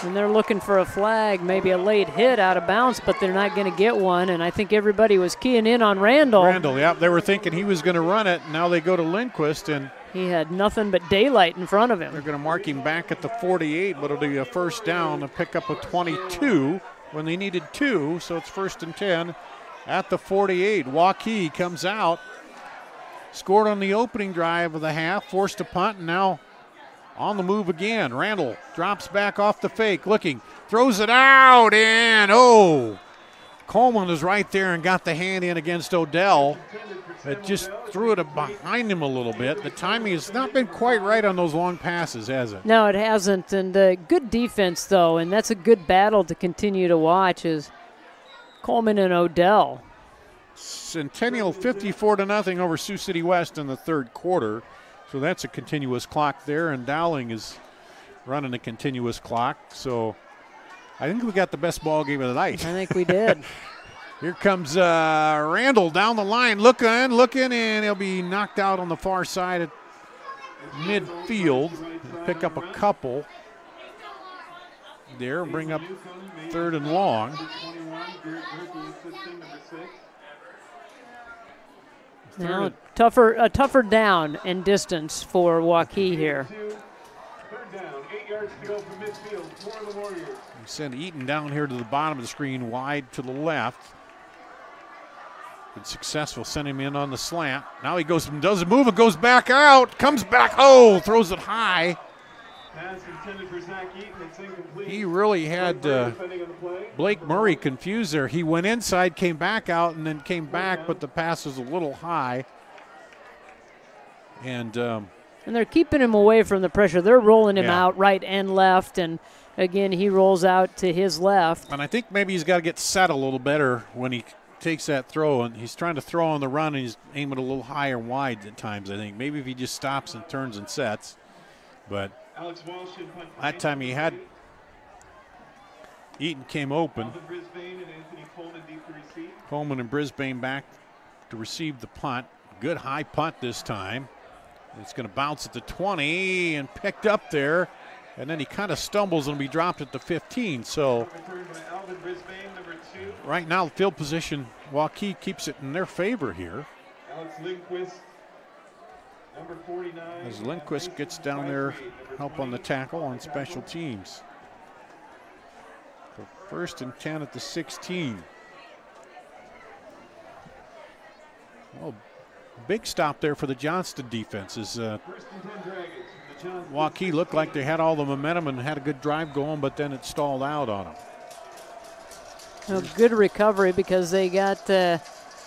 And they're looking for a flag, maybe a late hit out of bounds, but they're not going to get one. And I think everybody was keying in on Randall. Randall, yeah, they were thinking he was going to run it. Now they go to Lindquist, and he had nothing but daylight in front of him. They're going to mark him back at the 48, but it'll be a first down to pick up a 22 when they needed 2, so it's 1st and 10 at the 48. Waukee comes out, scored on the opening drive of the half, forced a punt, and now on the move again. Randall drops back off the fake, looking, throws it out, and Coleman is right there and got the hand in against Odell. It just threw it behind him a little bit. The timing has not been quite right on those long passes, has it? No, it hasn't. And good defense, though, and that's a good battle to continue to watch is Coleman and Odell. Centennial 54-0 over Sioux City West in the 3rd quarter. So that's a continuous clock there, and Dowling is running a continuous clock. So I think we got the best ball game of the night. I think we did. Here comes Randall down the line, looking, and he'll be knocked out on the far side at midfield. Pick up a couple there, bring up 3rd and long. Now a tougher down and distance for Waukee here. 3rd down, 8 yards to go from midfield for the Warriors. We send Eaton down here to the bottom of the screen, wide to the left. Been successful, send him in on the slant. Now he goes and does a move and goes back out, comes back, throws it high. Pass intended for Zach Eaton, it's incomplete. He really had Blake Murray confused there. He went inside, came back out, and then came back, but the pass was a little high. And they're keeping him away from the pressure. They're rolling him out right and left, and again, he rolls out to his left. And I think maybe he's got to get set a little better when he takes that throw, and he's trying to throw on the run, and he's aiming a little higher and wide at times, I think. Maybe if he just stops and turns and sets. But that time he had Eaton came open. Coleman and Brisbane back to receive the punt. Good high punt this time. It's going to bounce at the 20 and picked up there. And then he kind of stumbles and will be dropped at the 15. So right now, field position, Waukee keeps it in their favor here. Alex Lindquist, number 49. As Lindquist gets down there, help on the tackle on special teams. So 1st and 10 at the 16. Oh, big stop there for the Johnston defense. Waukee looked like they had all the momentum and had a good drive going, but then it stalled out on them. A good recovery because they got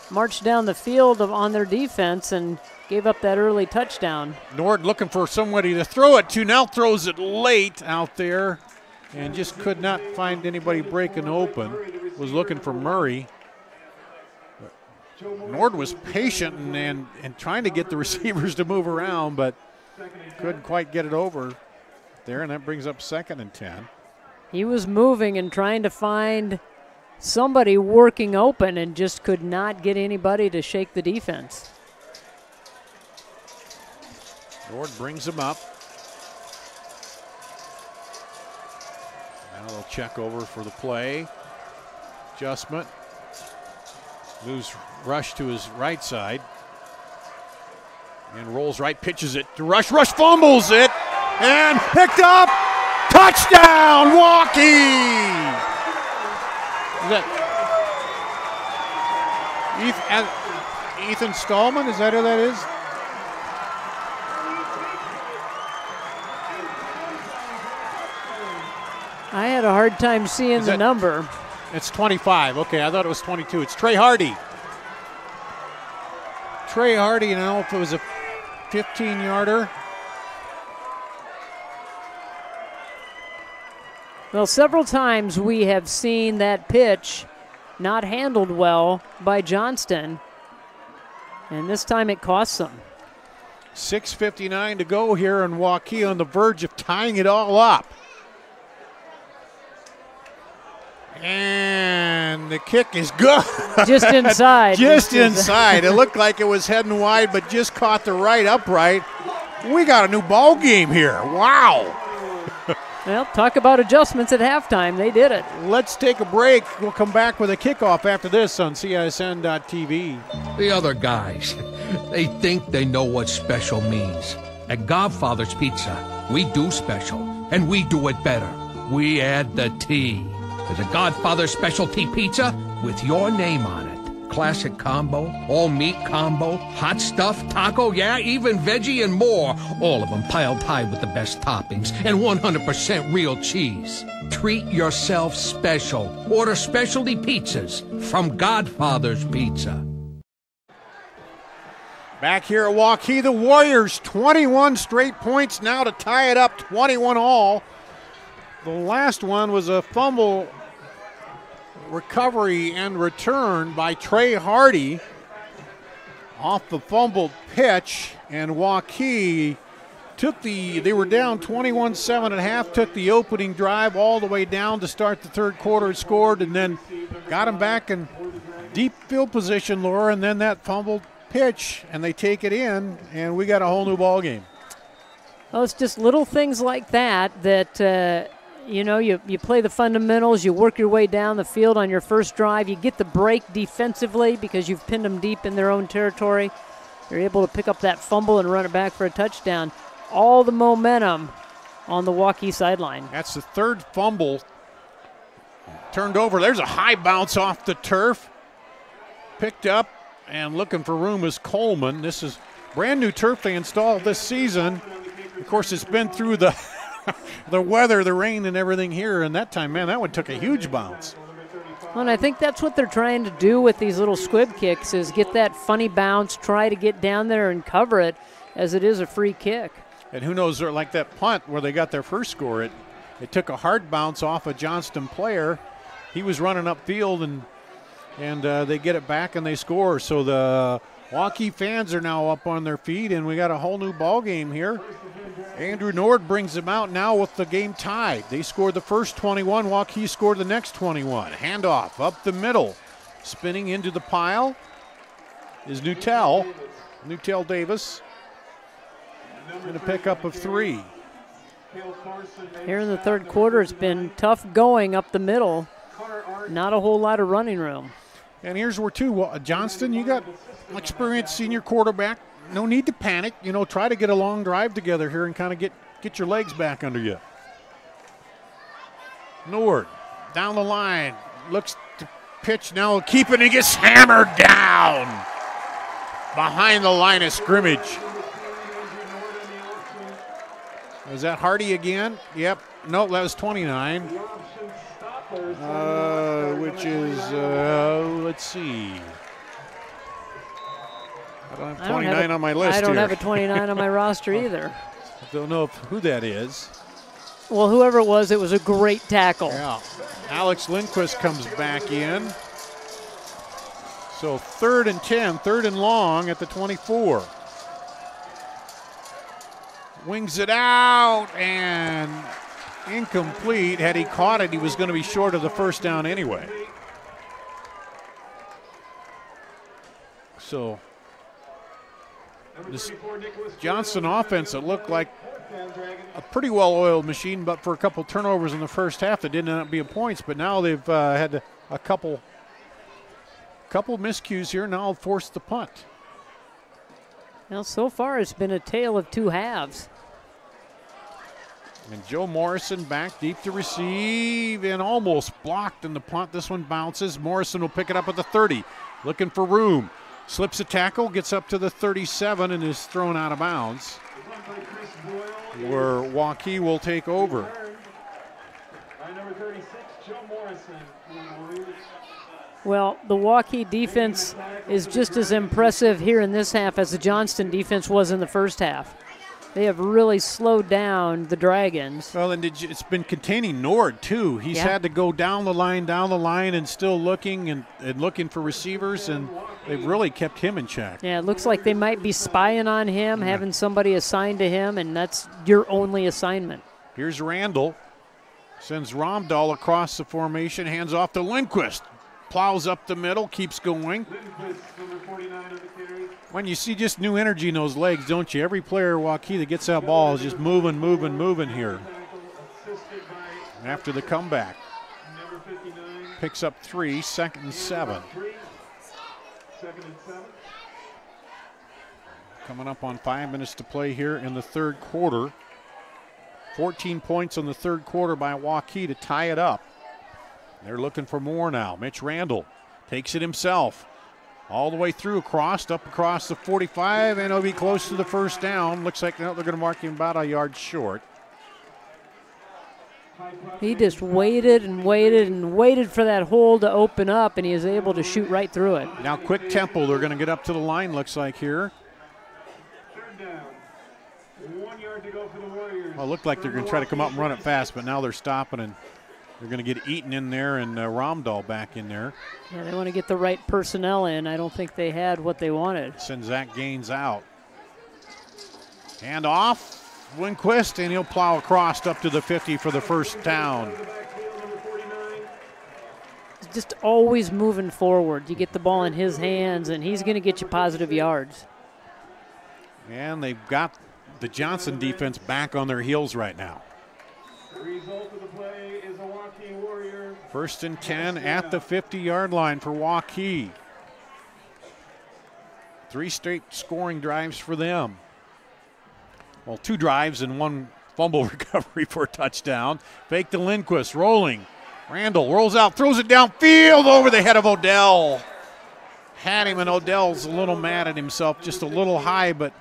marched down the field on their defense and gave up that early touchdown. Nord looking for somebody to throw it to, now throws it late out there and just could not find anybody breaking open. Was looking for Murray. Nord was patient and trying to get the receivers to move around, but couldn't quite get it over there, and that brings up 2nd and 10. He was moving and trying to find somebody working open and just could not get anybody to shake the defense. Nord brings him up. Now they'll check over for the play. Adjustment. Moves Rush to his right side. And rolls right, pitches it to Rush. Rush fumbles it and picked up. Touchdown, Waukee! Is that Ethan Stallman? Is that who that is? I had a hard time seeing the number. It's 25. Okay, I thought it was 22. It's Trey Hardy. Trey Hardy, and I don't know if it was a 15-yarder. Well, several times we have seen that pitch not handled well by Johnston, and this time it costs them. 6:59 to go here, and Waukee on the verge of tying it all up. And the kick is good. Just inside. Just inside. It looked like it was heading wide, but just caught the right upright. We got a new ball game here. Wow. Well, talk about adjustments at halftime. They did it. Let's take a break. We'll come back with a kickoff after this on CISN.TV. The other guys, they think they know what special means. At Godfather's Pizza, we do special, and we do it better. We add the T. There's a Godfather specialty pizza with your name on it. Classic combo, all meat combo, hot stuff, taco, yeah, even veggie and more. All of them piled high with the best toppings and 100% real cheese. Treat yourself special. Order specialty pizzas from Godfather's Pizza. Back here at Waukee, the Warriors, 21 straight points now to tie it up, 21 all. The last one was a fumble recovery and return by Trey Hardy off the fumbled pitch, and Waukee they were down 21-7 at half, took the opening drive all the way down to start the third quarter, scored, and then got them back in deep field position, Laura, and then that fumbled pitch, and they take it in, and we got a whole new ball game. Well, it's just little things like that you play the fundamentals, you work your way down the field on your first drive, you get the break defensively because you've pinned them deep in their own territory. You're able to pick up that fumble and run it back for a touchdown. All the momentum on the Waukee sideline. That's the third fumble turned over. There's a high bounce off the turf. Picked up and looking for room is Coleman. This is brand new turf they installed this season. Of course, it's been through the weather, the rain, and everything here. And that time, man, that one took a huge bounce. Well, and I think that's what they're trying to do with these little squib kicks is get that funny bounce, try to get down there and cover it as it is a free kick. And who knows, like that punt where they got their first score, it took a hard bounce off a Johnston player. He was running upfield, and they get it back and they score. So the Waukee fans are now up on their feet, and we got a whole new ball game here. Andrew Nord brings them out now with the game tied. They scored the first 21. Waukee scored the next 21. Handoff up the middle. Spinning into the pile is Newtell Davis. And a pickup of 3. Here in the third quarter, it's been tough going up the middle. Not a whole lot of running room. And here's where, too, Johnston, you got an experienced senior quarterback. No need to panic. Try to get a long drive together here and kind of get your legs back under you. Nord down the line. Looks to pitch now. Keep it and gets hammered down behind the line of scrimmage. Was that Hardy again? Yep. No, that was 29. Which is, let's see. I don't have 29 on my list I don't here. have a 29 on my roster either. I don't know who that is. Well, whoever it was a great tackle. Yeah. Alex Lindquist comes back in. So 3rd and 10, 3rd and long at the 24. Wings it out and incomplete. Had he caught it, he was going to be short of the first down anyway. So this Johnston offense, it looked like a pretty well-oiled machine, but for a couple turnovers in the first half that didn't end up being points. But now they've had a couple miscues here. Now forced the punt. Now, so far it's been a tale of two halves. And Joe Morrison back deep to receive and almost blocked in the punt. This one bounces. Morrison will pick it up at the 30. Looking for room. Slips a tackle, gets up to the 37 and is thrown out of bounds. Where Waukee will take over. Number 36, Joe Morrison. Well, the Waukee defense is just as impressive here in this half as the Johnston defense was in the first half. They have really slowed down the Dragons. Well, and it's been containing Nord, too. He's had to go down the line, and still looking and looking for receivers, and they've really kept him in check. Yeah, it looks like they might be spying on him, having somebody assigned to him, and that's your only assignment. Here's Randall. Sends Romdahl across the formation, hands off to Lindquist. Plows up the middle, keeps going. When you see just new energy in those legs, don't you? Every player, Waukee, that gets that ball is just moving here. After the comeback. Picks up 3, 2nd and 7. Coming up on 5 minutes to play here in the third quarter. 14 points in the third quarter by Waukee to tie it up. They're looking for more now. Mitch Randall takes it himself. All the way through, up across the 45, and he'll be close to the first down. Looks like they're going to mark him about a yard short. He just waited and waited for that hole to open up, and he was able to shoot right through it. Now quick tempo. They're going to get up to the line, looks like here. Well, it looked like they're going to try to come up and run it fast, but now they're stopping, and they're going to get Eaton in there and Romdahl back in there. Yeah, they want to get the right personnel in. I don't think they had what they wanted. Send Zach Gaines out. Hand off, Lindquist, and he'll plow across up to the 50 for the first down. Just always moving forward. You get the ball in his hands, and he's going to get you positive yards. And they've got the Johnston defense back on their heels right now. The result of the play is a Waukee Warrior. 1st and 10 at the 50-yard line for Waukee. 3 straight scoring drives for them. Well, 2 drives and 1 fumble recovery for a touchdown. Fake to Lindquist, rolling. Randall rolls out, throws it downfield over the head of Odell. Had him, and Odell's a little mad at himself, just a little high, but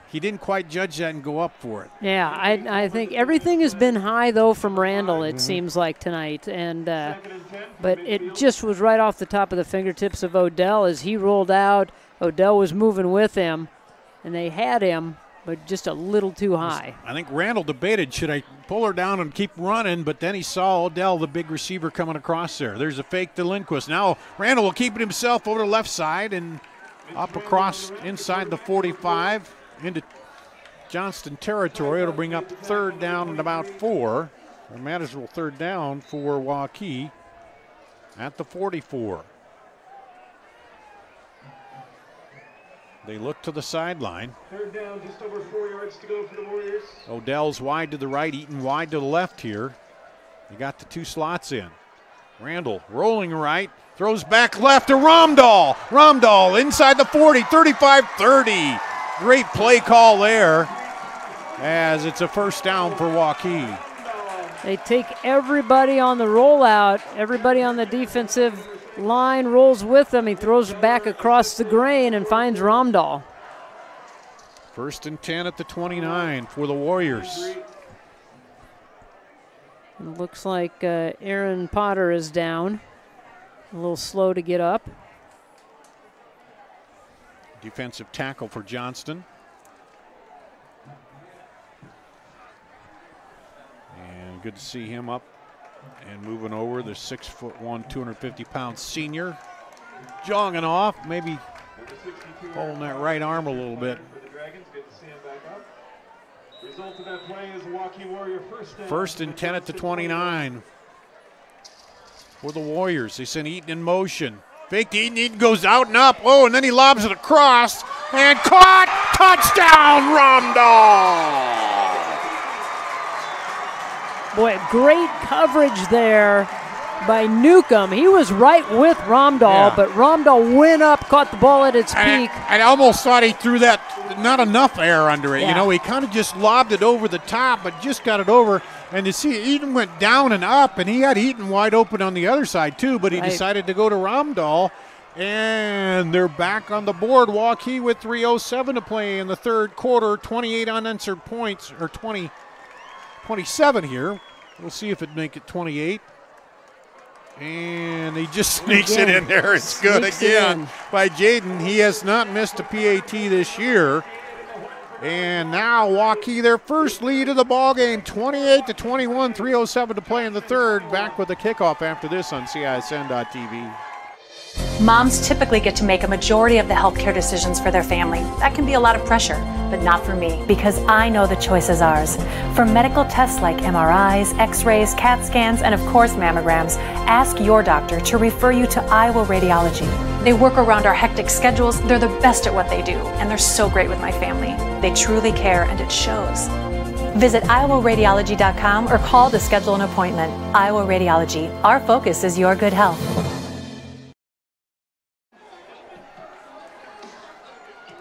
he didn't quite judge that and go up for it. Yeah, I think everything has been high, though, from Randall, it seems like tonight. And but it just was right off the top of the fingertips of Odell as he rolled out. Odell was moving with him, and they had him, but just a little too high. I think Randall debated, should I pull her down and keep running, but then he saw Odell, the big receiver, coming across there. There's a fake to Lindquist. Now Randall will keep it himself over the left side and up across inside the 45. Into Johnston territory. It'll bring up 3rd down and about 4. A manageable 3rd down for Waukee at the 44. They look to the sideline. 3rd down, just over 4 yards to go for the Warriors. Odell's wide to the right, Eaton wide to the left here. They got the 2 slots in. Randall rolling right, throws back left to Romdahl. Romdahl inside the 40, 35, 30. Great play call there as it's a first down for Waukee. They take everybody on the rollout, everybody on the defensive line rolls with them. He throws it back across the grain and finds Romdahl. 1st and 10 at the 29 for the Warriors. It looks like Aaron Potter is down. A little slow to get up. Defensive tackle for Johnston. And good to see him up and moving over. The 6'1", 250-pound senior. Jogging off, maybe holding that right arm a little bit. Result of that play is Waukee Warrior 1st and 10 at the 29 for the Warriors. They send Eaton in motion. Fake to Eaton. Eaton goes out and up. Oh, and then he lobs it across and caught. Touchdown, Romdahl. Boy, great coverage there by Newcomb. He was right with Romdahl, but Romdahl went up, caught the ball at its peak. I almost thought he threw that, not enough air under it. Yeah. You know, he kind of just lobbed it over the top, but just got it over. And you see, Eaton went down and up, and he had Eaton wide open on the other side too, but he decided to go to Romdahl. And they're back on the board. Waukee with 3:07 to play in the third quarter. 28 unanswered points, or 27 here. We'll see if it make it 28. And he just sneaks it in there. It's good again by Jaden. He has not missed a PAT this year. And now Waukee, their first lead of the ball game, 28-21, 3:07 to play in the third. Back with the kickoff after this on CISN.TV. Moms typically get to make a majority of the healthcare decisions for their family. That can be a lot of pressure, but not for me, because I know the choice is ours. For medical tests like MRIs, X-rays, CAT scans, and of course mammograms, ask your doctor to refer you to Iowa Radiology. They work around our hectic schedules, they're the best at what they do, and they're so great with my family. They truly care, and it shows. Visit iowaradiology.com or call to schedule an appointment. Iowa Radiology, our focus is your good health.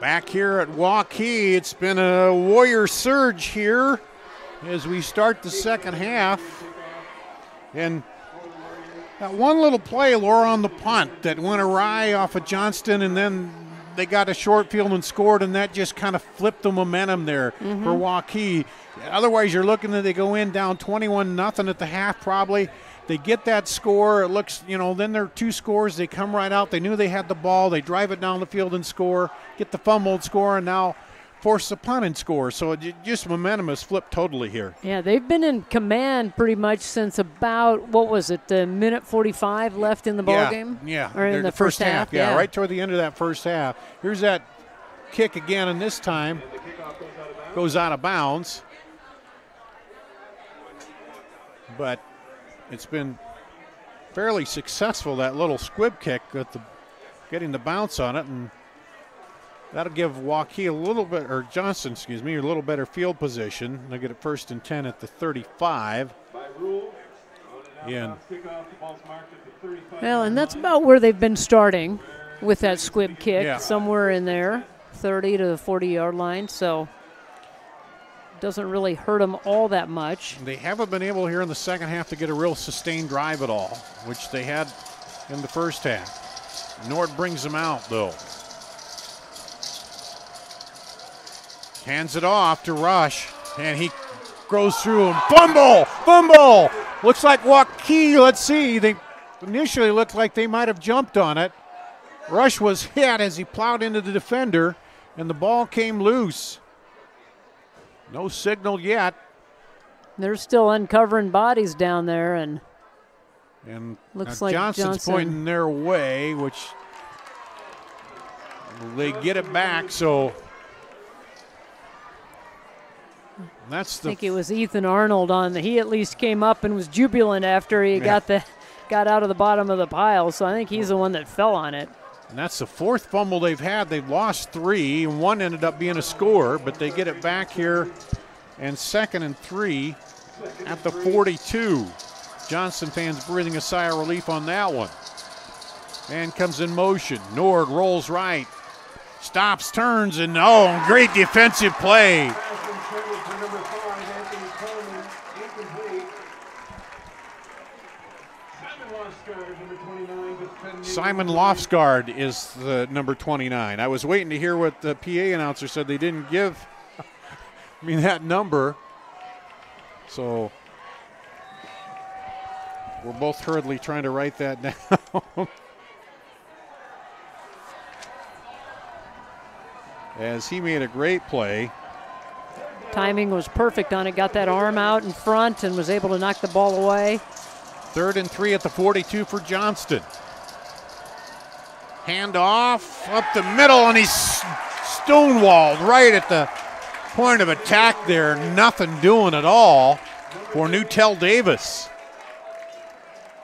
Back here at Waukee, it's been a Warrior surge here as we start the second half. And that one little play, Laura, on the punt that went awry off of Johnston, and then they got a short field and scored, and that just kind of flipped the momentum there for Waukee. Otherwise, you're looking that they go in down 21-0 at the half probably. They get that score. It looks, then there are two scores. They come right out. They knew they had the ball. They drive it down the field and score, get the fumble and score, and now force the punt and score. So just momentum has flipped totally here. Yeah, they've been in command pretty much since about, the minute 45 left in the ball game? Yeah, or in the first half. Yeah, right toward the end of that first half. Here's that kick again, and this time goes out of bounds. But it's been fairly successful, that little squib kick with getting the bounce on it, and that'll give Waukee Johnston, a little better field position. They'll get it 1st and 10 at the 35. Well, and that's about where they've been starting with that squib kick, somewhere in there, 30 to the 40-yard line, so doesn't really hurt them all that much. They haven't been able here in the second half to get a real sustained drive at all, which they had in the first half. Nord brings them out, though. Hands it off to Rush, and he goes through and fumble! Looks like Waukee, let's see, they initially looked like they might have jumped on it. Rush was hit as he plowed into the defender, and the ball came loose. No signal yet. They're still uncovering bodies down there, and looks like Johnston's pointing their way, which they get it back, so that's I think it was Ethan Arnold he at least came up and was jubilant after he got out of the bottom of the pile, so I think he's the one that fell on it. And that's the fourth fumble they've had. They've lost 3, and one ended up being a score, but they get it back here, and 2nd and 3 at the 42. Johnston fans breathing a sigh of relief on that one. And comes in motion. Nord rolls right, stops, turns, and great defensive play. Simon Lofsgaard is the number 29. I was waiting to hear what the PA announcer said. They didn't give me that number. So we're both hurriedly trying to write that down. As he made a great play. Timing was perfect on it. Got that arm out in front and was able to knock the ball away. 3rd and 3 at the 42 for Johnston. Hand off up the middle, and he's stonewalled right at the point of attack there. Nothing doing at all for Newtell Davis.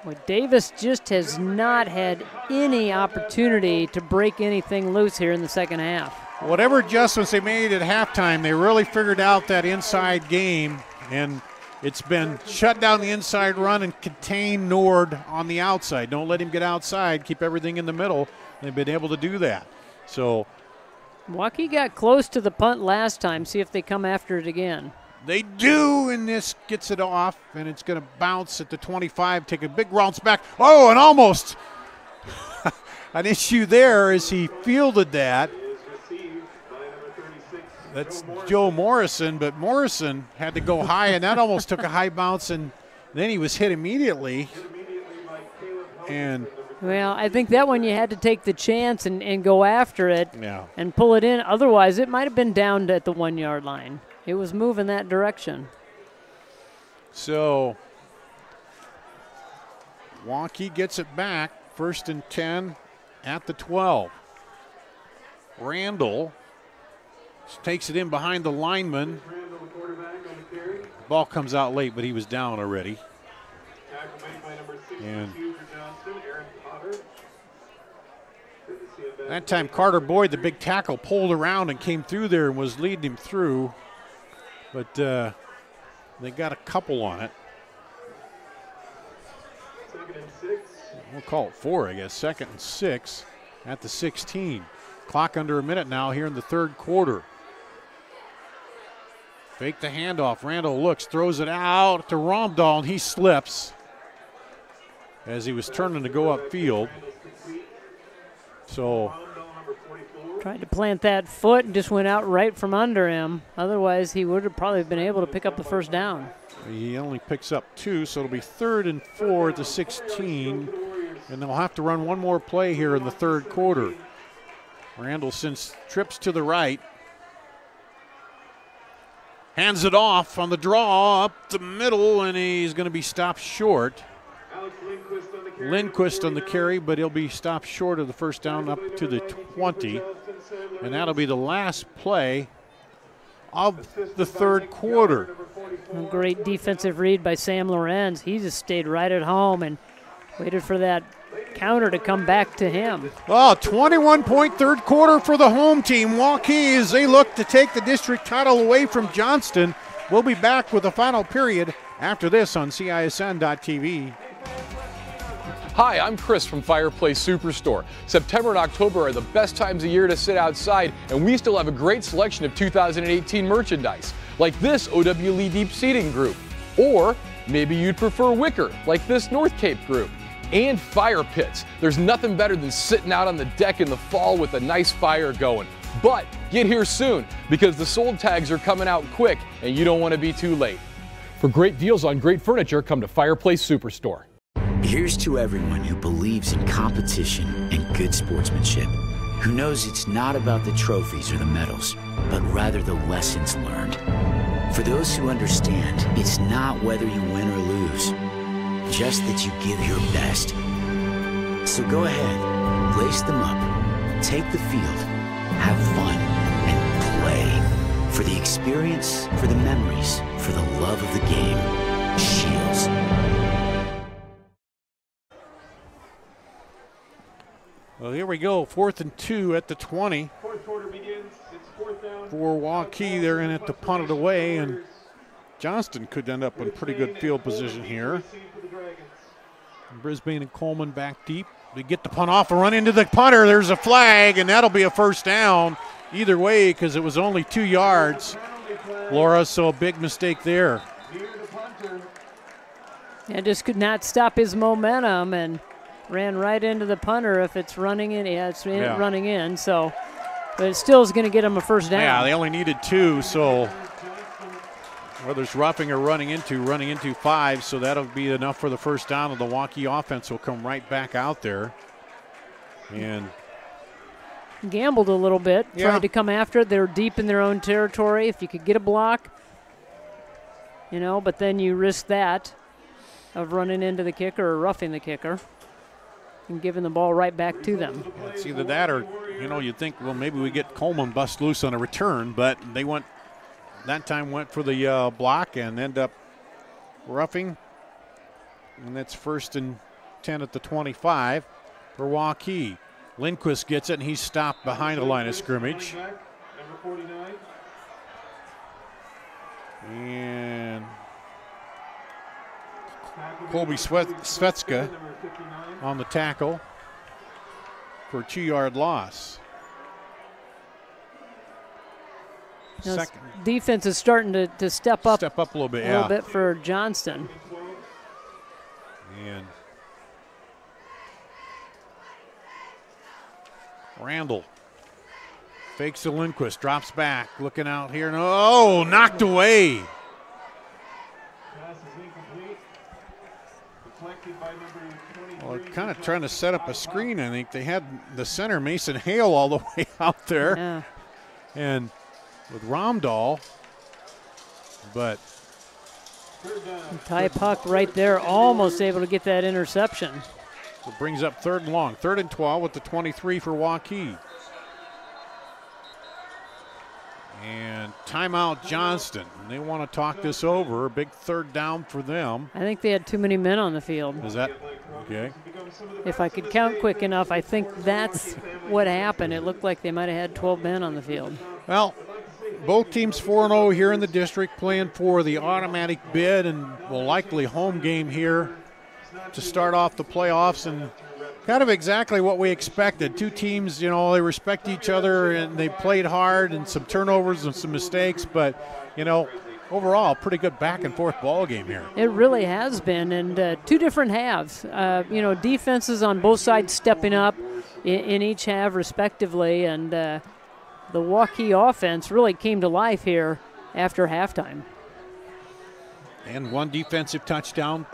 Well, Davis just has not had any opportunity to break anything loose here in the second half. Whatever adjustments they made at halftime, they really figured out that inside game, and it's been shut down the inside run and contain Nord on the outside. Don't let him get outside. Keep everything in the middle. They've been able to do that. So Waukee got close to the punt last time. See if they come after it again. They do, and this gets it off, and it's going to bounce at the 25, take a big bounce back. Oh, and almost an issue there as he fielded that. That's Joe Morrison, but Morrison had to go high, and that almost took a high bounce, and then he was hit immediately. And Well, I think that one you had to take the chance and go after it and pull it in. Otherwise, it might have been down at the 1 yard line. It was moving that direction. So Waukee gets it back, 1st and 10 at the 12. Randall takes it in behind the lineman. Ball comes out late, but he was down already. And that time Carter Boyd, the big tackle, pulled around and came through there and was leading him through. But they got a couple on it. We'll call it 4, I guess. 2nd and 6 at the 16. Clock under a minute now here in the 3rd quarter. Fake the handoff. Randall looks, throws it out to Romdahl, and he slips as he was turning to go upfield. So tried to plant that foot and just went out right from under him. Otherwise, he would have probably been able to pick up the first down. He only picks up 2, so it'll be 3rd and 4 at the 16. And they'll have to run one more play here in the 3rd quarter. Randall sends trips to the right. Hands it off on the draw up the middle, and he's going to be stopped short. Lindquist on the carry, but he'll be stopped short of the first down up to the 20. And that'll be the last play of the 3rd quarter. A great defensive read by Sam Lorenz. He just stayed right at home and waited for that counter to come back to him. Oh, 21-point 3rd quarter for the home team. Waukee, as they look to take the district title away from Johnston. We'll be back with the final period after this on CISN.TV. Hi, I'm Chris from Fireplace Superstore. September and October are the best times of year to sit outside, and we still have a great selection of 2018 merchandise, like this OWLE Deep Seating group. Or maybe you'd prefer wicker, like this North Cape group. And fire pits. There's nothing better than sitting out on the deck in the fall with a nice fire going. But get here soon, because the sold tags are coming out quick, and you don't want to be too late. For great deals on great furniture, come to Fireplace Superstore. Here's to everyone who believes in competition and good sportsmanship, who knows it's not about the trophies or the medals, but rather the lessons learned. For those who understand, it's not whether you win or lose, just that you give your best. So go ahead, lace them up, take the field, have fun, and play. For the experience, for the memories, for the love of the game, Shields. Well, here we go, 4th and 2 at the 20. 4th quarter begins. It's 4th down. For Waukee, they're in it to punt it away, and Johnston could end up in pretty good field position here. Brisbane and Coleman back deep. They get the punt off and run into the punter. There's a flag, and that'll be a first down either way because it was only 2 yards. Laura, so a big mistake there. Yeah, just could not stop his momentum and ran right into the punter. If it's running in, it's running in. So, but it still is going to get him a first down. Yeah, they only needed 2, so whether it's roughing or running into 5, so that'll be enough for the first down, and the Waukee offense will come right back out there. And gambled a little bit, tried to come after it. They were deep in their own territory. If you could get a block, but then you risk that of running into the kicker or roughing the kicker and giving the ball right back to them. It's either that or, you'd think, well, maybe we get Coleman bust loose on a return, but they went for the block and end up roughing. And that's 1st and 10 at the 25 for Waukee. Lindquist gets it, and he's stopped behind the line of scrimmage. And Colby Svetska on the tackle for a 2-yard loss. Second. Defense is starting to step up a little bit, a little bit for Johnston. And Randall fakes to Lindquist, drops back, looking out here. Oh, knocked away. Well, kind of trying to set up a screen, I think. They had the center, Mason Hale, all the way out there. Yeah. And with Romdahl, but Ty Puck right there, almost able to get that interception. So it brings up 3rd and long. 3rd and 12 with the 23 for Waukee. And timeout Johnston. And they want to talk this over. A big 3rd down for them. I think they had too many men on the field. Is that okay? If I could count quick enough, I think that's what happened. It looked like they might have had 12 men on the field. Well, both teams 4-0 here in the district, playing for the automatic bid and will likely home game here to start off the playoffs, and kind of exactly what we expected. Two teams, you know, they respect each other and they played hard, and some turnovers and some mistakes, but, you know, overall, pretty good back and forth ball game here. It really has been, and two different halves. You know, defenses on both sides stepping up in each half respectively, and the Waukee offense really came to life here after halftime. And one defensive touchdown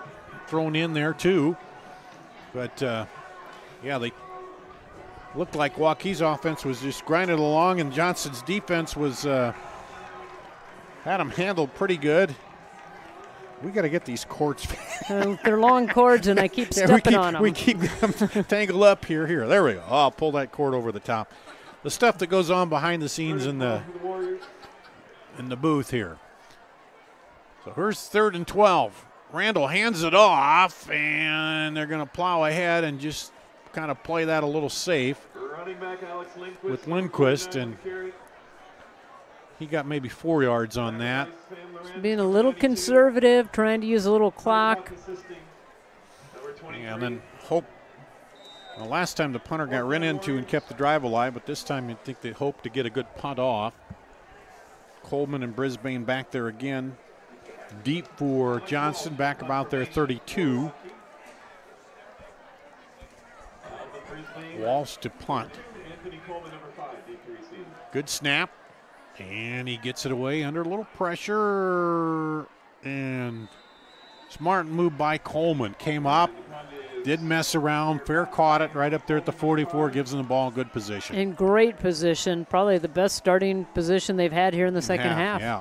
thrown in there too. But, yeah, they looked like Waukee's offense was just grinding along, and Johnston's defense was had them handled pretty good. We got to get these cords. They're long cords, and I keep stepping on them. We keep them tangled up here. There we go. Oh, I'll pull that cord over the top. The stuff that goes on behind the scenes in the booth here. So here's 3rd and 12. Randall hands it off, and they're going to plow ahead and just kind of play that a little safe with Lindquist, and he got maybe 4 yards on that. Being a little conservative, trying to use a little clock. Yeah, and then hope. The last time the punter got run into and kept the drive alive, but this time you'd think they hoped to get a good punt off. Coleman and Brisbane back there again. Deep for Johnston, back about their 32. Walsh to punt. Good snap. And he gets it away under a little pressure. And smart move by Coleman. Came up. Didn't mess around. Fair caught it right up there at the 44. Gives them the ball in good position. In great position. Probably the best starting position they've had here in the second half. Yeah.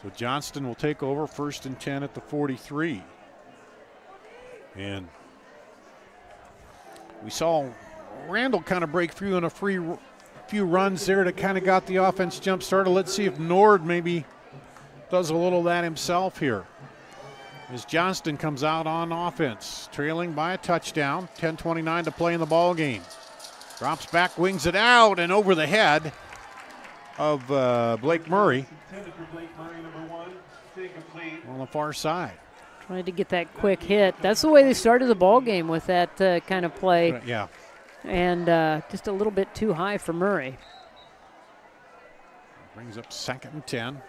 So Johnston will take over, 1st and 10 at the 43. And we saw Randall kind of break through on a few runs there that kind of got the offense jump started. Let's see if Nord maybe does a little of that himself here. As Johnston comes out on offense, trailing by a touchdown, 10:29 to play in the ball game. Drops back, wings it out, and over the head of Blake Murray on the far side. Trying to get that quick hit. That's the way they started the ball game, with that kind of play. Yeah. And just a little bit too high for Murray. Brings up 2nd and 10.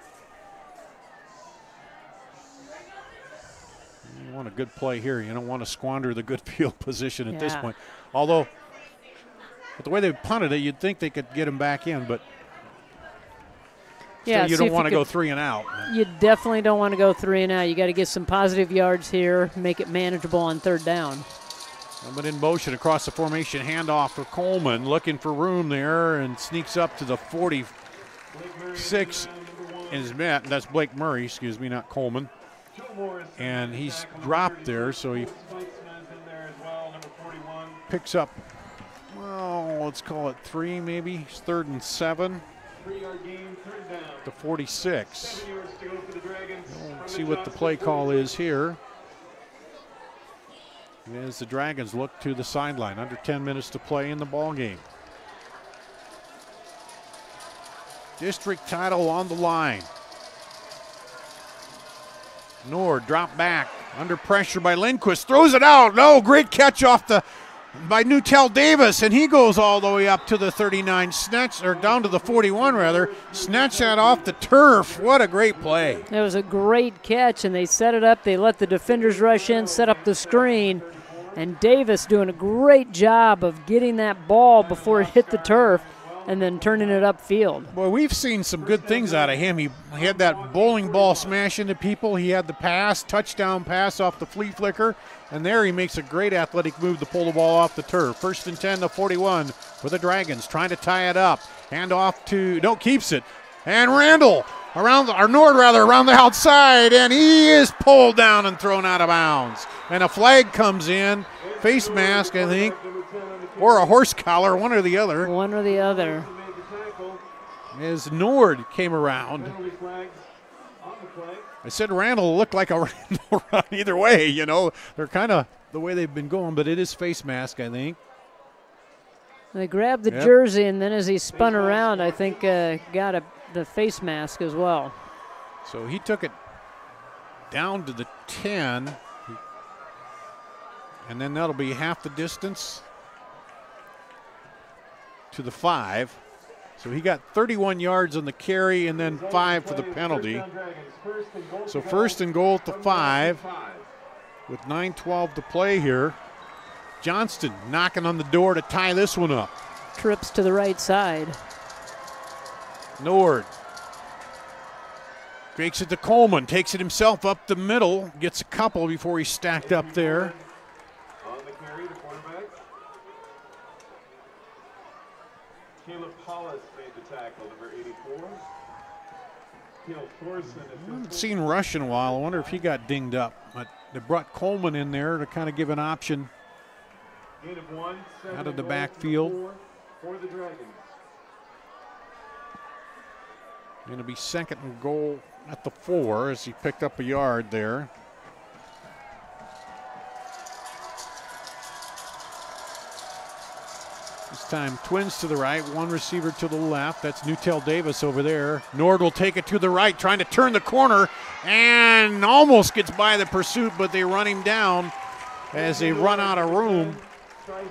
You want a good play here. You don't want to squander the good field position at this point. Although, with the way they punted it, you'd think they could get him back in, but you don't want to go 3 and out. You definitely don't want to go 3 and out. You got to get some positive yards here, make it manageable on 3rd down. But in motion across the formation, handoff for Coleman, looking for room there, and sneaks up to the 46 and is met. That's Blake Murray, excuse me, not Coleman. And he's dropped there, so he picks up, well, let's call it 3 maybe. It's 3rd and 7. The 46. We'll see what the play call is here. As the Dragons look to the sideline, under 10 minutes to play in the ball game. District title on the line. Nord drop back, under pressure by Lindquist, throws it out. No, great catch by Newtell Davis, and he goes all the way up to the 39, down to the 41 rather, snatch that off the turf. What a great play. It was a great catch, and they set it up. They let the defenders rush in, set up the screen, and Davis doing a great job of getting that ball before it hit the turf and then turning it upfield. Boy, we've seen some good things out of him. He had that bowling ball smash into people. He had the pass, touchdown pass off the flea flicker, and there he makes a great athletic move to pull the ball off the turf. 1st and 10 to 41 for the Dragons, trying to tie it up. Hand off to, no, keeps it. And Randall around the outside, and he is pulled down and thrown out of bounds. And a flag comes in, face mask, I think, or a horse collar, one or the other. One or the other. As Nord came around. I said Randall looked like a Randall run either way, you know. They're kind of the way they've been going, but it is face mask, I think. They grabbed the jersey, and then as he spun around, I think got the face mask as well. So he took it down to the 10, and then that'll be half the distance to the 5. So he got 31 yards on the carry and then 5 for the penalty. So 1st and goal at the 5 with 9:12 to play here. Johnston knocking on the door to tie this one up. Trips to the right side. Nord fakes it to Coleman, takes it himself up the middle, gets a couple before he's stacked up there. On the carry, the quarterback. Caleb Hollis made the tackle, number 84. I haven't seen Rush in a while. I wonder if he got dinged up. But they brought Coleman in there to kind of give an option out of the backfield. For the Dragons. Going to be 2nd and goal at the 4 as he picked up a yard there. This time twins to the right, one receiver to the left. That's Newtell Davis over there. Nord will take it to the right, trying to turn the corner and almost gets by the pursuit, but they run him down as they run out of room.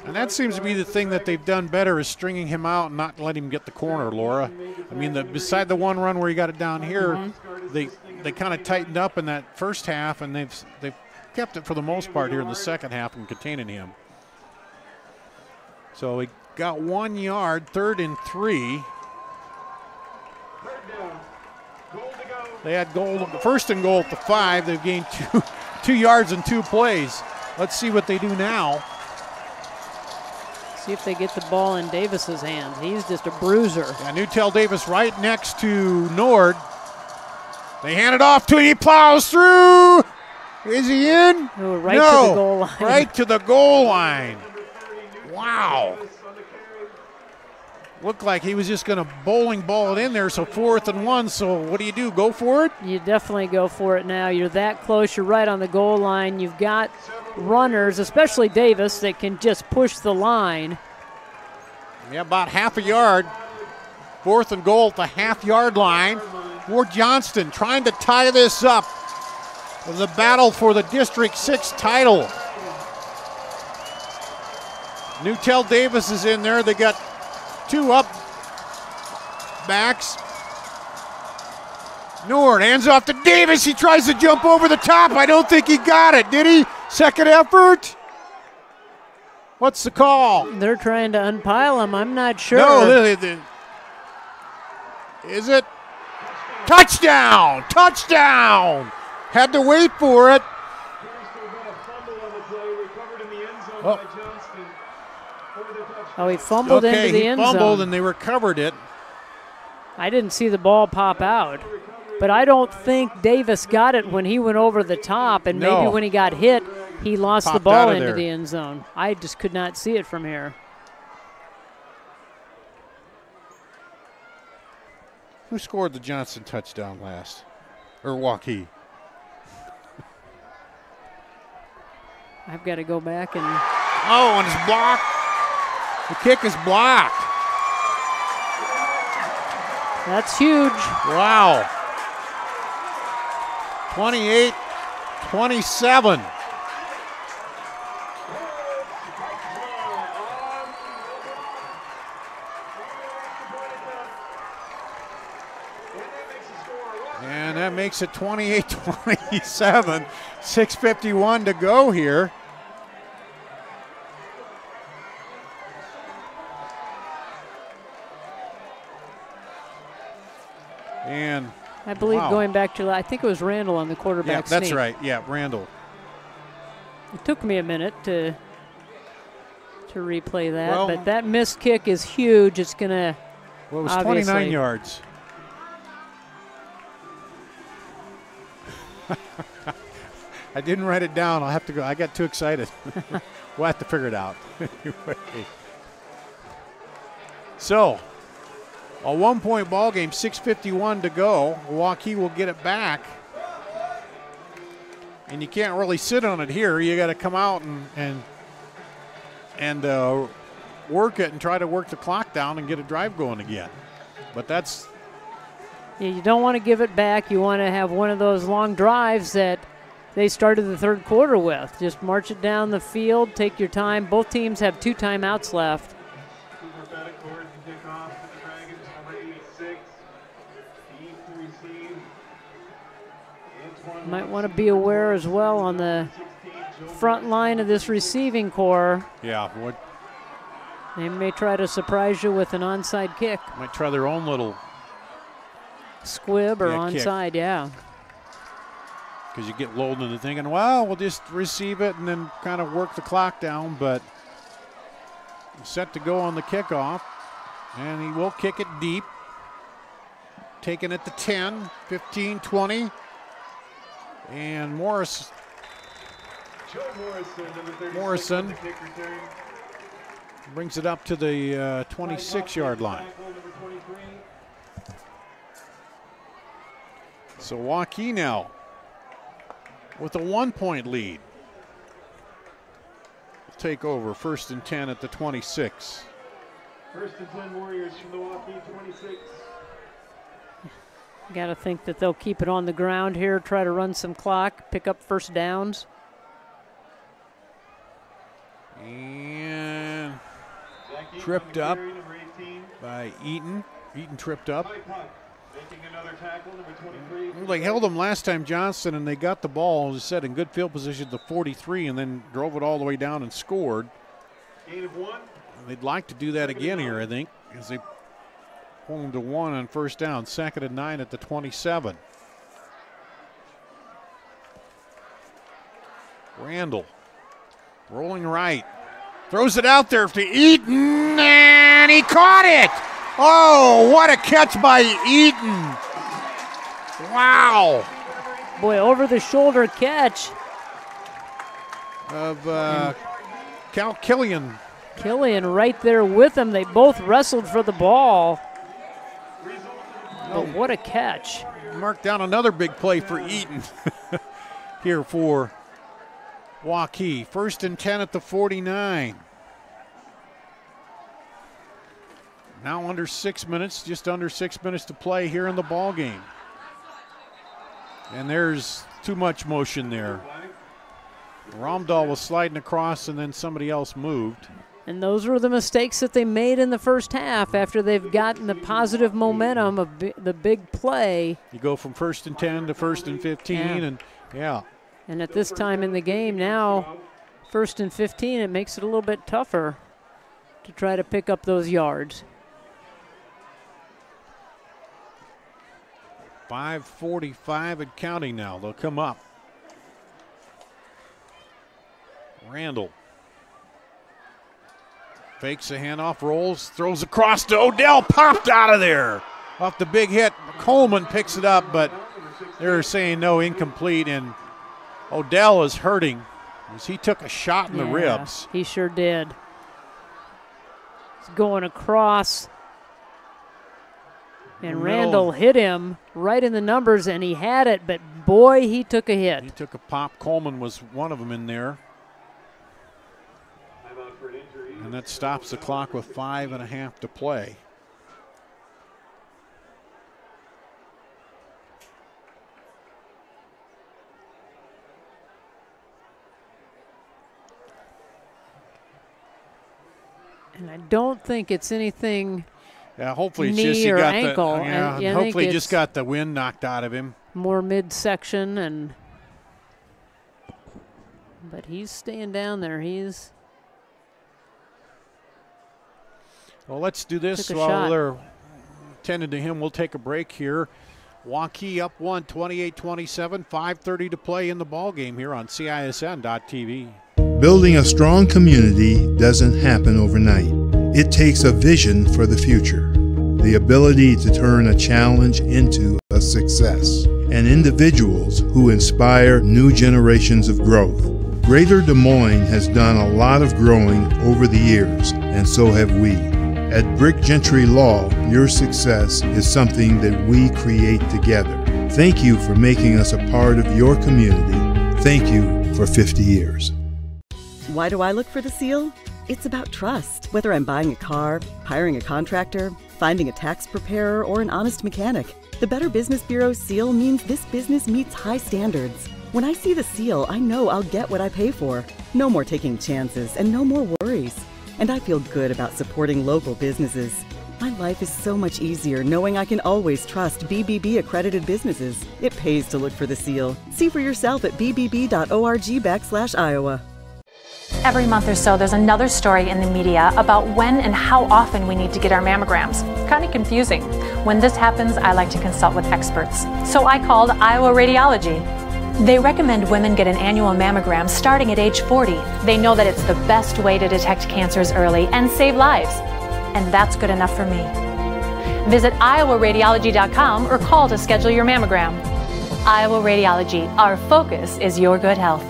And that seems to be the thing that they've done better, is stringing him out and not letting him get the corner, Laura. I mean, beside the one run where he got it down here, they kind of tightened up in that first half, and they've kept it for the most part here in the second half and containing him. So he got 1 yard, 3rd and 3. They had 1st and goal at the 5. They've gained 2 yards in 2 plays. Let's see what they do now. See if they get the ball in Davis's hands. He's just a bruiser. Yeah, Newtell Davis right next to Nord. They hand it off to him. He plows through. Is he in? Oh, right to the goal line. Right to the goal line. Wow. Looked like he was just going to bowling ball it in there, so 4th and 1. So what do? Go for it? You definitely go for it now. You're that close. You're right on the goal line. You've got runners, especially Davis, that can just push the line. Yeah, about half a yard. 4th and goal at the half-yard line. For Johnston trying to tie this up. The battle for the District 6 title. Newtell Davis is in there. They got 2 up backs. Nord hands off to Davis. He tries to jump over the top. I don't think he got it. Did he? Second effort. What's the call? They're trying to unpile him. I'm not sure. No, is it? Touchdown! Touchdown! Had to wait for it. Oh, he fumbled into the end zone. He fumbled and they recovered it. I didn't see the ball pop out, but I don't think Davis got it when he went over the top, and maybe when he got hit, he lost the ball into the end zone. I just could not see it from here. Who scored the Johnston touchdown last? Or Waukee? I've got to go back and... Oh, and it's blocked. The kick is blocked. That's huge. Wow. 28-27. And that makes it 28-27. 6:51 to go here. And I believe wow. going back to, I think it was Randall on the quarterback Yeah, that's sneak. right. Yeah, Randall. It took me a minute to replay that, Well, but that missed kick is huge. It's going to Well, it was 29 yards. I didn't write it down. I'll have to go. I got too excited. We'll have to figure it out. Anyway. So, a 1-point ball game, 6:51 to go. Waukee will get it back. And you can't really sit on it here. You got to come out and work it and try to work the clock down and get a drive going again. But that's... Yeah, you don't want to give it back. You want to have one of those long drives that they started the third quarter with. Just march it down the field, take your time. Both teams have 2 timeouts left. Might want to be aware as well on the front line of this receiving core. Yeah, they may try to surprise you with an onside kick. Might try their own little squib or onside, yeah. Because you get lulled into thinking, well, we'll just receive it and then kind of work the clock down, but set to go on the kickoff, and he will kick it deep. Taking it to 10, 15, 20. And Morrison, brings it up to the 26-yard line. So Waukee now with a 1-point lead. We'll take over 1st and 10 at the 26. 1st and 10 Warriors from the Waukee 26. Got to think that they'll keep it on the ground here, try to run some clock, pick up first downs. And tripped up by Eaton. Eaton tripped up. They held them last time, Johnston, and they got the ball, as I said, in good field position to 43 and then drove it all the way down and scored. Gain of 1. They'd like to do that again here, I think, as they pull them to 1 on first down. 2nd and 9 at the 27. Randall rolling right. Throws it out there to Eaton, and he caught it. Oh, what a catch by Eaton. Wow. Boy, over-the-shoulder catch. Of Cal Killian. Killian right there with him. They both wrestled for the ball. But what a catch. Mark down another big play for Eaton here for Waukee. 1st and 10 at the 49. Now under 6 minutes, just under 6 minutes to play here in the ball game. And there's too much motion there. Romdahl was sliding across and then somebody else moved. And those were the mistakes that they made in the first half after they've gotten the positive momentum of the big play. You go from 1st and 10 to 1st and 15, and yeah. And at this time in the game now, 1st and 15, it makes it a little bit tougher to try to pick up those yards. 5:45 and counting now. They'll come up. Randall fakes a handoff, rolls, throws across to Odell, popped out of there. Off the big hit, Coleman picks it up, but they're saying no, incomplete, and Odell is hurting as he took a shot in the ribs. He sure did. He's going across, and Randall hit him right in the numbers, and he had it, but boy, he took a hit. He took a pop. Coleman was one of them in there. And that stops the clock with 5.5 to play. And I don't think it's anything. Yeah, hopefully it's knee just he or got ankle. the I hopefully think just got the wind knocked out of him. More midsection, and but he's staying down there. He's. Well, let's do this Took a while shot. they're tending to him. We'll take a break here. Waukee up one, 28-27, 5:30 to play in the ball game here on CISN.TV. Building a strong community doesn't happen overnight. It takes a vision for the future, the ability to turn a challenge into a success, and individuals who inspire new generations of growth. Greater Des Moines has done a lot of growing over the years, and so have we. At Brick Gentry Law, your success is something that we create together. Thank you for making us a part of your community. Thank you for 50 years. Why do I look for the seal? It's about trust. Whether I'm buying a car, hiring a contractor, finding a tax preparer, or an honest mechanic, the Better Business Bureau's seal means this business meets high standards. When I see the seal, I know I'll get what I pay for. No more taking chances and no more worries. And I feel good about supporting local businesses. My life is so much easier knowing I can always trust BBB accredited businesses. It pays to look for the seal. See for yourself at bbb.org/Iowa. Every month or so, there's another story in the media about when and how often we need to get our mammograms. It's kind of confusing. When this happens, I like to consult with experts. So I called Iowa Radiology. They recommend women get an annual mammogram starting at age 40. They know that it's the best way to detect cancers early and save lives. And that's good enough for me. Visit iowaradiology.com or call to schedule your mammogram. Iowa Radiology, our focus is your good health.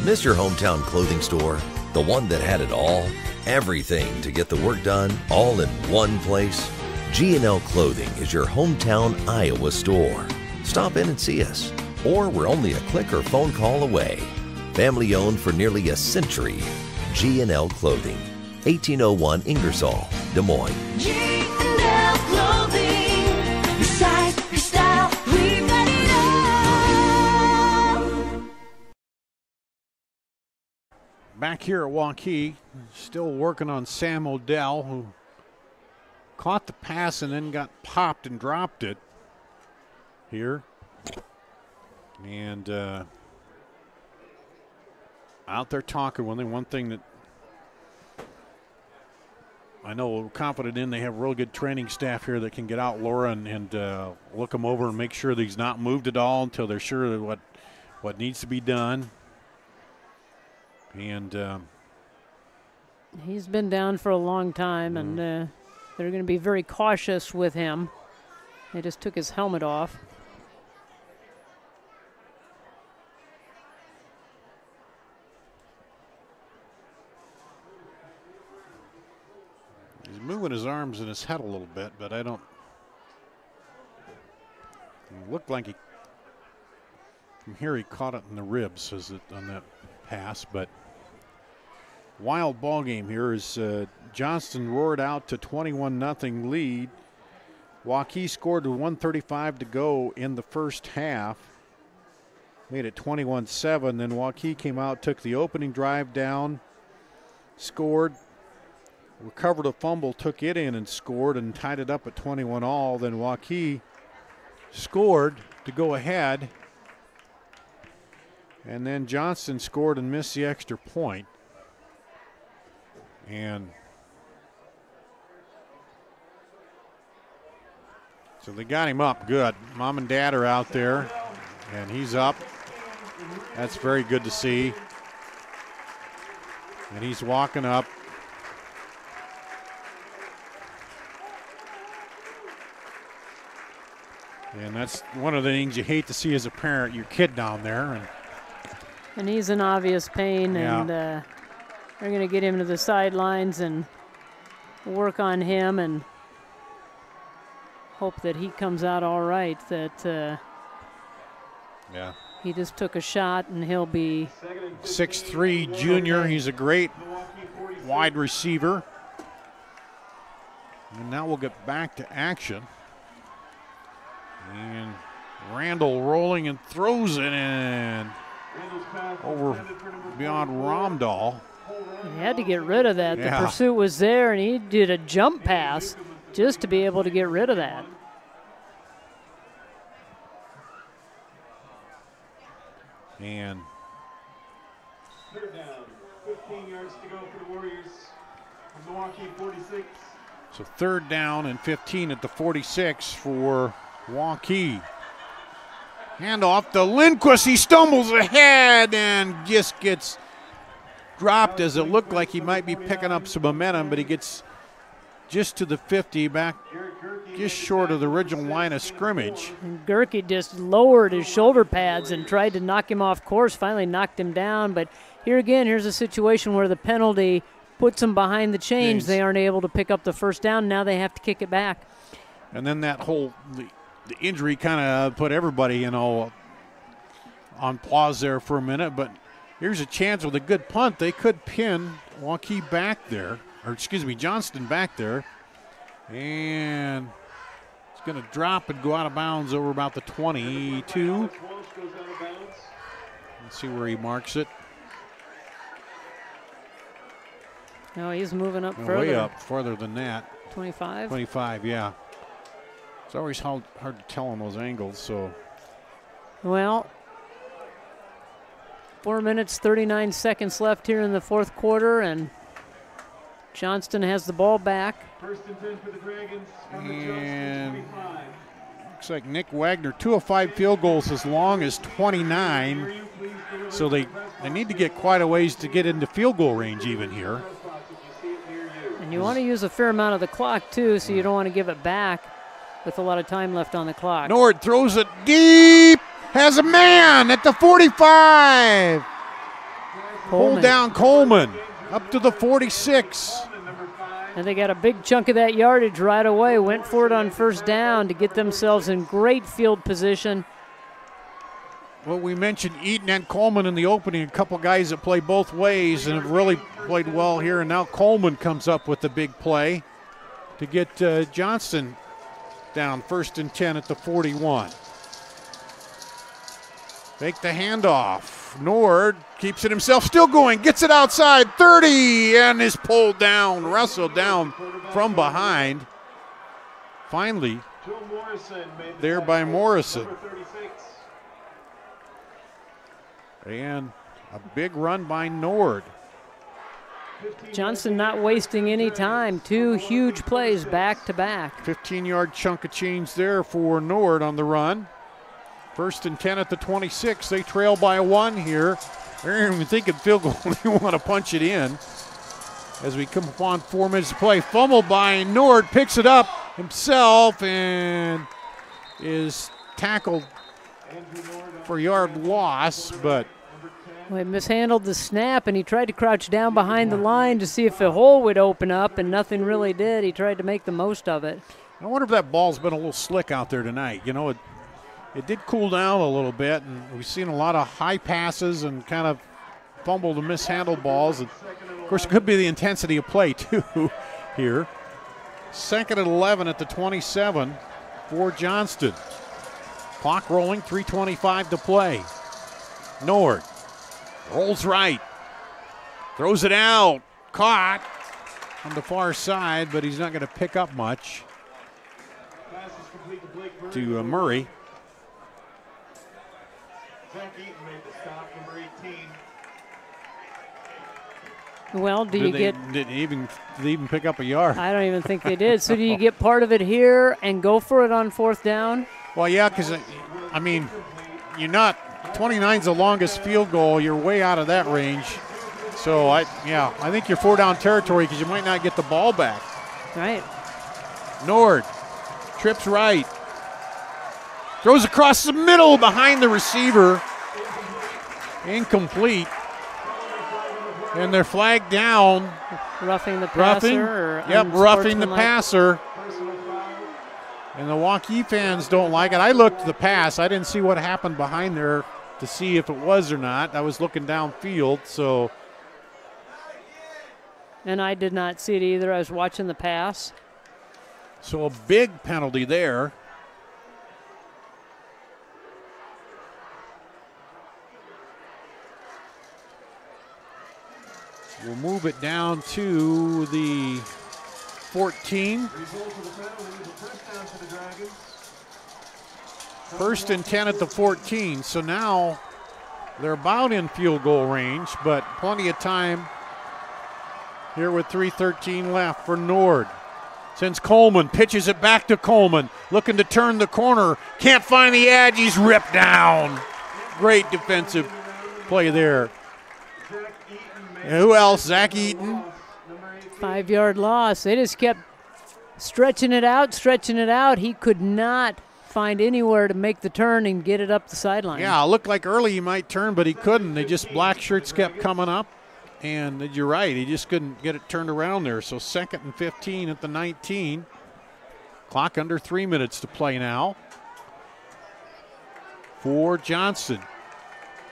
Miss your hometown clothing store? The one that had it all? Everything to get the work done, all in one place? G&L Clothing is your hometown Iowa store. Stop in and see us. Or we're only a click or phone call away. Family owned for nearly a century. G&L Clothing, 1801 Ingersoll, Des Moines. G&L Clothing, your size, your style, we've got it all. Back here at Waukee, still working on Sam Odell, who caught the pass and then got popped and dropped it here. And out there talking. One thing that I know we're confident in, they have real good training staff here that can get out, Laura, and look him over and make sure that he's not moved at all until they're sure of what needs to be done. And he's been down for a long time, and they're going to be very cautious with him. They just took his helmet off. He's moving his arms and his head a little bit, but I don't. It looked like from here he caught it in the ribs on that pass, but wild ball game here as Johnston roared out to 21-0 lead. Waukee scored with 1:35 to go in the first half. Made it 21-7. Then Waukee came out, took the opening drive down, scored, recovered a fumble, took it in and scored and tied it up at 21-all. Then Waukee scored to go ahead. And then Johnston scored and missed the extra point. And so they got him up good. Mom and Dad are out there, and he's up. That's very good to see. And he's walking up. And that's one of the things you hate to see as a parent, your kid down there. And he's in obvious pain, Yeah. and they're going to get him to the sidelines and work on him and hope that he comes out all right, that yeah, he just took a shot and he'll be 6'3" junior. He's a great wide receiver. And now we'll get back to action. And Randall rolling and throws it in over beyond Romdahl. He had to get rid of that. Yeah. The pursuit was there, and he did a jump pass just to be able to get rid of that. And Third down, 15 yards to go for the Warriors. From Milwaukee, 46. So 3rd down and 15 at the 46 for Waukee. Handoff to Lindquist. He stumbles ahead and just gets dropped as it looked like he might be picking up some momentum, but he gets just to the 50, back just short of the original line of scrimmage. And Gerke just lowered his shoulder pads and tried to knock him off course, finally knocked him down. But here again, here's a situation where the penalty puts them behind the chains. They aren't able to pick up the 1st down. Now they have to kick it back. And then that whole the injury kind of put everybody, on pause there for a minute. But here's a chance with a good punt. They could pin Waukee back there, or excuse me, Johnston back there. And it's going to drop and go out of bounds over about the 22. Let's see where he marks it. No, he's moving up further. Way up, farther than that. 25? 25, yeah. It's always hard to tell on those angles, so. Well, 4 minutes, 39 seconds left here in the 4th quarter, and Johnston has the ball back. 1st and 10 for the Dragons. And looks like Nick Wagner, 2 of 5 field goals as long as 29. So they need to get quite a ways to get into field goal range even here. And you want to use a fair amount of the clock, too, so you don't want to give it back with a lot of time left on the clock. Nord throws it deep, has a man at the 45. Hold down Coleman up to the 46. And they got a big chunk of that yardage right away. Went for it on 1st down to get themselves in great field position. Well, we mentioned Eaton and Coleman in the opening, a couple guys that play both ways and have really played well here. And now Coleman comes up with the big play to get Johnston down 1st and 10 at the 41. Make the handoff. Nord keeps it himself, still going, gets it outside, 30, and is pulled down, wrestled down from behind. Finally, there by Morrison. And a big run by Nord. Johnston not wasting any time. 2 huge plays back to back. 15-yard chunk of change there for Nord on the run. 1st and 10 at the 26. They trail by 1 here. They're even thinking field goal. They want to punch it in. As we come upon 4 minutes to play. Fumble by Nord. Picks it up himself and is tackled for yard loss, but well, he mishandled the snap, and he tried to crouch down behind the line to see if a hole would open up, and nothing really did. He tried to make the most of it. I wonder if that ball's been a little slick out there tonight. It did cool down a little bit, and we've seen a lot of high passes and kind of fumbled and mishandled balls. And of course, it could be the intensity of play, too, here. 2nd and 11 at the 27 for Johnston. Clock rolling, 3:25 to play. Nord rolls right, throws it out, caught on the far side, but he's not going to pick up much. To Murray. Zach Eaton made the stop, number 18. Well, Did they even pick up a yard? I don't even think they did. So do you get part of it here and go for it on 4th down? Well, yeah, because, I mean, you're not, 29's the longest field goal. You're way out of that range. So, I think you're 4 down territory because you might not get the ball back. Right. Nord trips right. Throws across the middle behind the receiver. Incomplete. And they're flagged down. Roughing the passer? Roughing the passer. And the Waukee fans don't like it. I looked at the pass. I didn't see what happened behind there to see if it was or not. I was looking downfield, so. And I did not see it either. I was watching the pass. So a big penalty there. We'll move it down to the 14. 1st and 10 at the 14. So now they're about in field goal range, but plenty of time here with 3:13 left for Nord. Sends Coleman, pitches it back to Coleman, looking to turn the corner. Can't find the edge, he's ripped down. Great defensive play there. And who else? Zach Eaton. 5-yard loss. They just kept stretching it out. He could not find anywhere to make the turn and get it up the sideline. Yeah, it looked like early he might turn, but he couldn't. They just, black shirts kept coming up. And you're right, he just couldn't get it turned around there. So 2nd and 15 at the 19. Clock under 3 minutes to play now. For Johnston,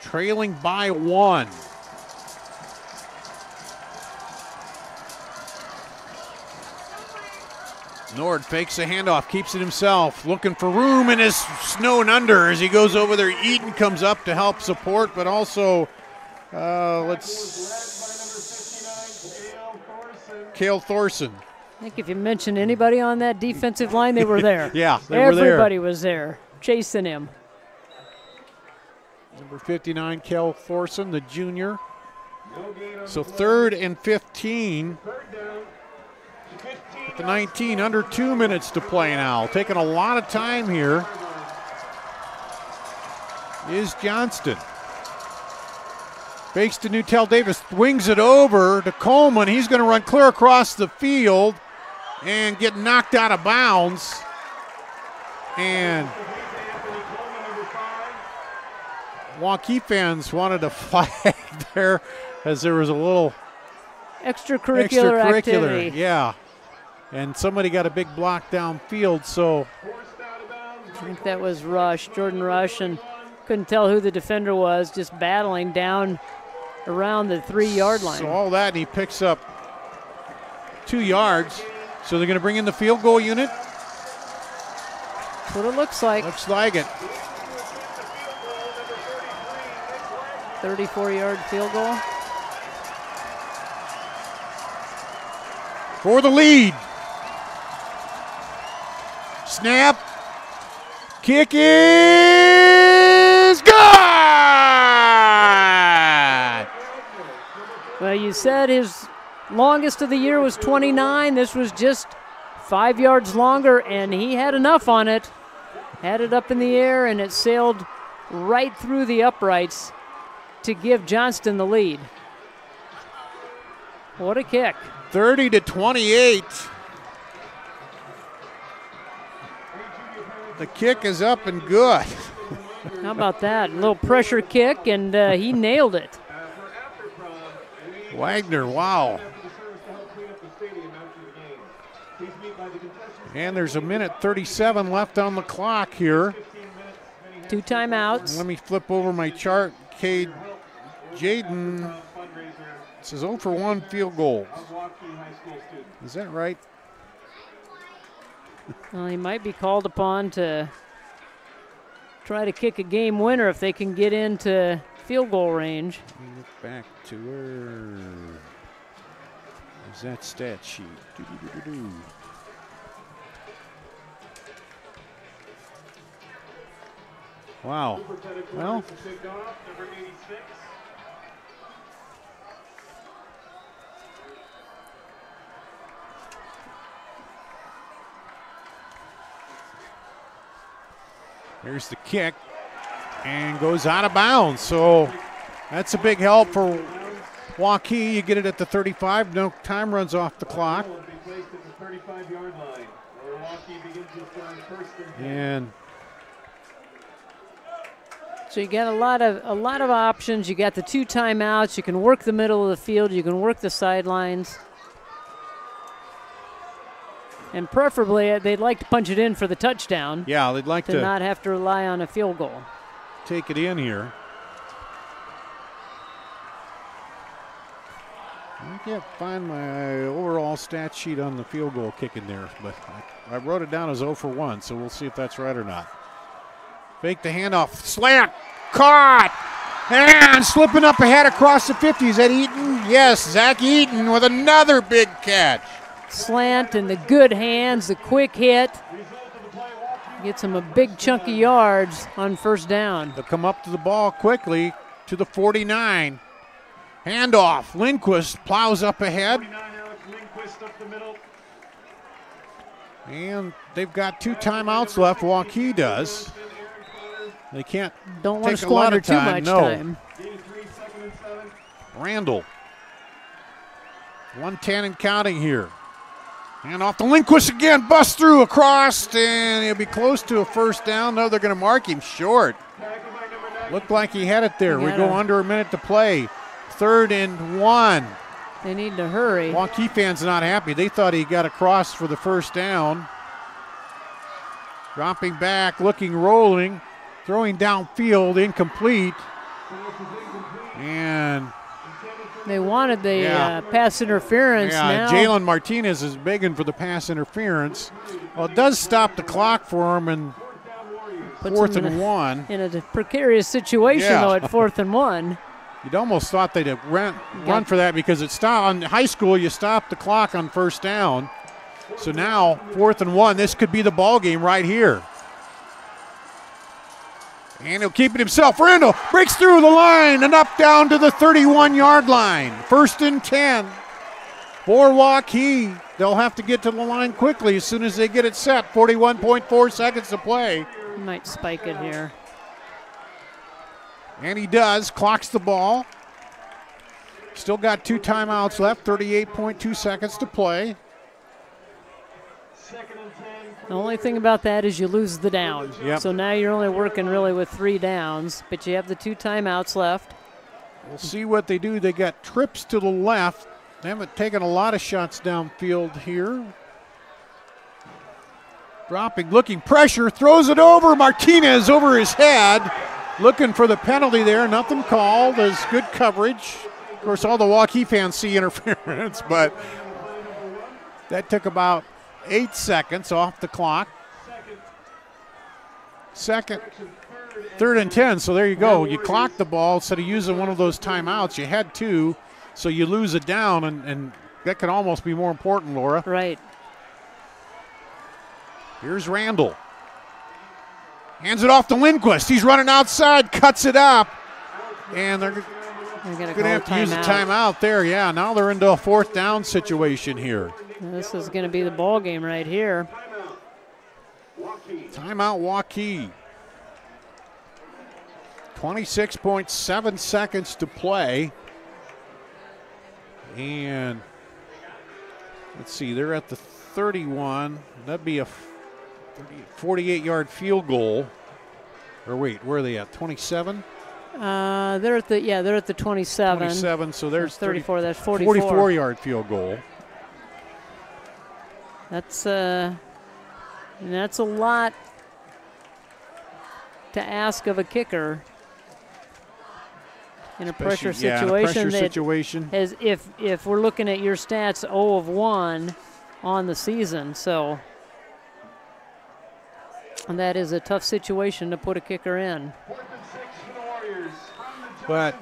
trailing by 1. Nord fakes the handoff, keeps it himself, looking for room and is snowed under as he goes over there. Eaton comes up to help support, but also Cale Thorson. I think if you mention anybody on that defensive line, they were there. Yeah, they were there. Everybody was there, chasing him. Number 59, Cale Thorson, the junior. So 3rd and 15. At the 19, under 2 minutes to play now. Taking a lot of time here is Johnston. Fakes to Newtell Davis, wings it over to Coleman. He's going to run clear across the field and get knocked out of bounds. And Waukee fans wanted a flag there as there was a little extracurricular activity. Yeah. And somebody got a big block downfield, so. I think that was Rush, Jordan Rush, and couldn't tell who the defender was, just battling down around the 3-yard line. So all that, and he picks up 2 yards. So they're going to bring in the field goal unit. That's what it looks like. Looks like it. 34-yard field goal. For the lead. Snap. Kick is good. Well, you said his longest of the year was 29. This was just 5 yards longer, and he had enough on it. Had it up in the air, and it sailed right through the uprights to give Johnston the lead. What a kick. 30-28. The kick is up and good. How about that? A little pressure kick, and he nailed it. Wagner, wow. And there's 1:37 left on the clock here. 2 timeouts. Let me flip over my chart. Cade Jaden says 0 for 1 field goals. Is that right? Well, he might be called upon to try to kick a game winner if they can get into field goal range. Look back to her. Is that stat sheet? Doo-doo-doo-doo-doo. Wow. Well, there's the kick and goes out of bounds. So that's a big help for Waukee. You get it at the 35. No time runs off the clock. And so you got a lot of options. You got the 2 timeouts. You can work the middle of the field. You can work the sidelines. And preferably, they'd like to punch it in for the touchdown. Yeah, they'd like to not have to rely on a field goal. Take it in here. I can't find my overall stat sheet on the field goal kick in there, but I wrote it down as 0 for 1, so we'll see if that's right or not. Fake the handoff, slant, caught, and slipping up ahead across the 50. Is that Eaton? Yes, Zach Eaton with another big catch. Slant and the good hands, the quick hit. Gets him a big chunk of yards on first down. They'll come up to the ball quickly to the 49. Handoff, Lindquist plows up ahead. And they've got 2 timeouts left. Waukee does. They can't Don't want to take a lot squander of too time. much No. time. Randall. 1:10 and counting here. And off the Lindquist again, bust through across, and he'll be close to a first down. No, they're going to mark him short. Looked like he had it there. We go under a minute to play. 3rd and 1. They need to hurry. Waukee fans not happy. They thought he got across for the first down. Dropping back, looking, rolling, throwing downfield, incomplete. And they wanted the pass interference. Yeah, now. Jalen Martinez is begging for the pass interference. Well, it does stop the clock for him, and Puts 4th him and 1. In a precarious situation, though, at 4th and 1. You'd almost thought they'd have run for that because it's on high school. You stop the clock on first down. So now 4th and 1. This could be the ball game right here. And he'll keep it himself. Randall breaks through the line and up down to the 31-yard line. 1st and 10 for Waukee. They'll have to get to the line quickly as soon as they get it set. 41.4 seconds to play. He might spike it here. And he does. Clocks the ball. Still got 2 timeouts left. 38.2 seconds to play. The only thing about that is you lose the down. Yep. So now you're only working really with 3 downs, but you have the 2 timeouts left. We'll see what they do. They got trips to the left. They haven't taken a lot of shots downfield here. Dropping, looking, pressure, throws it over. Martinez over his head. Looking for the penalty there. Nothing called. There's good coverage. Of course, all the Waukee fans see interference, but that took about 8 seconds off the clock. 3rd and 10, so there you go. You clocked the ball instead of using one of those timeouts. You had 2, so you lose it down, and that could almost be more important, Laura. Right. Here's Randall. Hands it off to Lindquist. He's running outside, cuts it up, and they're going to have to use a timeout there. Yeah, now they're into a 4th down situation here. This is going to be the ball game right here. Timeout Waukee. 26.7 seconds to play. And let's see, they're at the 31. That'd be a 48-yard field goal. Or wait, where are they at? 27? They're at the 27. 27, so there's 34. That's 44. 44-yard field goal. That's a lot to ask of a kicker in a pressure situation. As if we're looking at your stats, 0 of 1 on the season, so and that is a tough situation to put a kicker in. But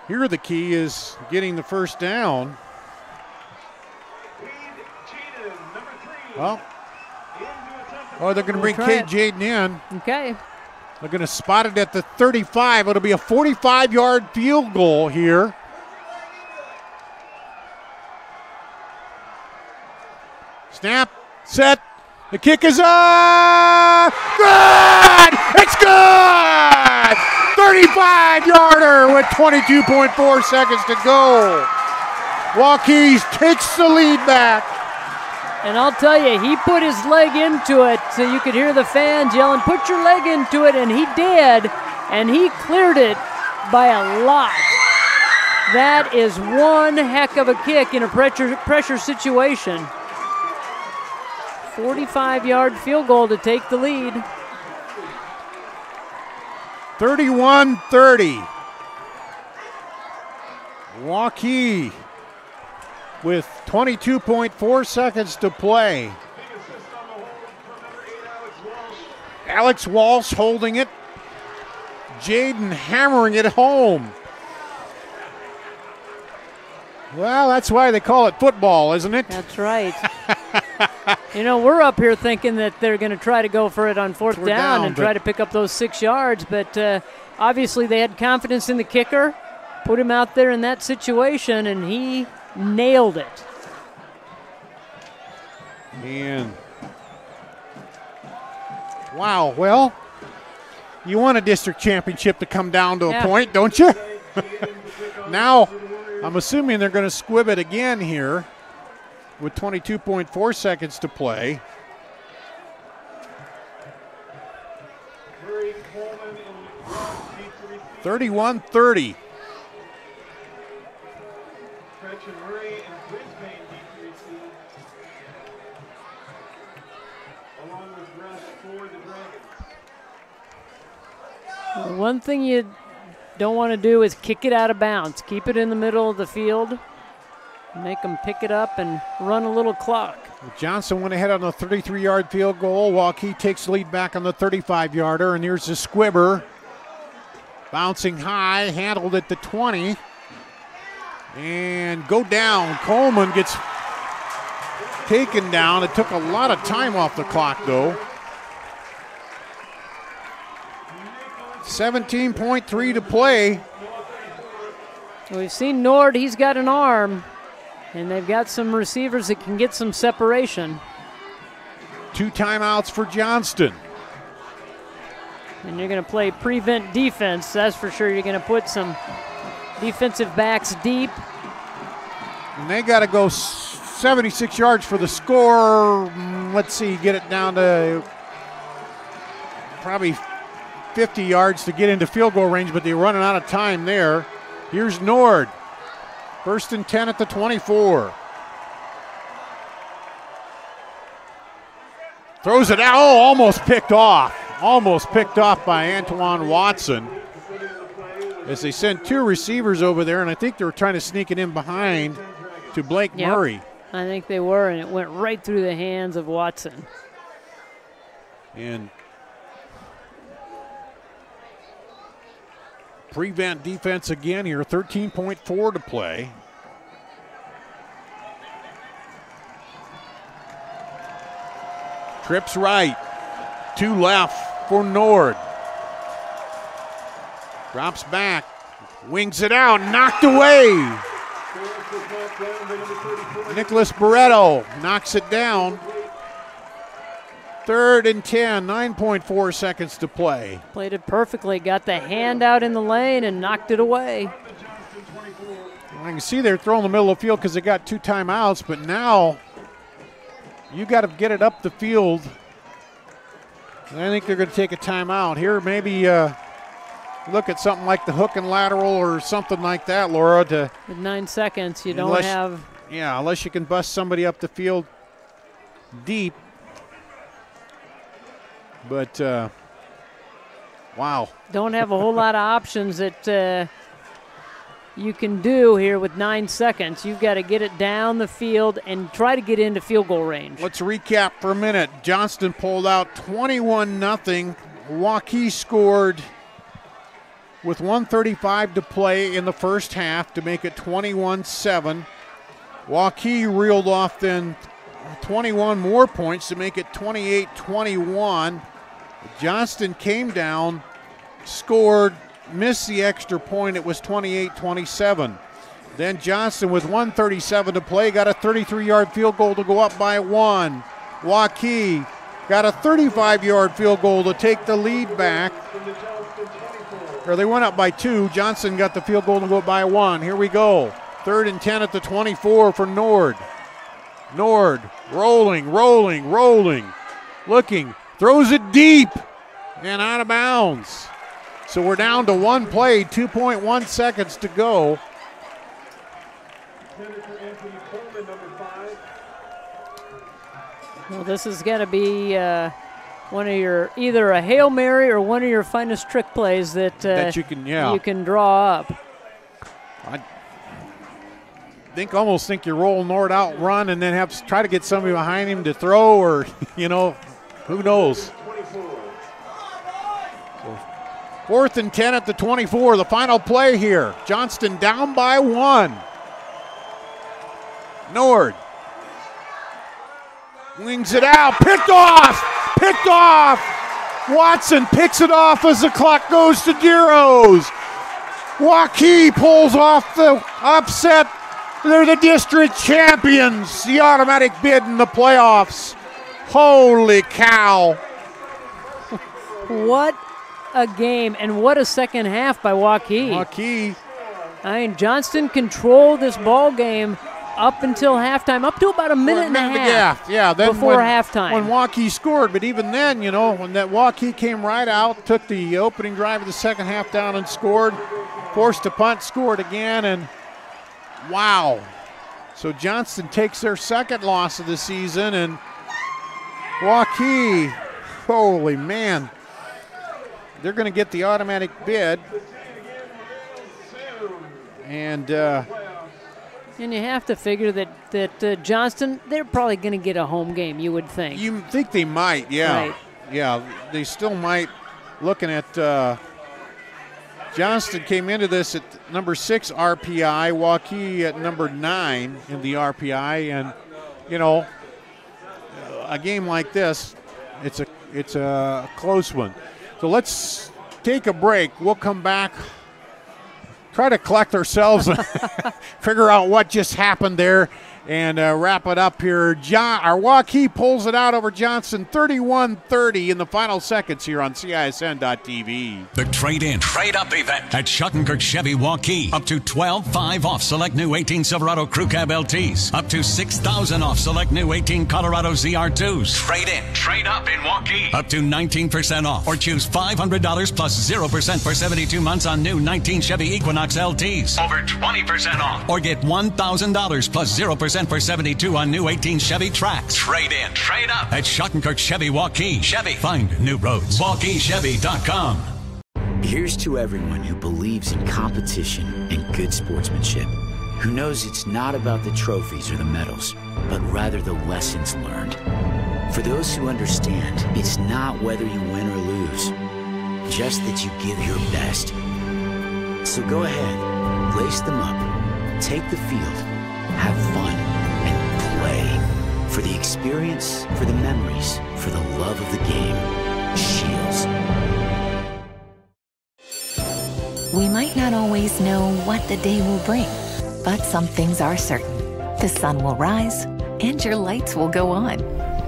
here the key is getting the first down. Well, they're going to bring Cade Jaden in. Okay. They're going to spot it at the 35. It'll be a 45-yard field goal here. Snap, set, the kick is up. Good! It's good! 35-yarder with 22.4 seconds to go. Waukee takes the lead back. And I'll tell you, he put his leg into it, so you could hear the fans yelling, "Put your leg into it," and he did, and he cleared it by a lot. That is one heck of a kick in a pressure situation. 45-yard field goal to take the lead. 31-30. Waukee with 22.4 seconds to play. Alex Walsh holding it. Jaden hammering it home. Well, that's why they call it football, isn't it? That's right. You know, we're up here thinking that they're going to try to go for it on fourth down and try to pick up those 6 yards, but obviously they had confidence in the kicker, put him out there in that situation, and he nailed it. And wow, well, you want a district championship to come down to a point, don't you? Now, I'm assuming they're going to squib it again here with 22.4 seconds to play. Murray, Coleman, and 31-30. Gretchen Murray and Brisbane D3C, along with Russ for the Dragons. The one thing you don't want to do is kick it out of bounds. Keep it in the middle of the field. Make them pick it up and run a little clock. Johnston went ahead on the 33-yard field goal. Waukee takes the lead back on the 35-yarder, and here's the squibber. Bouncing high, handled at the 20. And go down. Coleman gets taken down. It took a lot of time off the clock, though. 17.3 to play. We've seen Nord, he's got an arm, and they've got some receivers that can get some separation. 2 timeouts for Johnston. And you're going to play prevent defense, that's for sure. You're going to put some defensive backs deep. And they got to go 76 yards for the score. Let's see, get it down to probably 50 yards to get into field goal range, but they're running out of time there. Here's Nord. 1st and 10 at the 24. Throws it out. Oh, almost picked off. Almost picked off by Antoine Watson. As they sent 2 receivers over there, and I think they were trying to sneak it in behind to Blake Murray. I think they were, and it went right through the hands of Watson. And prevent defense again here, 13.4 to play. Trips right, 2 left for Nord. Drops back, wings it out, knocked away. Nicholas Barreto knocks it down. 3rd and 10, 9.4 seconds to play. Played it perfectly, got the hand out in the lane and knocked it away. I can see they're throwing the middle of the field because they got 2 timeouts, but now you got to get it up the field. And I think they're going to take a timeout here. Maybe look at something like the hook and lateral or something like that, Laura. With 9 seconds, you don't have. Yeah, unless you can bust somebody up the field deep. But, wow. Don't have a whole lot of options that you can do here with 9 seconds. You've got to get it down the field and try to get into field goal range. Let's recap for a minute. Johnston pulled out 21-0. Waukee scored with 1:35 to play in the first half to make it 21-7. Waukee reeled off then 21 more points to make it 28-21. Johnston came down, scored, missed the extra point. It was 28-27. Then Johnston, with 1:37 to play, got a 33-yard field goal to go up by 1. Waukee got a 35-yard field goal to take the lead back. Or they went up by 2. Johnston got the field goal to go up by 1. Here we go. 3rd and 10 at the 24 for Nord. Nord rolling, looking, throws it deep and out of bounds. So we're down to 1 play, 2.1 seconds to go. Well, this is going to be one of your, either a Hail Mary or one of your finest trick plays that you can draw up. I almost think you roll Nord out, run, and then try to get somebody behind him to throw, or, who knows. So 4th and 10 at the 24, the final play here. Johnston down by 1. Nord wings it out, picked off. Watson picks it off as the clock goes to zeros. Waukee pulls off the upset. They're the district champions. The automatic bid in the playoffs. Holy cow. What a game, and what a second half by Waukee. Waukee. I mean, Johnston controlled this ball game up until halftime, up to about a minute and a half. Yeah, then before halftime. When Waukee scored, but even then, you know, when that Waukee came right out, took the opening drive of the second half down and scored, forced a punt, scored again, and wow. So Johnston takes their second loss of the season, and Waukee, holy man, they're going to get the automatic bid. And you have to figure that Johnston, they're probably going to get a home game, you would think. You think they might, yeah. Right. Yeah, they still might. Looking at Johnston came into this at number 6 RPI, Waukee at number 9 in the RPI, and you know, a game like this, it's a close one. So let's take a break. We'll come back, try to collect ourselves, figure out what just happened there, and wrap it up here. Our Waukee pulls it out over Johnston 31-30 in the final seconds here on CISN.TV. The trade-in, trade-up event at Schuttenkirk Chevy Waukee. Up to 12.5 off select new 18 Silverado Crew Cab LTs. Up to $6,000 off select new 18 Colorado ZR2s. Trade-in, trade-up in Waukee. Up to 19% off, or choose $500 plus 0% for 72 months on new 19 Chevy Equinox LTs. Over 20% off, or get $1,000 plus 0% for 72 on new 18 Chevy Trax. Trade in, trade up at Schuttenkirk Chevy Waukee. Chevy, find new roads. WaukeeChevy.com. Here's to everyone who believes in competition and good sportsmanship, who knows it's not about the trophies or the medals, but rather the lessons learned. For those who understand, it's not whether you win or lose, just that you give your best. So go ahead, lace them up, take the field, have fun, and play. For the experience, for the memories, for the love of the game. Shields. We might not always know what the day will bring, but some things are certain. The sun will rise, and your lights will go on.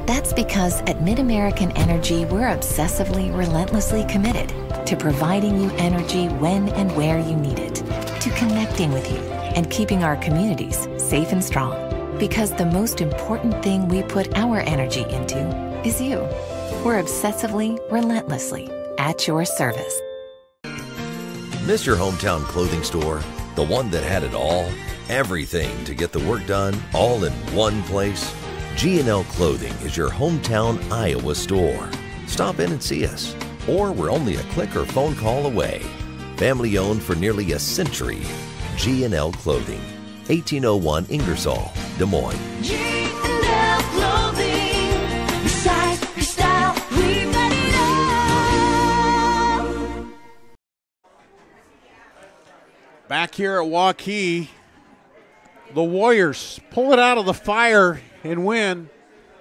That's because at MidAmerican Energy, we're obsessively, relentlessly committed to providing you energy when and where you need it, to connecting with you, and keeping our communities safe and strong. Because the most important thing we put our energy into is you. We're obsessively, relentlessly at your service. Miss your hometown clothing store? The one that had it all? Everything to get the work done, all in one place? G&L Clothing is your hometown Iowa store. Stop in and see us. Or we're only a click or phone call away. Family owned for nearly a century. G&L Clothing, 1801 Ingersoll, Des Moines. G&L Clothing, your size, your style, we've got it all. Back here at Waukee, the Warriors pull it out of the fire and win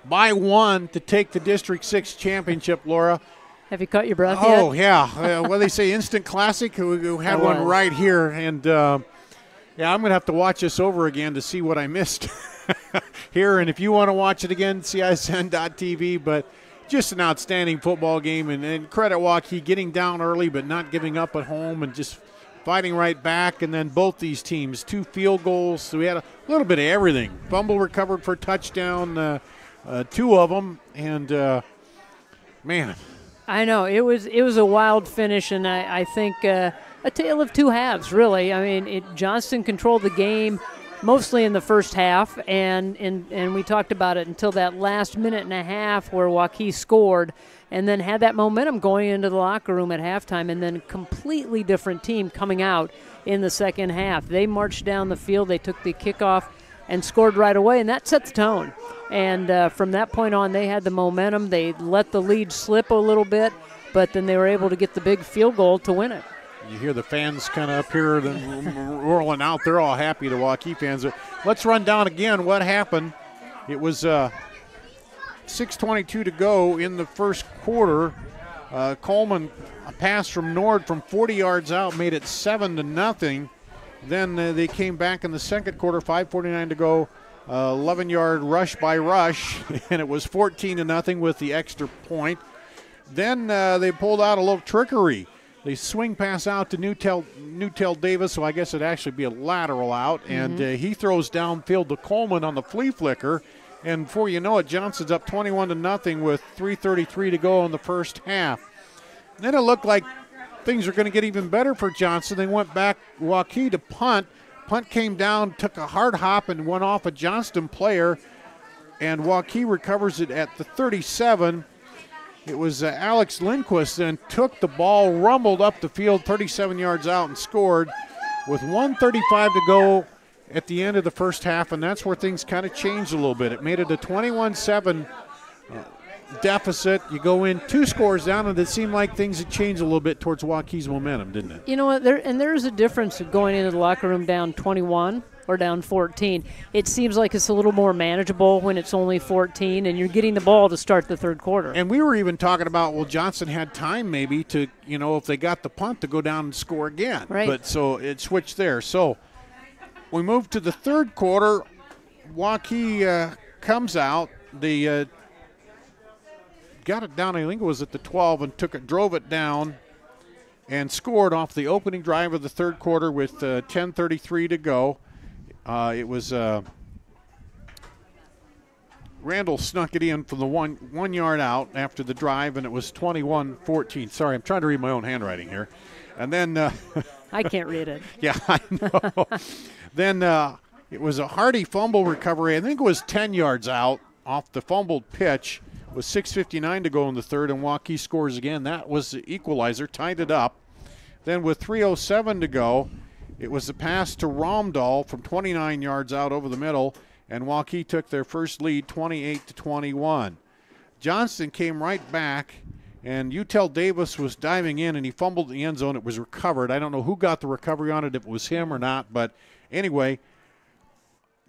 by 1 to take the District 6 championship, Laura. Have you caught your breath yet? Oh, yeah. What do they say, instant classic? We had one right here, and yeah, I'm going to have to watch this over again to see what I missed here. And if you want to watch it again, CISN.TV. But just an outstanding football game. And credit Waukee getting down early but not giving up at home and just fighting right back. And then both these teams, 2 field goals. So we had a little bit of everything. Fumble recovered for a touchdown, 2 of them. And, man. I know. It was a wild finish, and I think a tale of two halves, really. I mean, Johnston controlled the game mostly in the first half, and we talked about it until that last minute and a half where Waukee scored and then had that momentum going into the locker room at halftime, and then a completely different team coming out in the second half. They marched down the field. They took the kickoff and scored right away, and that set the tone. And from that point on, they had the momentum. They let the lead slip a little bit, but then they were able to get the big field goal to win it. You hear the fans kind of up here rolling out. They're all happy, the Waukee fans. Let's run down again what happened. It was 6:22 to go in the first quarter. Coleman, a pass from Nord from 40 yards out, made it 7-0. Then they came back in the second quarter, 5:49 to go, 11-yard rush by Rush, and it was 14-0 with the extra point. Then they pulled out a little trickery. They swing pass out to Newtell Davis, so I guess it'd actually be a lateral out, and he throws downfield to Coleman on the flea flicker, and before you know it, Johnson's up 21-0 with 3:33 to go in the first half. Then it looked like things were going to get even better for Johnston. They went back Waukee to punt. Punt came down, took a hard hop, and went off a Johnston player, and Waukee recovers it at the 37. It was Alex Lindquist then took the ball, rumbled up the field 37 yards out and scored with 1:35 to go at the end of the first half, and that's where things kind of changed a little bit. It made it a 21-7 deficit. You go in 2 scores down, and it seemed like things had changed a little bit towards Waukee's momentum, didn't it? You know what? There's a difference of going into the locker room down 21 or down 14. It seems like it's a little more manageable when it's only 14, and you're getting the ball to start the third quarter. And we were even talking about, well, Johnston had time maybe to, if they got the punt, to go down and score again. Right. But so it switched there. So we moved to the third quarter. Waukee comes out. They got it down, I think it was at the 12, and drove it down and scored off the opening drive of the third quarter with 10:33 to go. It was Randall snuck it in from the one yard out after the drive, and it was 21-14. Sorry, I'm trying to read my own handwriting here. And then I can't read it. Yeah, I know. Then it was a Hardy fumble recovery. I think it was 10 yards out off the fumbled pitch. With 6:59 to go in the third, and Waukee scores again. That was the equalizer, tied it up. Then with 3:07 to go, it was a pass to Romdahl from 29 yards out over the middle, and Waukee took their first lead 28-21. Johnston came right back, and Newtell Davis was diving in, and he fumbled in the end zone. It was recovered. I don't know who got the recovery on it, if it was him or not, but anyway,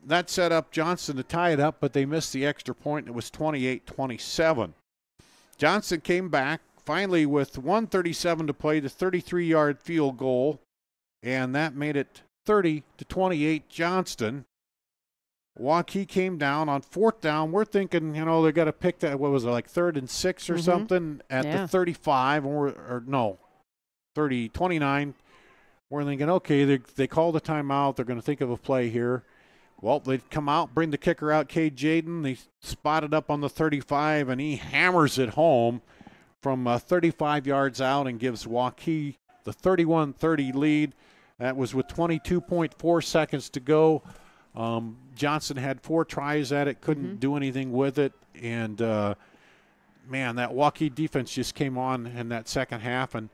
that set up Johnston to tie it up, but they missed the extra point, and it was 28-27. Johnston came back, finally with 1:37 to play, the 33-yard field goal, and that made it 30-28 Johnston. Waukee came down on fourth down. We're thinking, they got to pick that, what was it, like 3rd and 6 or something at the 35, or no, 29. We're thinking, okay, they called a timeout. They're going to think of a play here. Well, they come out, bring the kicker out, Cade Jaden. They spot it up on the 35, and he hammers it home from 35 yards out and gives Waukee the 31-30 lead. That was with 22.4 seconds to go. Johnston had 4 tries at it, couldn't do anything with it. And, man, that Waukee defense just came on in that second half and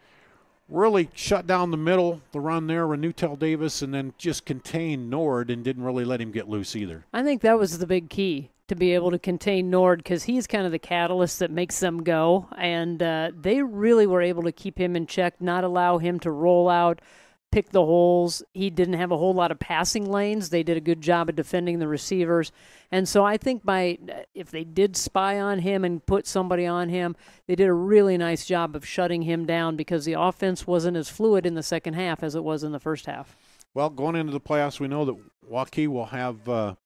really shut down the middle, the run there with Newtell Davis, and then just contained Nord and didn't really let him get loose either. I think that was the big key, to be able to contain Nord, because he's kind of the catalyst that makes them go. And they really were able to keep him in check, not allow him to roll out, pick the holes. He didn't have a whole lot of passing lanes. They did a good job of defending the receivers. And so I think if they did spy on him and put somebody on him, they did a really nice job of shutting him down, because the offense wasn't as fluid in the second half as it was in the first half. Well, going into the playoffs, we know that Waukee will have the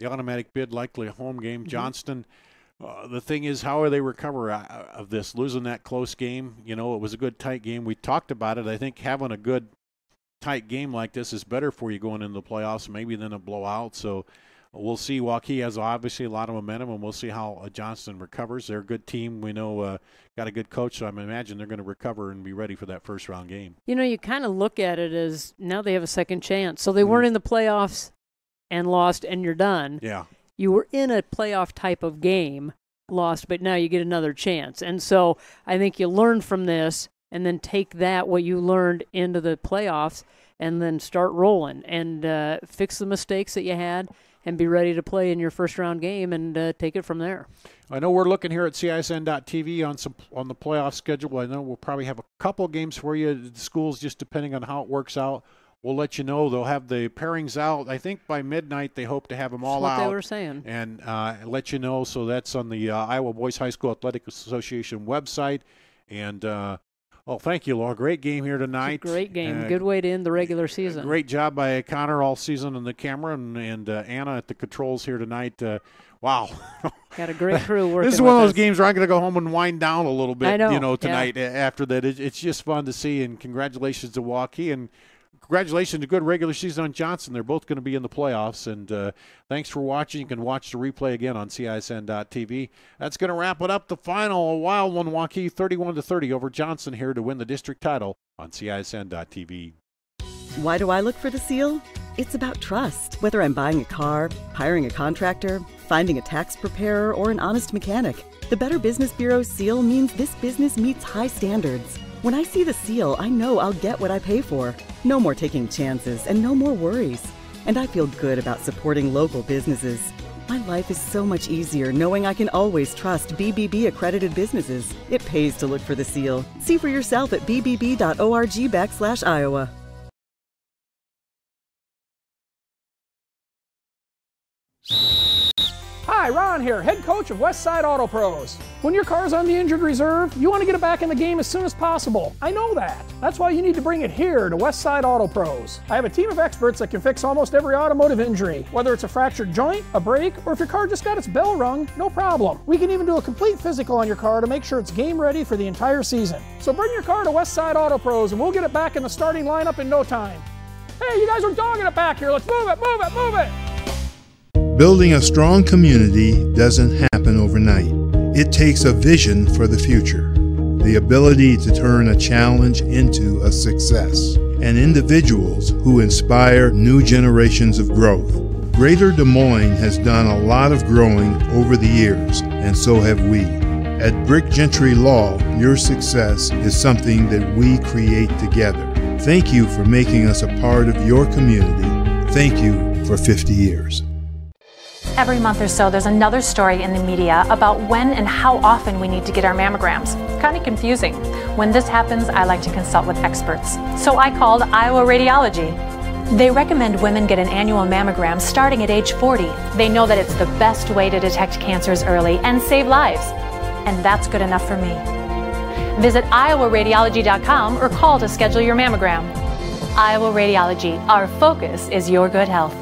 automatic bid, likely a home game. Johnston, the thing is, how are they recover of this, losing that close game? It was a good, tight game. We talked about it. I think having a good, tight game like this is better for you going into the playoffs maybe than a blowout. So we'll see. Waukee has obviously a lot of momentum, and we'll see how Johnston recovers. They're a good team. We know got a good coach, so I imagine they're going to recover and be ready for that first-round game. You kind of look at it as now they have a second chance. So they weren't in the playoffs and lost, and you're done. Yeah. You were in a playoff type of game, lost, but now you get another chance. And so I think you learn from this, and then take what you learned into the playoffs, and then start rolling and fix the mistakes that you had and be ready to play in your first-round game and take it from there. I know we're looking here at CISN.TV on the playoff schedule. I know we'll probably have a couple games for you. The schools, just depending on how it works out, we'll let you know. They'll have the pairings out. I think by midnight they hope to have them all out. That's what they were saying. And let you know. So that's on the Iowa Boys High School Athletic Association website. And Well, thank you, Laura. Great game here tonight. Great game. Good way to end the regular season. Great job by Connor all season on the camera, and Anna at the controls here tonight. Wow. Got a great crew working. This is one of those games where I'm going to go home and wind down a little bit, I know. Tonight after that. It's just fun to see, and congratulations to Waukee, and congratulations to good regular season on Johnston. They're both going to be in the playoffs, and thanks for watching. You can watch the replay again on CISN.TV. That's going to wrap it up. The final, a wild one, Waukee, 31-30 over Johnston here to win the district title on CISN.TV. Why do I look for the seal? It's about trust. Whether I'm buying a car, hiring a contractor, finding a tax preparer, or an honest mechanic, the Better Business Bureau seal means this business meets high standards. When I see the seal, I know I'll get what I pay for. No more taking chances and no more worries. And I feel good about supporting local businesses. My life is so much easier knowing I can always trust BBB accredited businesses. It pays to look for the seal. See for yourself at bbb.org/Iowa. Hi, Ron here, head coach of Westside Auto Pros. When your car's on the injured reserve, you want to get it back in the game as soon as possible. I know that. That's why you need to bring it here to Westside Auto Pros. I have a team of experts that can fix almost every automotive injury. Whether it's a fractured joint, a brake, or if your car just got its bell rung, no problem. We can even do a complete physical on your car to make sure it's game ready for the entire season. So bring your car to Westside Auto Pros and we'll get it back in the starting lineup in no time. Hey, you guys are dogging it back here. Let's move it, move it, move it. Building a strong community doesn't happen overnight. It takes a vision for the future, the ability to turn a challenge into a success, and individuals who inspire new generations of growth. Greater Des Moines has done a lot of growing over the years, and so have we. At Brick Gentry Law, your success is something that we create together. Thank you for making us a part of your community. Thank you for 50 years. Every month or so, there's another story in the media about when and how often we need to get our mammograms. It's kind of confusing. When this happens, I like to consult with experts. So I called Iowa Radiology. They recommend women get an annual mammogram starting at age 40. They know that it's the best way to detect cancers early and save lives. And that's good enough for me. Visit iowaradiology.com or call to schedule your mammogram. Iowa Radiology, our focus is your good health.